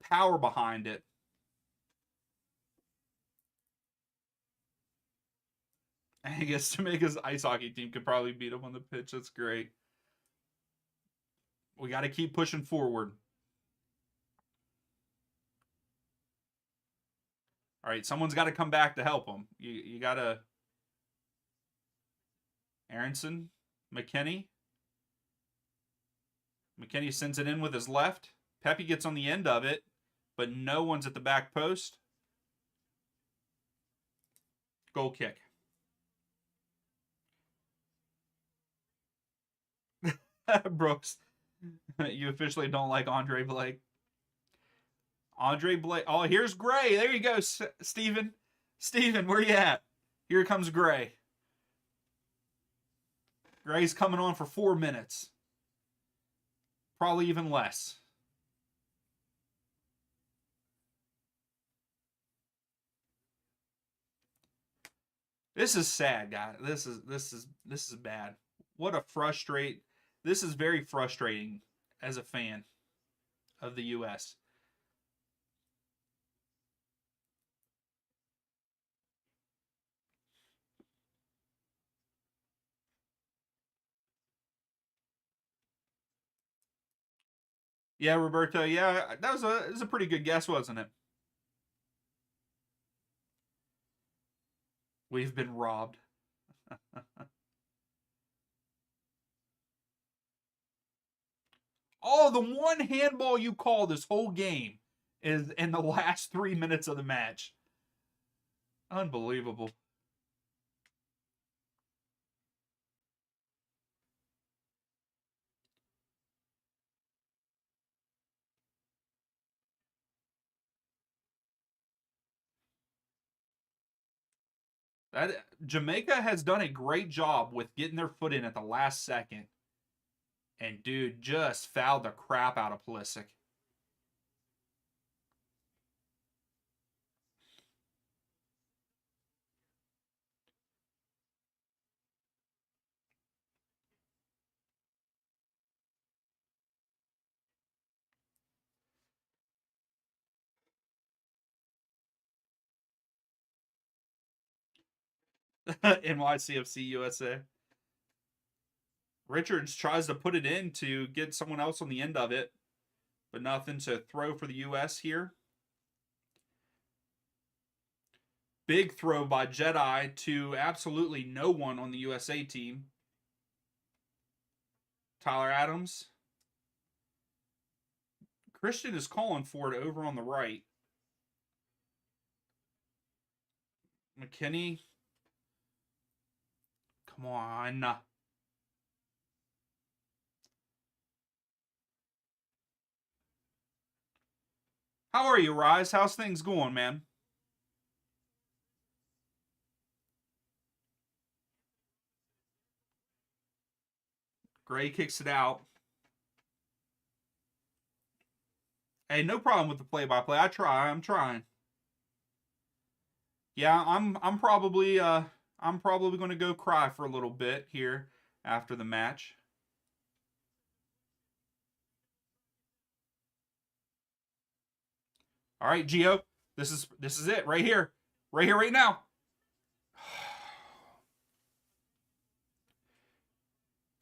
power behind it. I guess Jamaica's ice hockey team could probably beat him on the pitch. That's great. We got to keep pushing forward. All right, someone's got to come back to help him. You got to. Aronson, McKinney. McKinney sends it in with his left. Pepe gets on the end of it, but no one's at the back post. Goal kick. Brooks, you officially don't like Andre Blake. Andre Blake. Oh, here's Gray. There you go, Steven. Steven, where you at? Here comes Gray. Gray's coming on for 4 minutes. Probably even less. This is sad, guys. This is bad. What a frustrate. This is very frustrating as a fan of the US. Yeah, Roberto. Yeah, that was a pretty good guess, wasn't it? We've been robbed. Oh, the one handball you call this whole game is in the last 3 minutes of the match. Unbelievable. That Jamaica has done a great job with getting their foot in at the last second. And dude just fouled the crap out of Pulisic. NYCFC USA. Richards tries to put it in to get someone else on the end of it, but nothing to throw for the US here. Big throw by Jedi to absolutely no one on the USA team. Tyler Adams. Christian is calling for it over on the right. McKinney. Come on. How are you, Rise? How's things going, man? Gray kicks it out. Hey, no problem with the play-by-play. I'm trying. Yeah, I'm probably going to go cry for a little bit here after the match. All right, Gio, this is it right here, right now.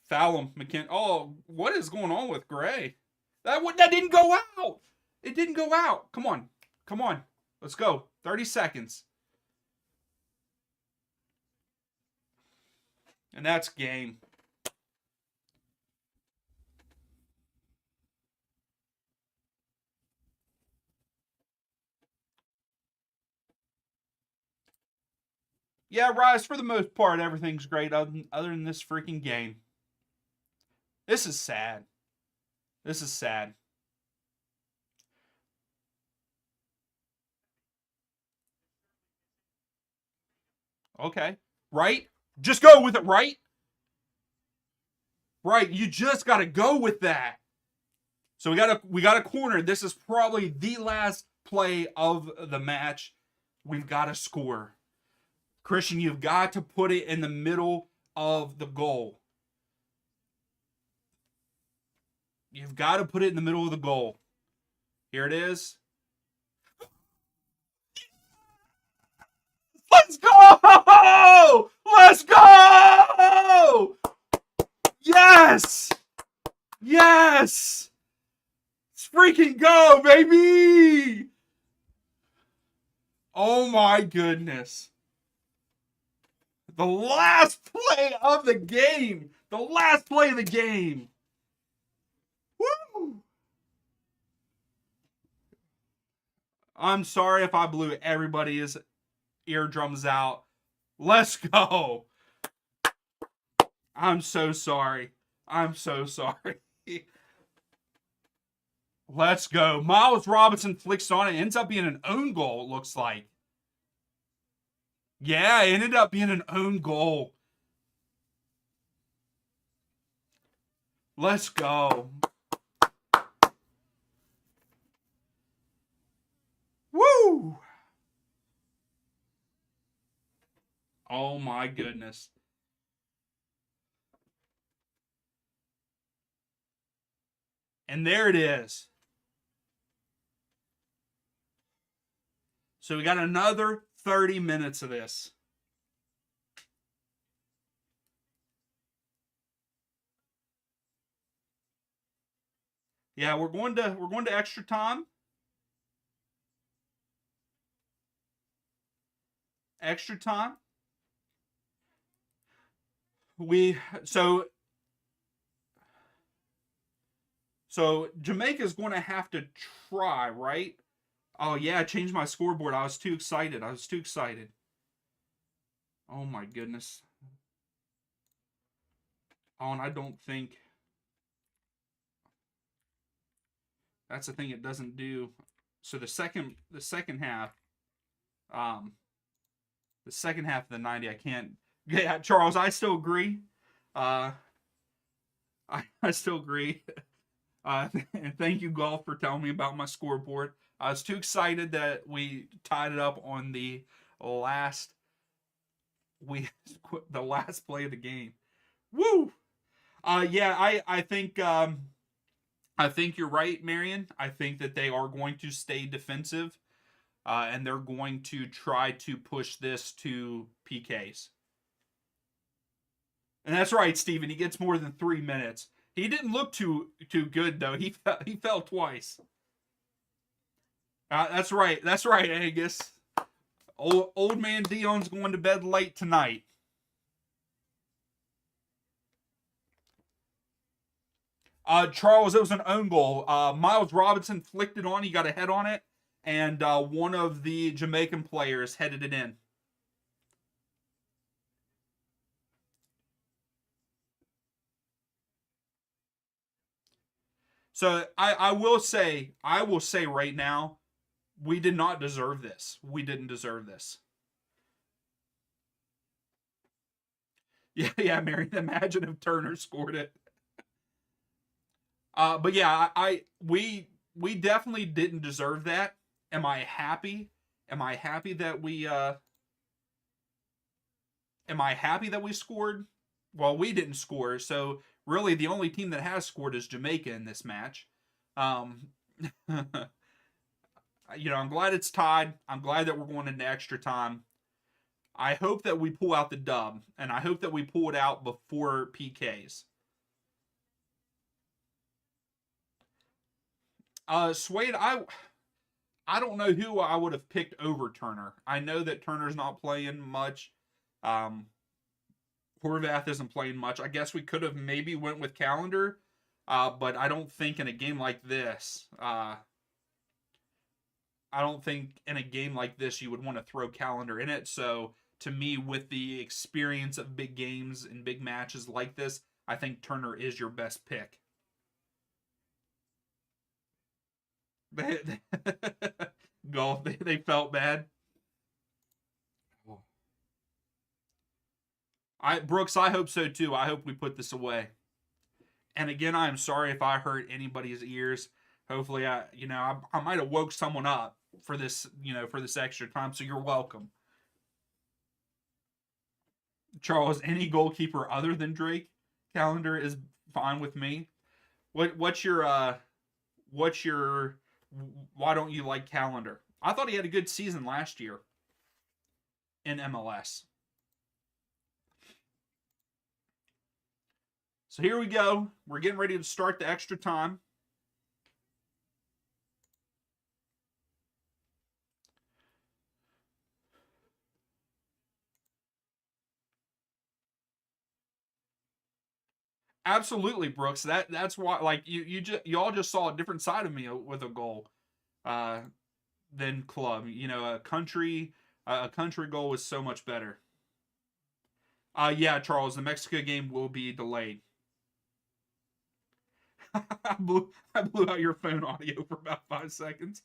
Foul him, McKin. Oh, what is going on with Gray? That didn't go out. It didn't go out. Come on, come on, let's go. 30 seconds, and that's game. Yeah, Rise, for the most part, everything's great other than this freaking game. This is sad. This is sad. Okay. Right? Just go with it, right? Right. You just got to go with that. So we got a corner. This is probably the last play of the match. We've got to score. Christian, you've got to put it in the middle of the goal. You've got to put it in the middle of the goal. Here it is. Let's go! Let's go! Yes! Yes! Let's freaking go, baby! Oh my goodness. The last play of the game. The last play of the game. Woo! I'm sorry if I blew everybody's eardrums out. Let's go. I'm so sorry. I'm so sorry. Let's go. Miles Robinson flicks on it. Ends up being an own goal, it looks like. Yeah, it ended up being an own goal. Let's go. Woo! Oh my goodness. And there it is. So we got another 30 minutes of this. Yeah, we're going to extra time. Extra time. We so Jamaica's going to have to try, right? Oh yeah, I changed my scoreboard. I was too excited. Oh my goodness. Oh, and I don't think that's the thing it doesn't do. So the second half, um, the second half of the 90, I can't. Yeah, Charles, I still agree. Uh, I still agree. And thank you, Golf, for telling me about my scoreboard. I was too excited that we tied it up on last we the last play of the game. Woo! Yeah, I think you're right, Marion. I think that they are going to stay defensive, and they're going to try to push this to PKs. And that's right, Steven. He gets more than 3 minutes. He didn't look too good though. He fell twice. That's right. That's right, Angus. Old man Dion's going to bed late tonight. Charles, it was an own goal. Miles Robinson flicked it on. He got a head on it, and one of the Jamaican players headed it in. So I will say right now, we did not deserve this. We didn't deserve this. Yeah, yeah, Mary. Imagine if Turner scored it. But yeah, we we definitely didn't deserve that. Am I happy? Am I happy that we am I happy that we scored? Well, we didn't score, so really the only team that has scored is Jamaica in this match. Um, I'm glad it's tied. I'm glad that we're going into extra time. I hope that we pull out the dub, and I hope that we pull it out before PKs. Suede, I don't know who I would have picked over Turner. I know that Turner's not playing much. Um, Horvath isn't playing much. I guess we could have maybe went with Calendar, but I don't think in a game like this. I don't think in a game like this you would want to throw Calendar in it. So to me, with the experience of big games and big matches like this, I think Turner is your best pick. Golf, they felt bad. Brooks, I hope so too. I hope we put this away. And again, I am sorry if I hurt anybody's ears. Hopefully, I might have woke someone up for this, for this extra time. So you're welcome, Charles. Any goalkeeper other than Drake Calendar is fine with me. What's your what's your why don't you like Calendar? I thought he had a good season last year in MLS. So here we go. We're getting ready to start the extra time. Absolutely, Brooks. That's why, like you all just saw a different side of me with a goal, uh, than club. A country goal is so much better. Yeah, Charles. The Mexico game will be delayed. I blew out your phone audio for about 5 seconds.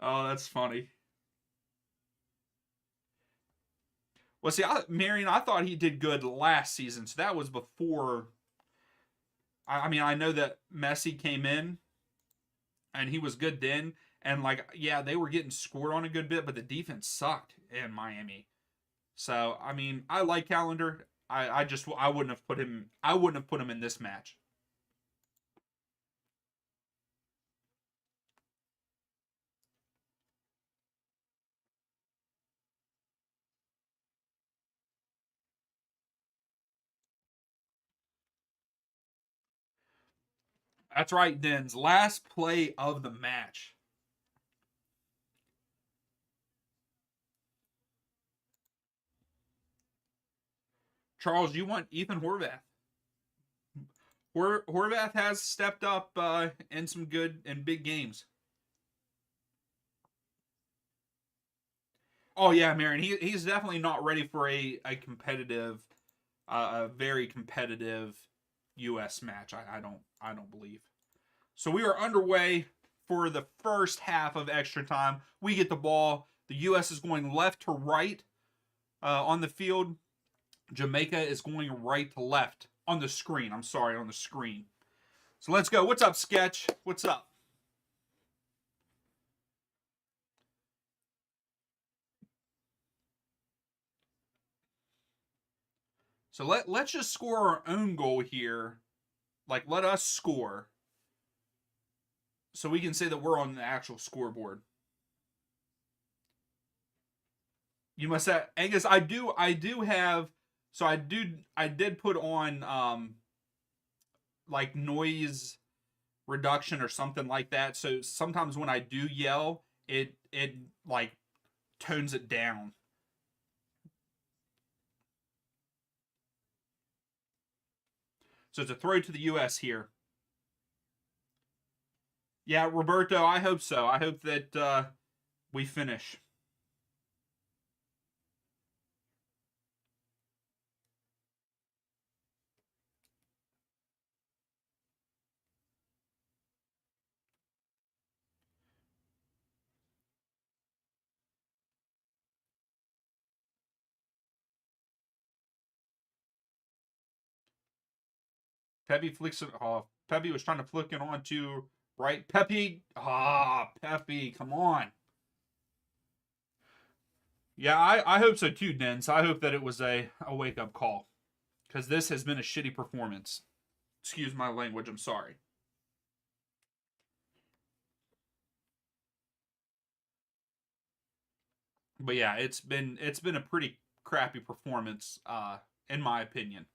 Oh, that's funny. Well, see, Marion, I thought he did good last season, so that was before. I mean, I know that Messi came in and he was good then, and like, yeah, they were getting scored on a good bit, but the defense sucked in Miami. So, I mean, I like Calendar. I wouldn't have put him. I wouldn't have put him in this match. That's right, Den's last play of the match. Charles, you want Ethan Horvath? Horvath has stepped up in some good and big games. Oh yeah, Marion. He's definitely not ready for a competitive, a very competitive U.S. match. I don't believe. So we are underway for the first half of extra time. We get the ball. The U.S. is going left to right on the field. Jamaica is going right to left on the screen. I'm sorry, on the screen. So let's go. What's up, Sketch? What's up? So let's just score our own goal here. Like, let us score so we can say that we're on the actual scoreboard. You must have Angus. I do have. So I did put on like noise reduction or something like that. So sometimes when I do yell, it like tones it down. So it's a throw to the U.S. here. Yeah, Roberto. I hope so. I hope that we finish. Pepe flicks it off. Pepe was trying to flick it on to Right? Pepe. Ah, Pepe. Come on. Yeah, I hope so too, Dens. I hope that it was a wake up call. Because this has been a shitty performance. Excuse my language. I'm sorry. But yeah, it's been a pretty crappy performance, in my opinion.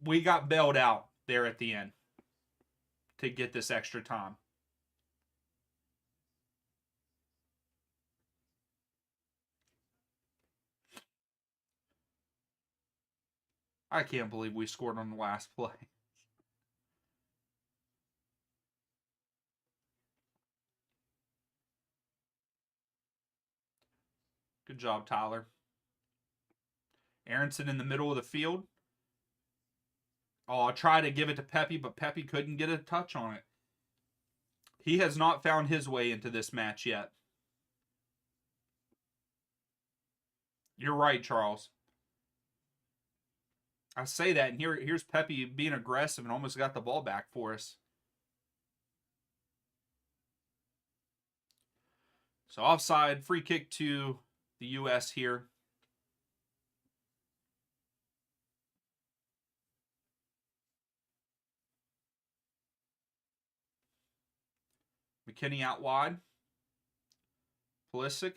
We got bailed out there at the end to get this extra time. I can't believe we scored on the last play. Good job, Tyler. Aronson in the middle of the field. Oh, I tried to give it to Pepe, but Pepe couldn't get a touch on it. He has not found his way into this match yet. You're right, Charles. I say that, and here's Pepe being aggressive and almost got the ball back for us. So offside, free kick to the U.S. here. McKinney out wide. Pulisic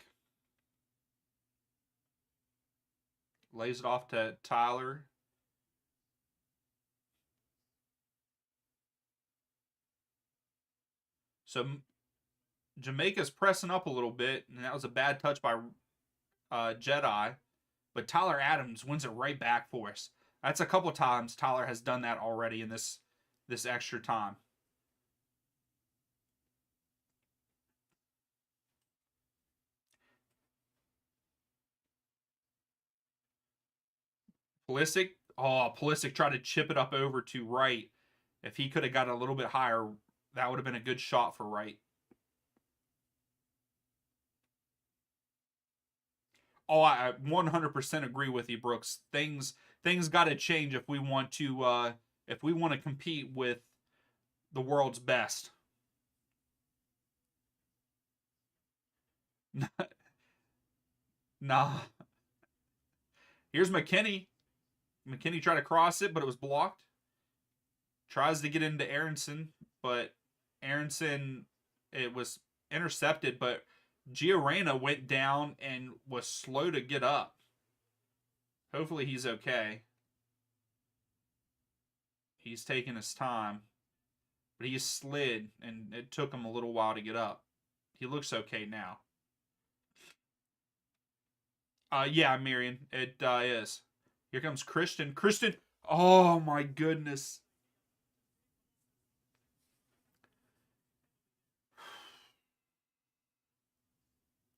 lays it off to Tyler. So Jamaica's pressing up a little bit, and that was a bad touch by Jedi. But Tyler Adams wins it right back for us. That's a couple times Tyler has done that already in this extra time. Pulisic, Pulisic tried to chip it up over to right. If he could have got a little bit higher, that would have been a good shot for right. Oh, I 100% agree with you, Brooks. Things got to change if we want to compete with the world's best. Nah. Here's McKinney. McKinney tried to cross it, but it was blocked. Tries to get into Aronson, but Aronson, it was intercepted, but Giorena went down and was slow to get up. Hopefully he's okay. He's taking his time, but he slid, and it took him a little while to get up. He looks okay now. Yeah, Marion, it is. Here comes Christian. Christian, oh my goodness.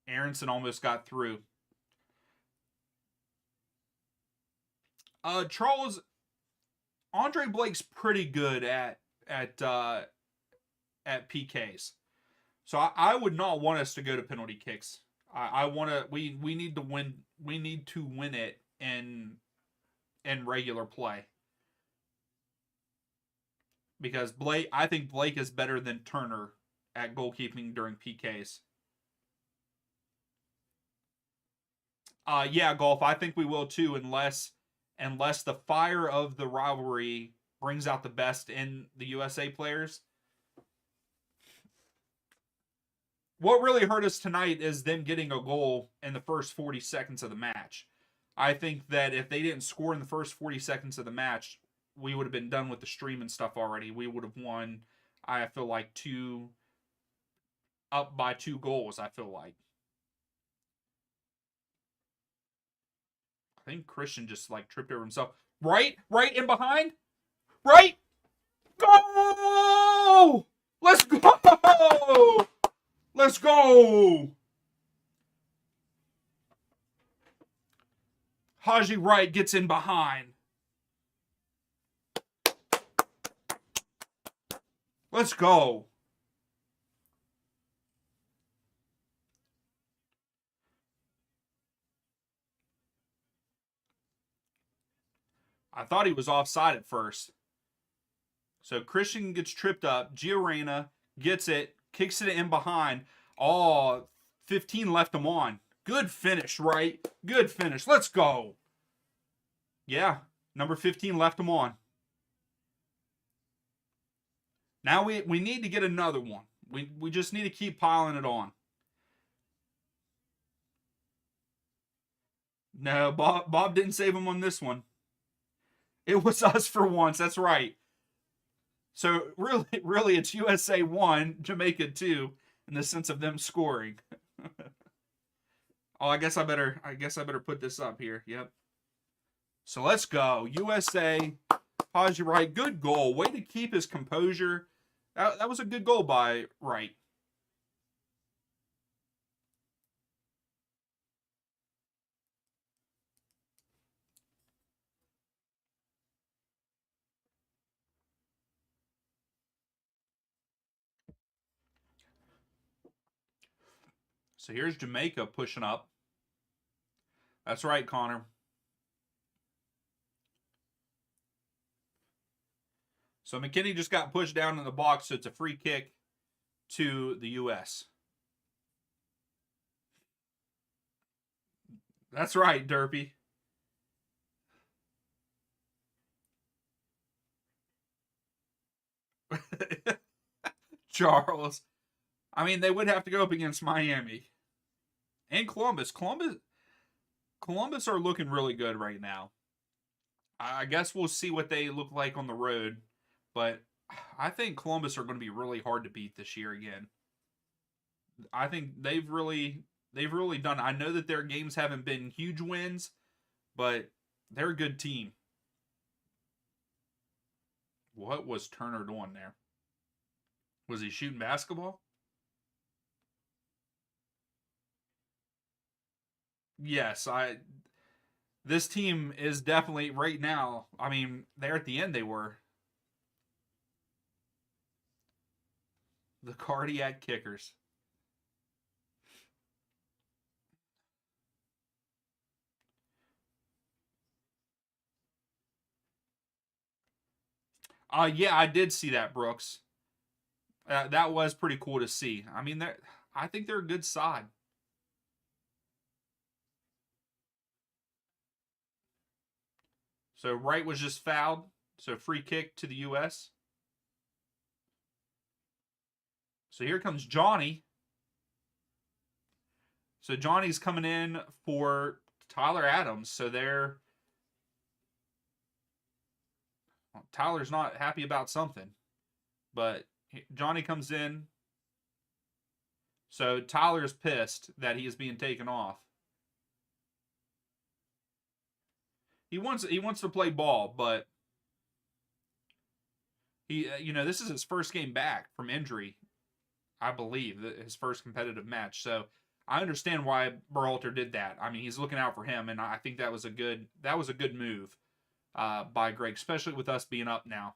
Aronson almost got through. Charles, Andre Blake's pretty good at PKs. So I would not want us to go to penalty kicks. I want to. We need to win. We need to win it in regular play because Blake. I think Blake is better than Turner at goalkeeping during PKs. Yeah, golf. I think we will too, unless the fire of the rivalry brings out the best in the USA players. What really hurt us tonight is them getting a goal in the first 40 seconds of the match. I think that if they didn't score in the first 40 seconds of the match, we would have been done with the stream and stuff already. We would have won, I feel like, up by 2 goals, I feel like. I think Christian just like tripped over himself. Right in behind. Right. Go! Let's go! Let's go! Haji Wright gets in behind. Let's go. I thought he was offside at first. So Christian gets tripped up. Giorena Gets it, kicks it in behind. Oh, 15 left him on. Good finish, right? Good finish. Let's go. Yeah, number 15 left him on. Now we need to get another one. We just need to keep piling it on. No, Bob didn't save him on this one. It was us for once. That's right. So really, it's USA 1, Jamaica 2, in the sense of them scoring. Oh, I guess I better put this up here. Yep. So let's go. USA, Haji Wright, good goal. Way to keep his composure. That was a good goal by Wright. So here's Jamaica pushing up. That's right, Connor. So McKinney just got pushed down in the box, so it's a free kick to the U.S. That's right, Derpy. Charles. I mean, they would have to go up against Miami and Columbus. Columbus are looking really good right now. I guess we'll see what they look like on the road, but I think Columbus are going to be really hard to beat this year again. I think they've really done. I know that their games haven't been huge wins, but they're a good team. What was Turner doing there? Was he shooting basketball? Yes, I. This team is definitely right now. I mean, there at the end they were the cardiac kickers. Yeah, I did see that, Brooks. That was pretty cool to see. I mean, I think they're a good side. So Wright was just fouled. So free kick to the U.S. So here comes Johnny. So Johnny's coming in for Tyler Adams. So Tyler's not happy about something, but Johnny comes in. So Tyler's pissed that he is being taken off. He wants to play ball, but this is his first game back from injury, I believe, his first competitive match. So I understand why Berhalter did that. I mean, he's looking out for him, and I think that was a good move by Greg, especially with us being up now.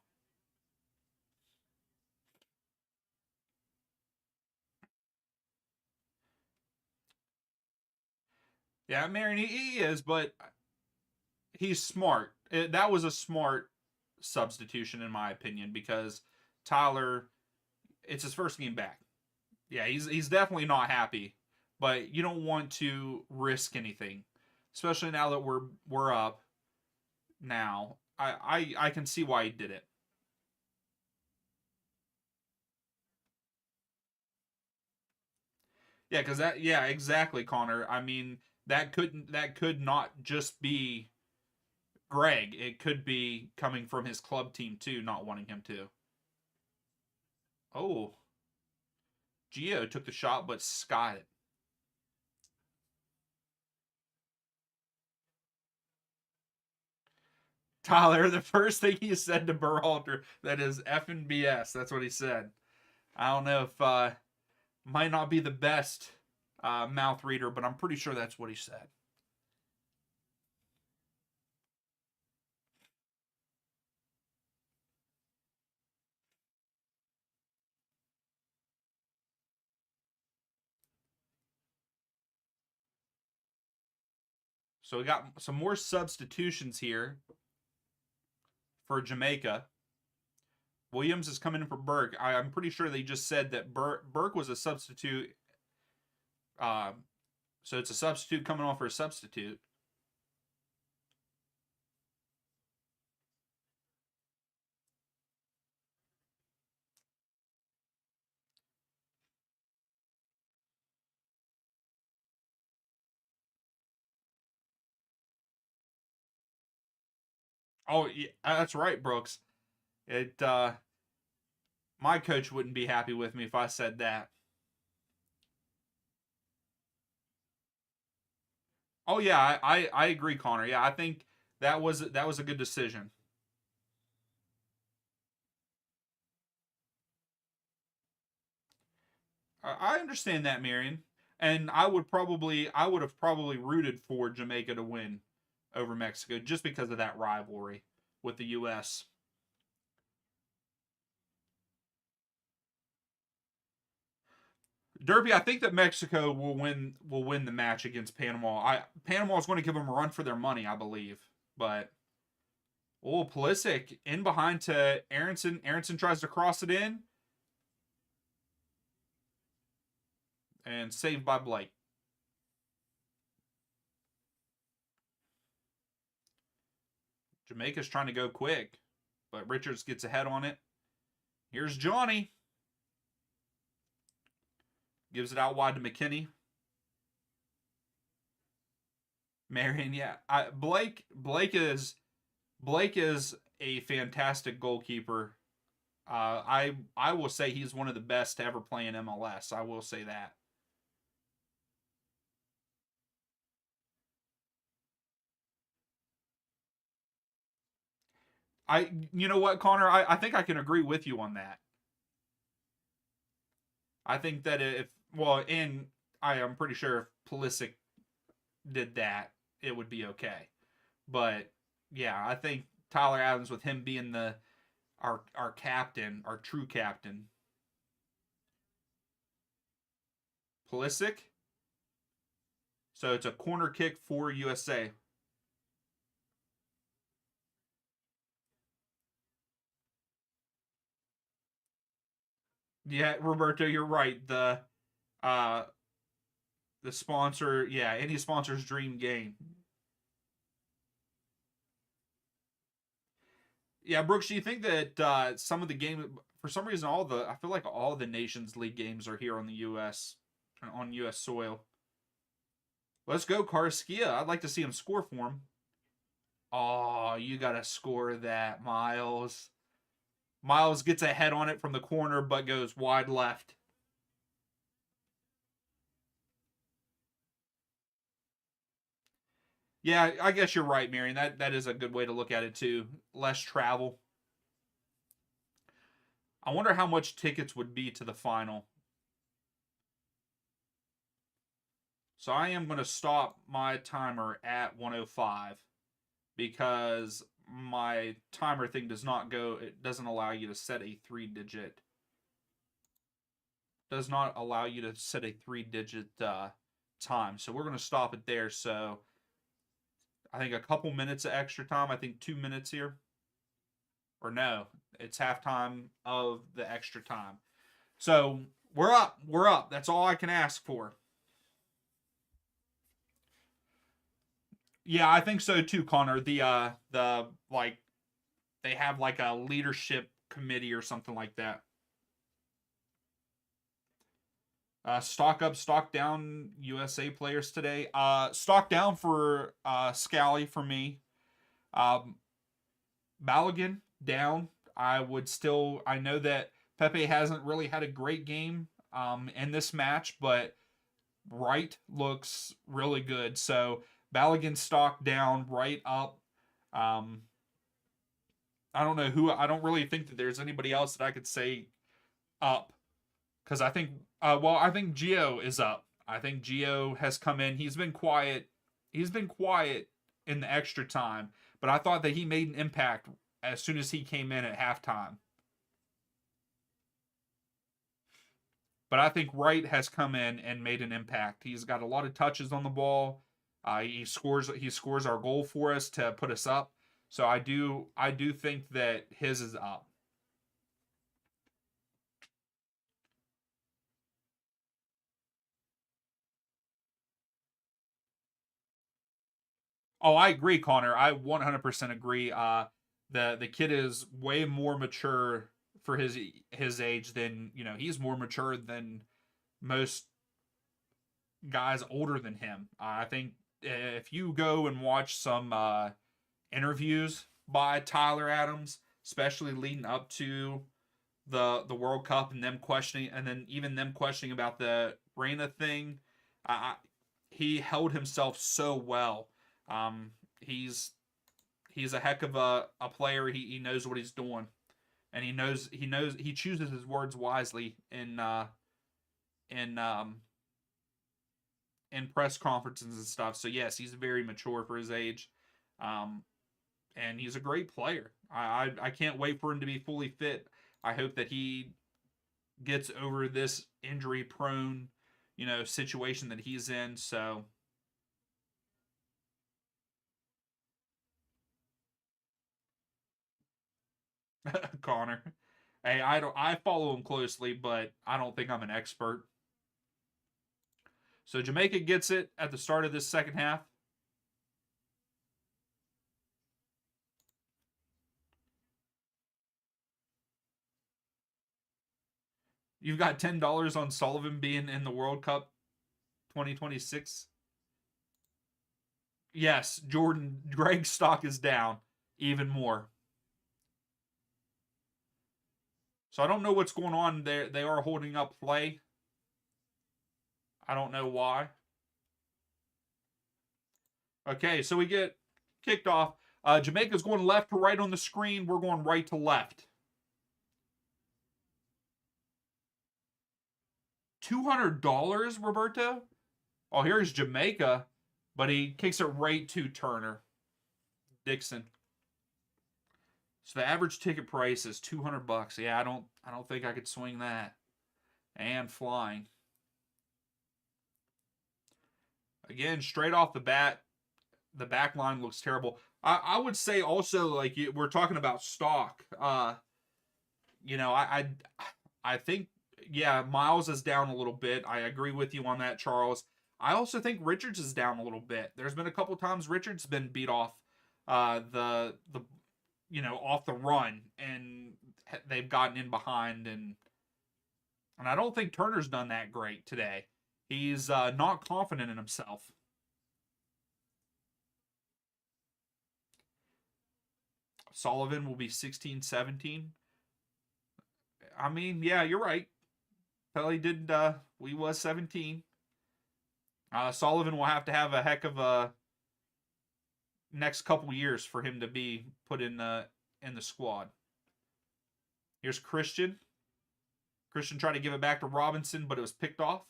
Yeah, Marion, he is, but he's smart. That was a smart substitution in my opinion because Tyler, it's his first game back. Yeah, he's definitely not happy, but you don't want to risk anything, especially now that we're up now. I can see why he did it. Yeah, because yeah, exactly, Connor. I mean, that could not just be Greg. It could be coming from his club team too, not wanting him to. Oh, Gio took the shot, but Scott it. Tyler, the first thing he said to Berhalter, that is effing BS. That's what he said. I don't know if might not be the best mouth reader, but I'm pretty sure that's what he said. So we got some more substitutions here for Jamaica. Williams is coming in for Burke. I'm pretty sure they just said that Burke was a substitute. Uh, so it's a substitute coming off for a substitute. Oh, yeah, that's right, Brooks. It my coach wouldn't be happy with me if I said that. Oh yeah, I agree, Connor. Yeah, I think that was a good decision. I understand that, Marion, and I would have probably rooted for Jamaica to win over Mexico just because of that rivalry with the U.S. Derby, I think that Mexico will win the match against Panama. Panama is going to give them a run for their money, I believe. But Pulisic in behind to Aronson. Aronson tries to cross it in and saved by Blake. Jamaica's trying to go quick, but Richards gets ahead on it. Here's Johnny. Gives it out wide to McKinney. Marion, yeah. Blake is a fantastic goalkeeper. I will say he's one of the best to ever play in MLS. I will say that. You know what, Connor? I think I can agree with you on that. I think that if well, and I am pretty sure if Pulisic did that, it would be okay. But yeah, I think Tyler Adams with him being the our captain, our true captain, Pulisic. So it's a corner kick for USA. Yeah, Roberto, you're right. Uh the sponsor, yeah, any sponsor's dream game. Yeah, Brooks, do you think that some of the game, for some reason, I feel like all the Nations League games are here on the U.S. on U.S. soil. Let's go, Karskia. I'd like to see him score for him. Oh, you got to score that, Miles. Miles gets a head on it from the corner, but goes wide left. Yeah, I guess you're right, Marion. That is a good way to look at it too. Less travel. I wonder how much tickets would be to the final. So I am going to stop my timer at 105 because my timer thing does not go. It doesn't allow you to set a three-digit. Does not allow you to set a three-digit time. So we're going to stop it there. So I think a couple minutes of extra time. I think 2 minutes here. Or no, it's halftime of the extra time. So we're up. We're up. That's all I can ask for. Yeah, I think so too, Connor. The like they have like a leadership committee or something like that. Stock up, stock down USA players today. Stock down for Scally for me. Um, Balogun down. I know that Pepe hasn't really had a great game in this match, but Wright looks really good. So Balogun stock down, Wright up. Um, I don't know who. I don't really think that there's anybody else that I could say up because I think. I think Gio is up. I think Gio has come in. He's been quiet. He's been quiet in the extra time, but I thought that he made an impact as soon as he came in at halftime. But I think Wright has come in and made an impact. He's got a lot of touches on the ball. He scores our goal for us to put us up. So I do think that his is up. Oh, I agree, Connor. I 100% agree. The kid is way more mature for his age than, he's more mature than most guys older than him. I think if you go and watch some interviews by Tyler Adams, especially leading up to the World Cup and them questioning, and then even them questioning about the Reina thing, I he held himself so well. Um, he's he's a heck of a player. He knows what he's doing, and he chooses his words wisely in in press conferences and stuff. So yes, he's very mature for his age, um, and he's a great player. I can't wait for him to be fully fit. I hope that he gets over this injury prone, situation that he's in. So Connor, hey, I follow him closely, but I don't think I'm an expert. So Jamaica gets it at the start of this second half. You've got $10 on Sullivan being in the World Cup 2026. Yes, Jordan Greg's stock is down even more. So I don't know what's going on there. They are holding up play. I don't know why. Okay, so we get kicked off. Jamaica's going left to right on the screen. We're going right to left. $200, Roberto? Oh, here's Jamaica, but he kicks it right to Turner. Dixon. So the average ticket price is $200. Yeah, I don't think I could swing that. And flying. Again, straight off the bat, the back line looks terrible. I would say also, like, we're talking about stock. I think, yeah, Miles is down a little bit. I agree with you on that, Charles. I also think Richards is down a little bit. There's been a couple times Richards been beat off the off the run, and they've gotten in behind, and I don't think Turner's done that great today. He's not confident in himself. Sullivan will be 16, 17. I mean, yeah, you're right. Pelly did. We was 17. Sullivan will have a heck of a next couple years for him to be put in the squad. Here's Christian. Christian tried to give it back to Robinson, but it was picked off.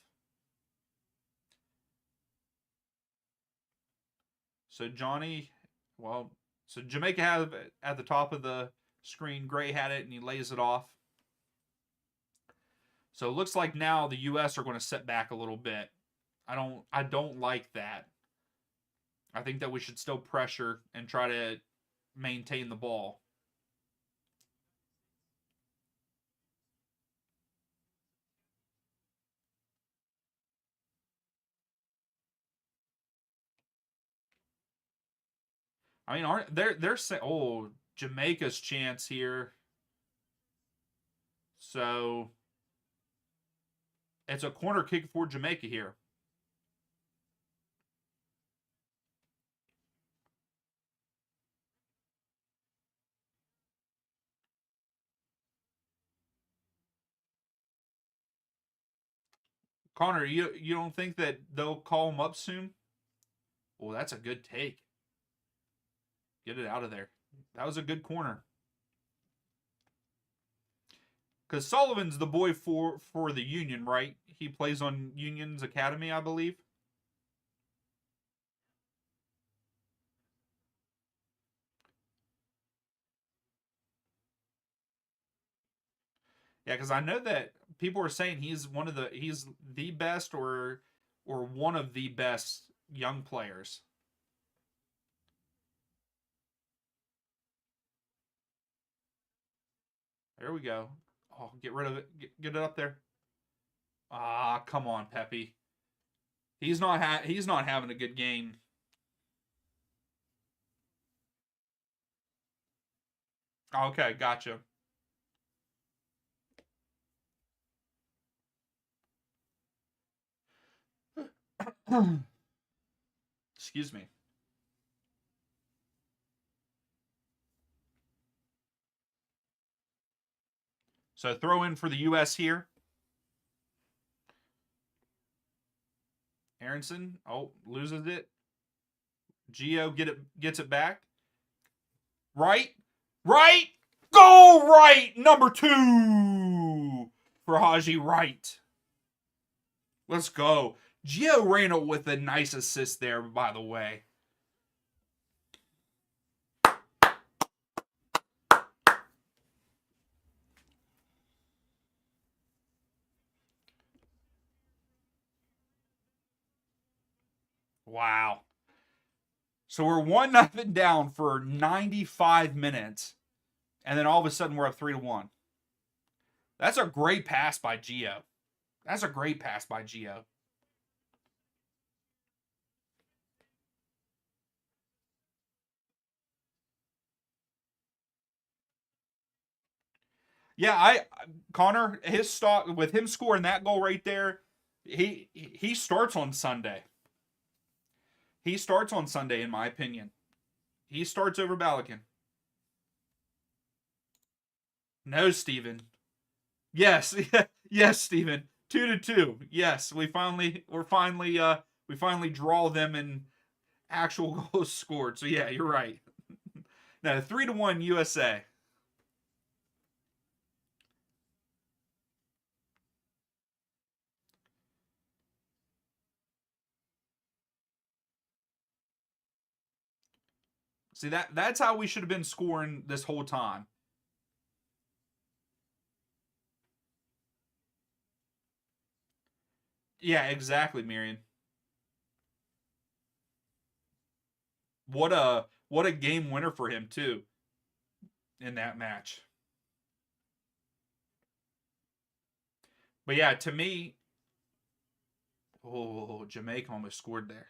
So Johnny, well, so Jamaica had it at the top of the screen. Gray had it, and he lays it off. So it looks like now the U.S. are going to set back a little bit. I don't like that. I think that we should still pressure and try to maintain the ball. I mean, aren't they're saying, oh, Jamaica's chance here. So it's a corner kick for Jamaica here. Connor, you don't think that they'll call him up soon? Oh, that's a good take. Get it out of there. That was a good corner. Because Sullivan's the boy for the Union, right? He plays on Union's academy, I believe. Yeah, because I know that people are saying he's the best or one of the best young players. There we go. Oh, get rid of it. Get it up there. Ah, come on, Pepe. He's not having a good game. Okay, gotcha. Excuse me. So throw in for the U.S. here. Aronson, oh, loses it. Gio gets it back. Right, right, go right. Number 2 for Haji Wright. Let's go. Gio Reyna with a nice assist there, by the way. Wow. So we're 1-0 down for 95 minutes, and then all of a sudden we're up 3-1. That's a great pass by Gio. That's a great pass by Gio. Yeah, Connor, his stock with him scoring that goal right there, he starts on Sunday. He starts on Sunday, in my opinion. He starts over Balogun. No, Steven. Yes, yes, Steven. 2-2. Yes, we finally draw them in actual goals scored. So yeah, you're right. No, 3-1 USA. See that's how we should have been scoring this whole time. Yeah, exactly, Marion. What a game winner for him too in that match. But yeah, to me, oh, Jamaica almost scored there.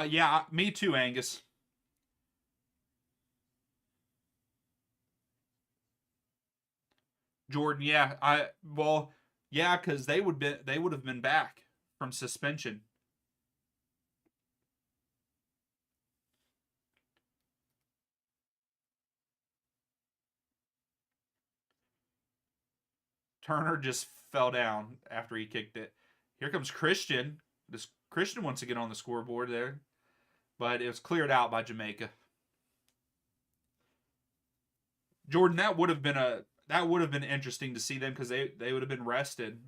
Yeah, me too, Angus. Jordan, yeah, yeah, because they would have been back from suspension. Turner just fell down after he kicked it. Here comes Christian. This Christian wants to get on the scoreboard there, but it was cleared out by Jamaica. Jordan, that would have been interesting to see them because they would have been rested.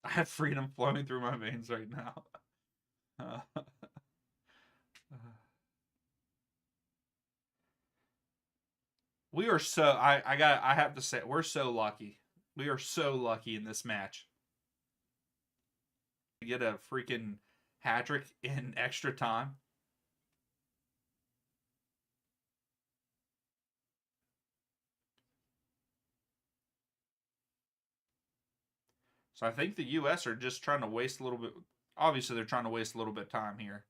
I have freedom flowing through my veins right now. We are so I have to say we're so lucky. We are so lucky in this match. We get a freaking hat trick in extra time. So I think the US are just trying to waste a little bit. Obviously, they're trying to waste a little bit of time here.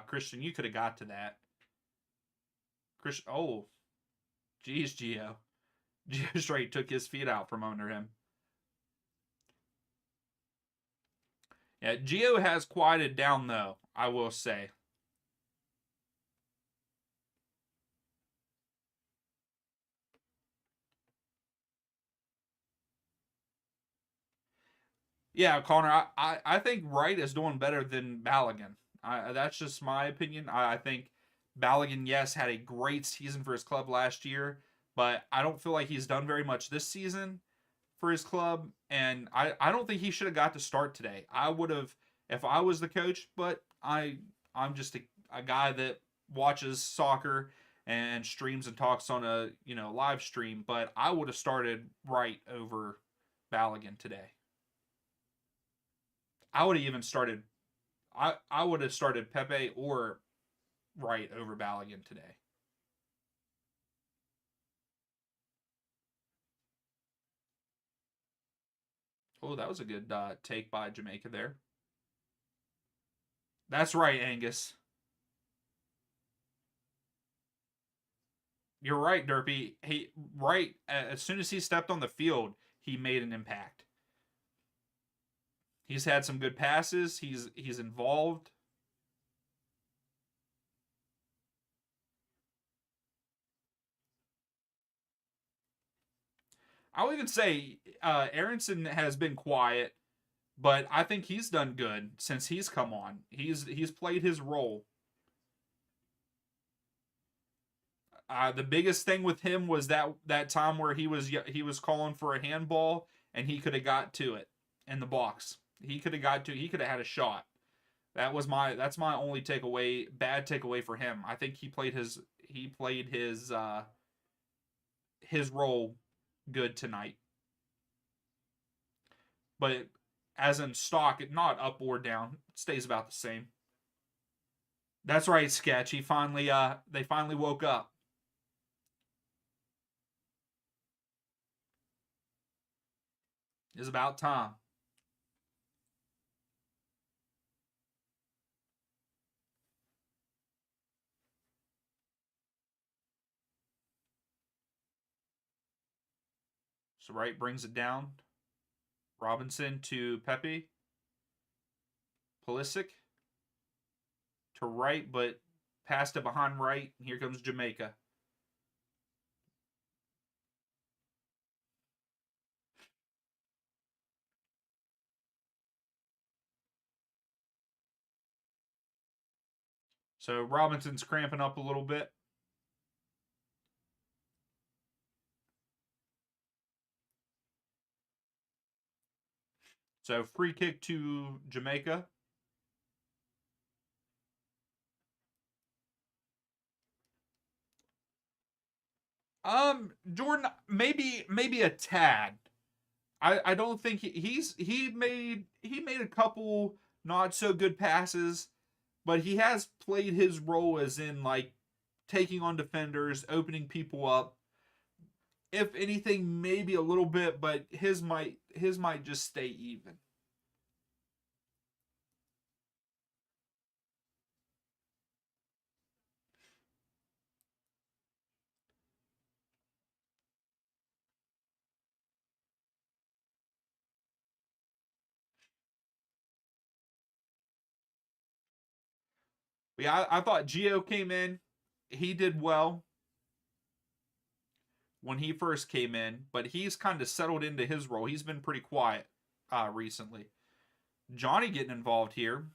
Christian, you could have got to that. Christian, oh, geez, Gio. Gio straight took his feet out from under him. Yeah, Gio has quieted down though, I will say. Yeah, Connor, I think Wright is doing better than Balogun. That's just my opinion. I think Balogun, yes, had a great season for his club last year, but I don't feel like he's done very much this season for his club, and I don't think he should have got to start today. I would have if I was the coach, but I'm just a guy that watches soccer and streams and talks on a live stream, but I would have started Wright over Balogun today. I would have even started. I would have started Pepe or Wright over Balogun today. Oh, that was a good take by Jamaica there. That's right, Angus. You're right, Derpy. Right as soon as he stepped on the field, he made an impact. He's had some good passes. He's involved. I'll even say Aronson has been quiet, but I think he's done good since he's come on. He's played his role. The biggest thing with him was that time where he was calling for a handball and he could have got to it in the box. He could have had a shot. That's my only bad takeaway for him. I think he played his role good tonight. But as in stock, not up or down, it stays about the same. That's right, Sketch. They finally woke up. It's about time. So Wright brings it down. Robinson to Pepe. Pulisic to Wright, but passed it behind Wright. Here comes Jamaica. So Robinson's cramping up a little bit. So free kick to Jamaica. Jordan, maybe a tad. I don't think he made a couple not so good passes, but he has played his role as in like taking on defenders, opening people up. If anything, maybe a little bit, but his might just stay even. But yeah, I thought Gio came in. He did well when he first came in, but he's kind of settled into his role. He's been pretty quiet recently. Johnny getting involved here.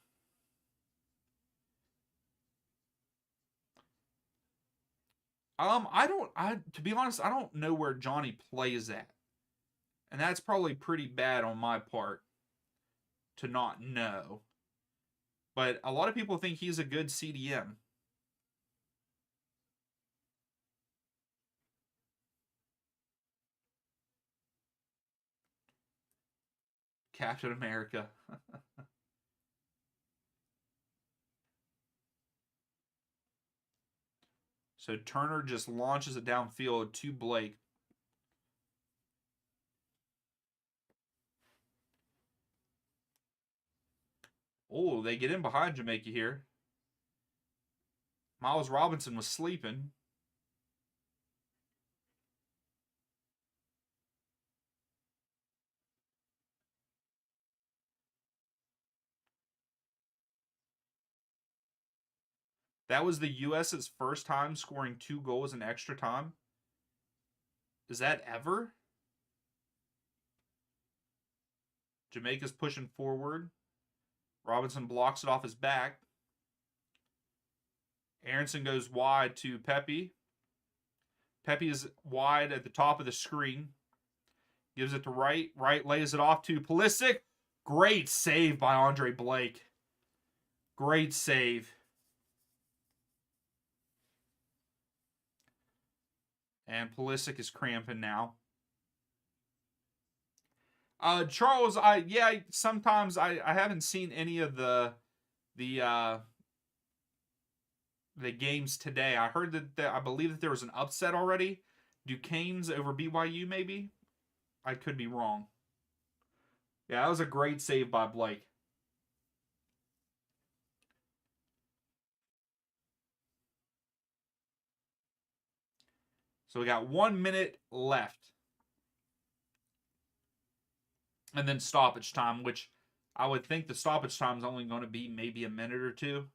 To be honest, I don't know where Johnny plays at. And that's probably pretty bad on my part to not know. But a lot of people think he's a good CDM. Captain America. So Turner just launches it downfield to Blake. Oh, they get in behind Jamaica here. Miles Robinson was sleeping. That was the U.S.'s first time scoring 2 goals in extra time. Is that ever? Jamaica's pushing forward. Robinson blocks it off his back. Aronson goes wide to Pepe. Pepe is wide at the top of the screen. Gives it to Wright. Wright lays it off to Pulisic. Great save by Andre Blake. Great save. And Pulisic is cramping now. Charles, sometimes I haven't seen any of the games today. I heard that I believe that there was an upset already. Duquesne's over BYU, maybe? I could be wrong. Yeah, that was a great save by Blake. So we got 1 minute left. And then stoppage time, which I would think the stoppage time is only going to be maybe a minute or two.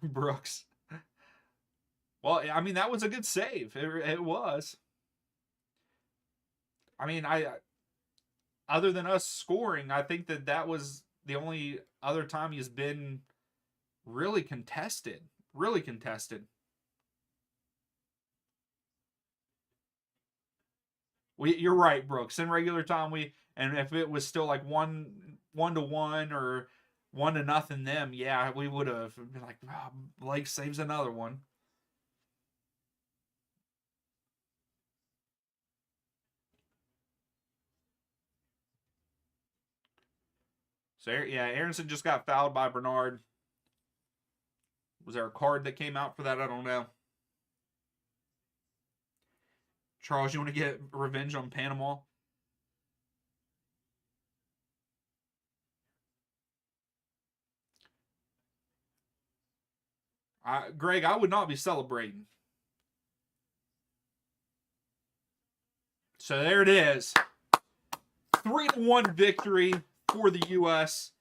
Brooks. Well, I mean, that was a good save. It was. I mean, other than us scoring, I think that was the only other time he's been really contested. Really contested. You're right, Brooks. In regular time, and if it was still like 1-1 or 1-0 them, yeah, we would have been like, oh, Blake saves another one. So yeah, Aronson just got fouled by Bernard. Was there a card that came out for that? I don't know. Charles, you want to get revenge on Panama? Greg, I would not be celebrating. So there it is. 3-1 victory for the U.S.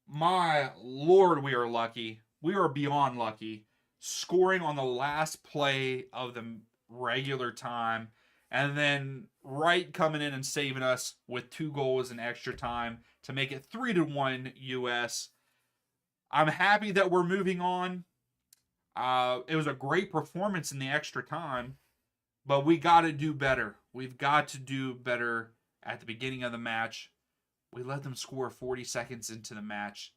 My Lord, we are lucky. We are beyond lucky. Scoring on the last play of the regular time, and then Wright coming in and saving us with 2 goals in extra time to make it 3-1 U.S. I'm happy that we're moving on. It was a great performance in the extra time, but we got to do better. We've got to do better at the beginning of the match. We let them score 40 seconds into the match.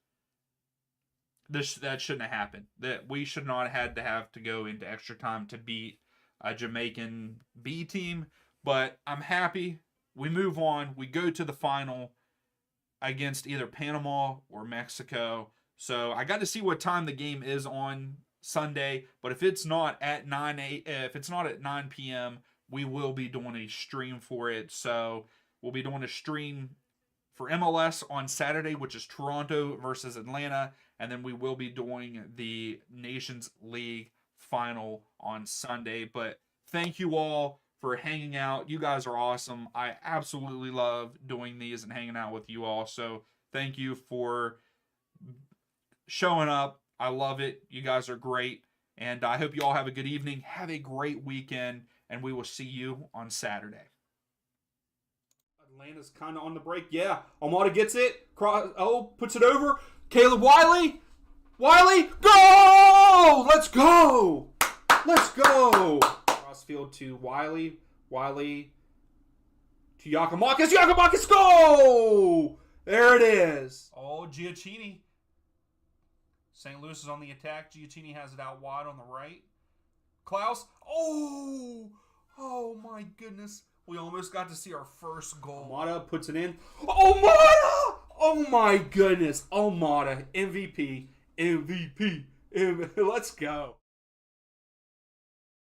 That shouldn't have happened. That we should not have had to go into extra time to beat a Jamaican B team. But I'm happy. We move on. We go to the final against either Panama or Mexico. So I got to see what time the game is on Sunday. But if it's not at 9 p.m., we will be doing a stream for it. So we'll be doing a stream for MLS on Saturday, which is Toronto versus Atlanta. And then we will be doing the Nations League final on Sunday. But thank you all for hanging out. You guys are awesome. I absolutely love doing these and hanging out with you all. So thank you for showing up. I love it. You guys are great. And I hope you all have a good evening. Have a great weekend. And we will see you on Saturday. Atlanta's kind of on the break. Yeah. Almada gets it. Puts it over. Caleb Wiley. Go! Let's go! Crossfield to Wiley. Wiley to Giacomakis. Giacomakis, go! There it is. Oh, Giacchini. St. Louis is on the attack. Giacchini has it out wide on the right. Klaus. Oh, my goodness. We almost got to see our first goal. Almada puts it in. Almada! Oh, my goodness. Almada, MVP. Let's go.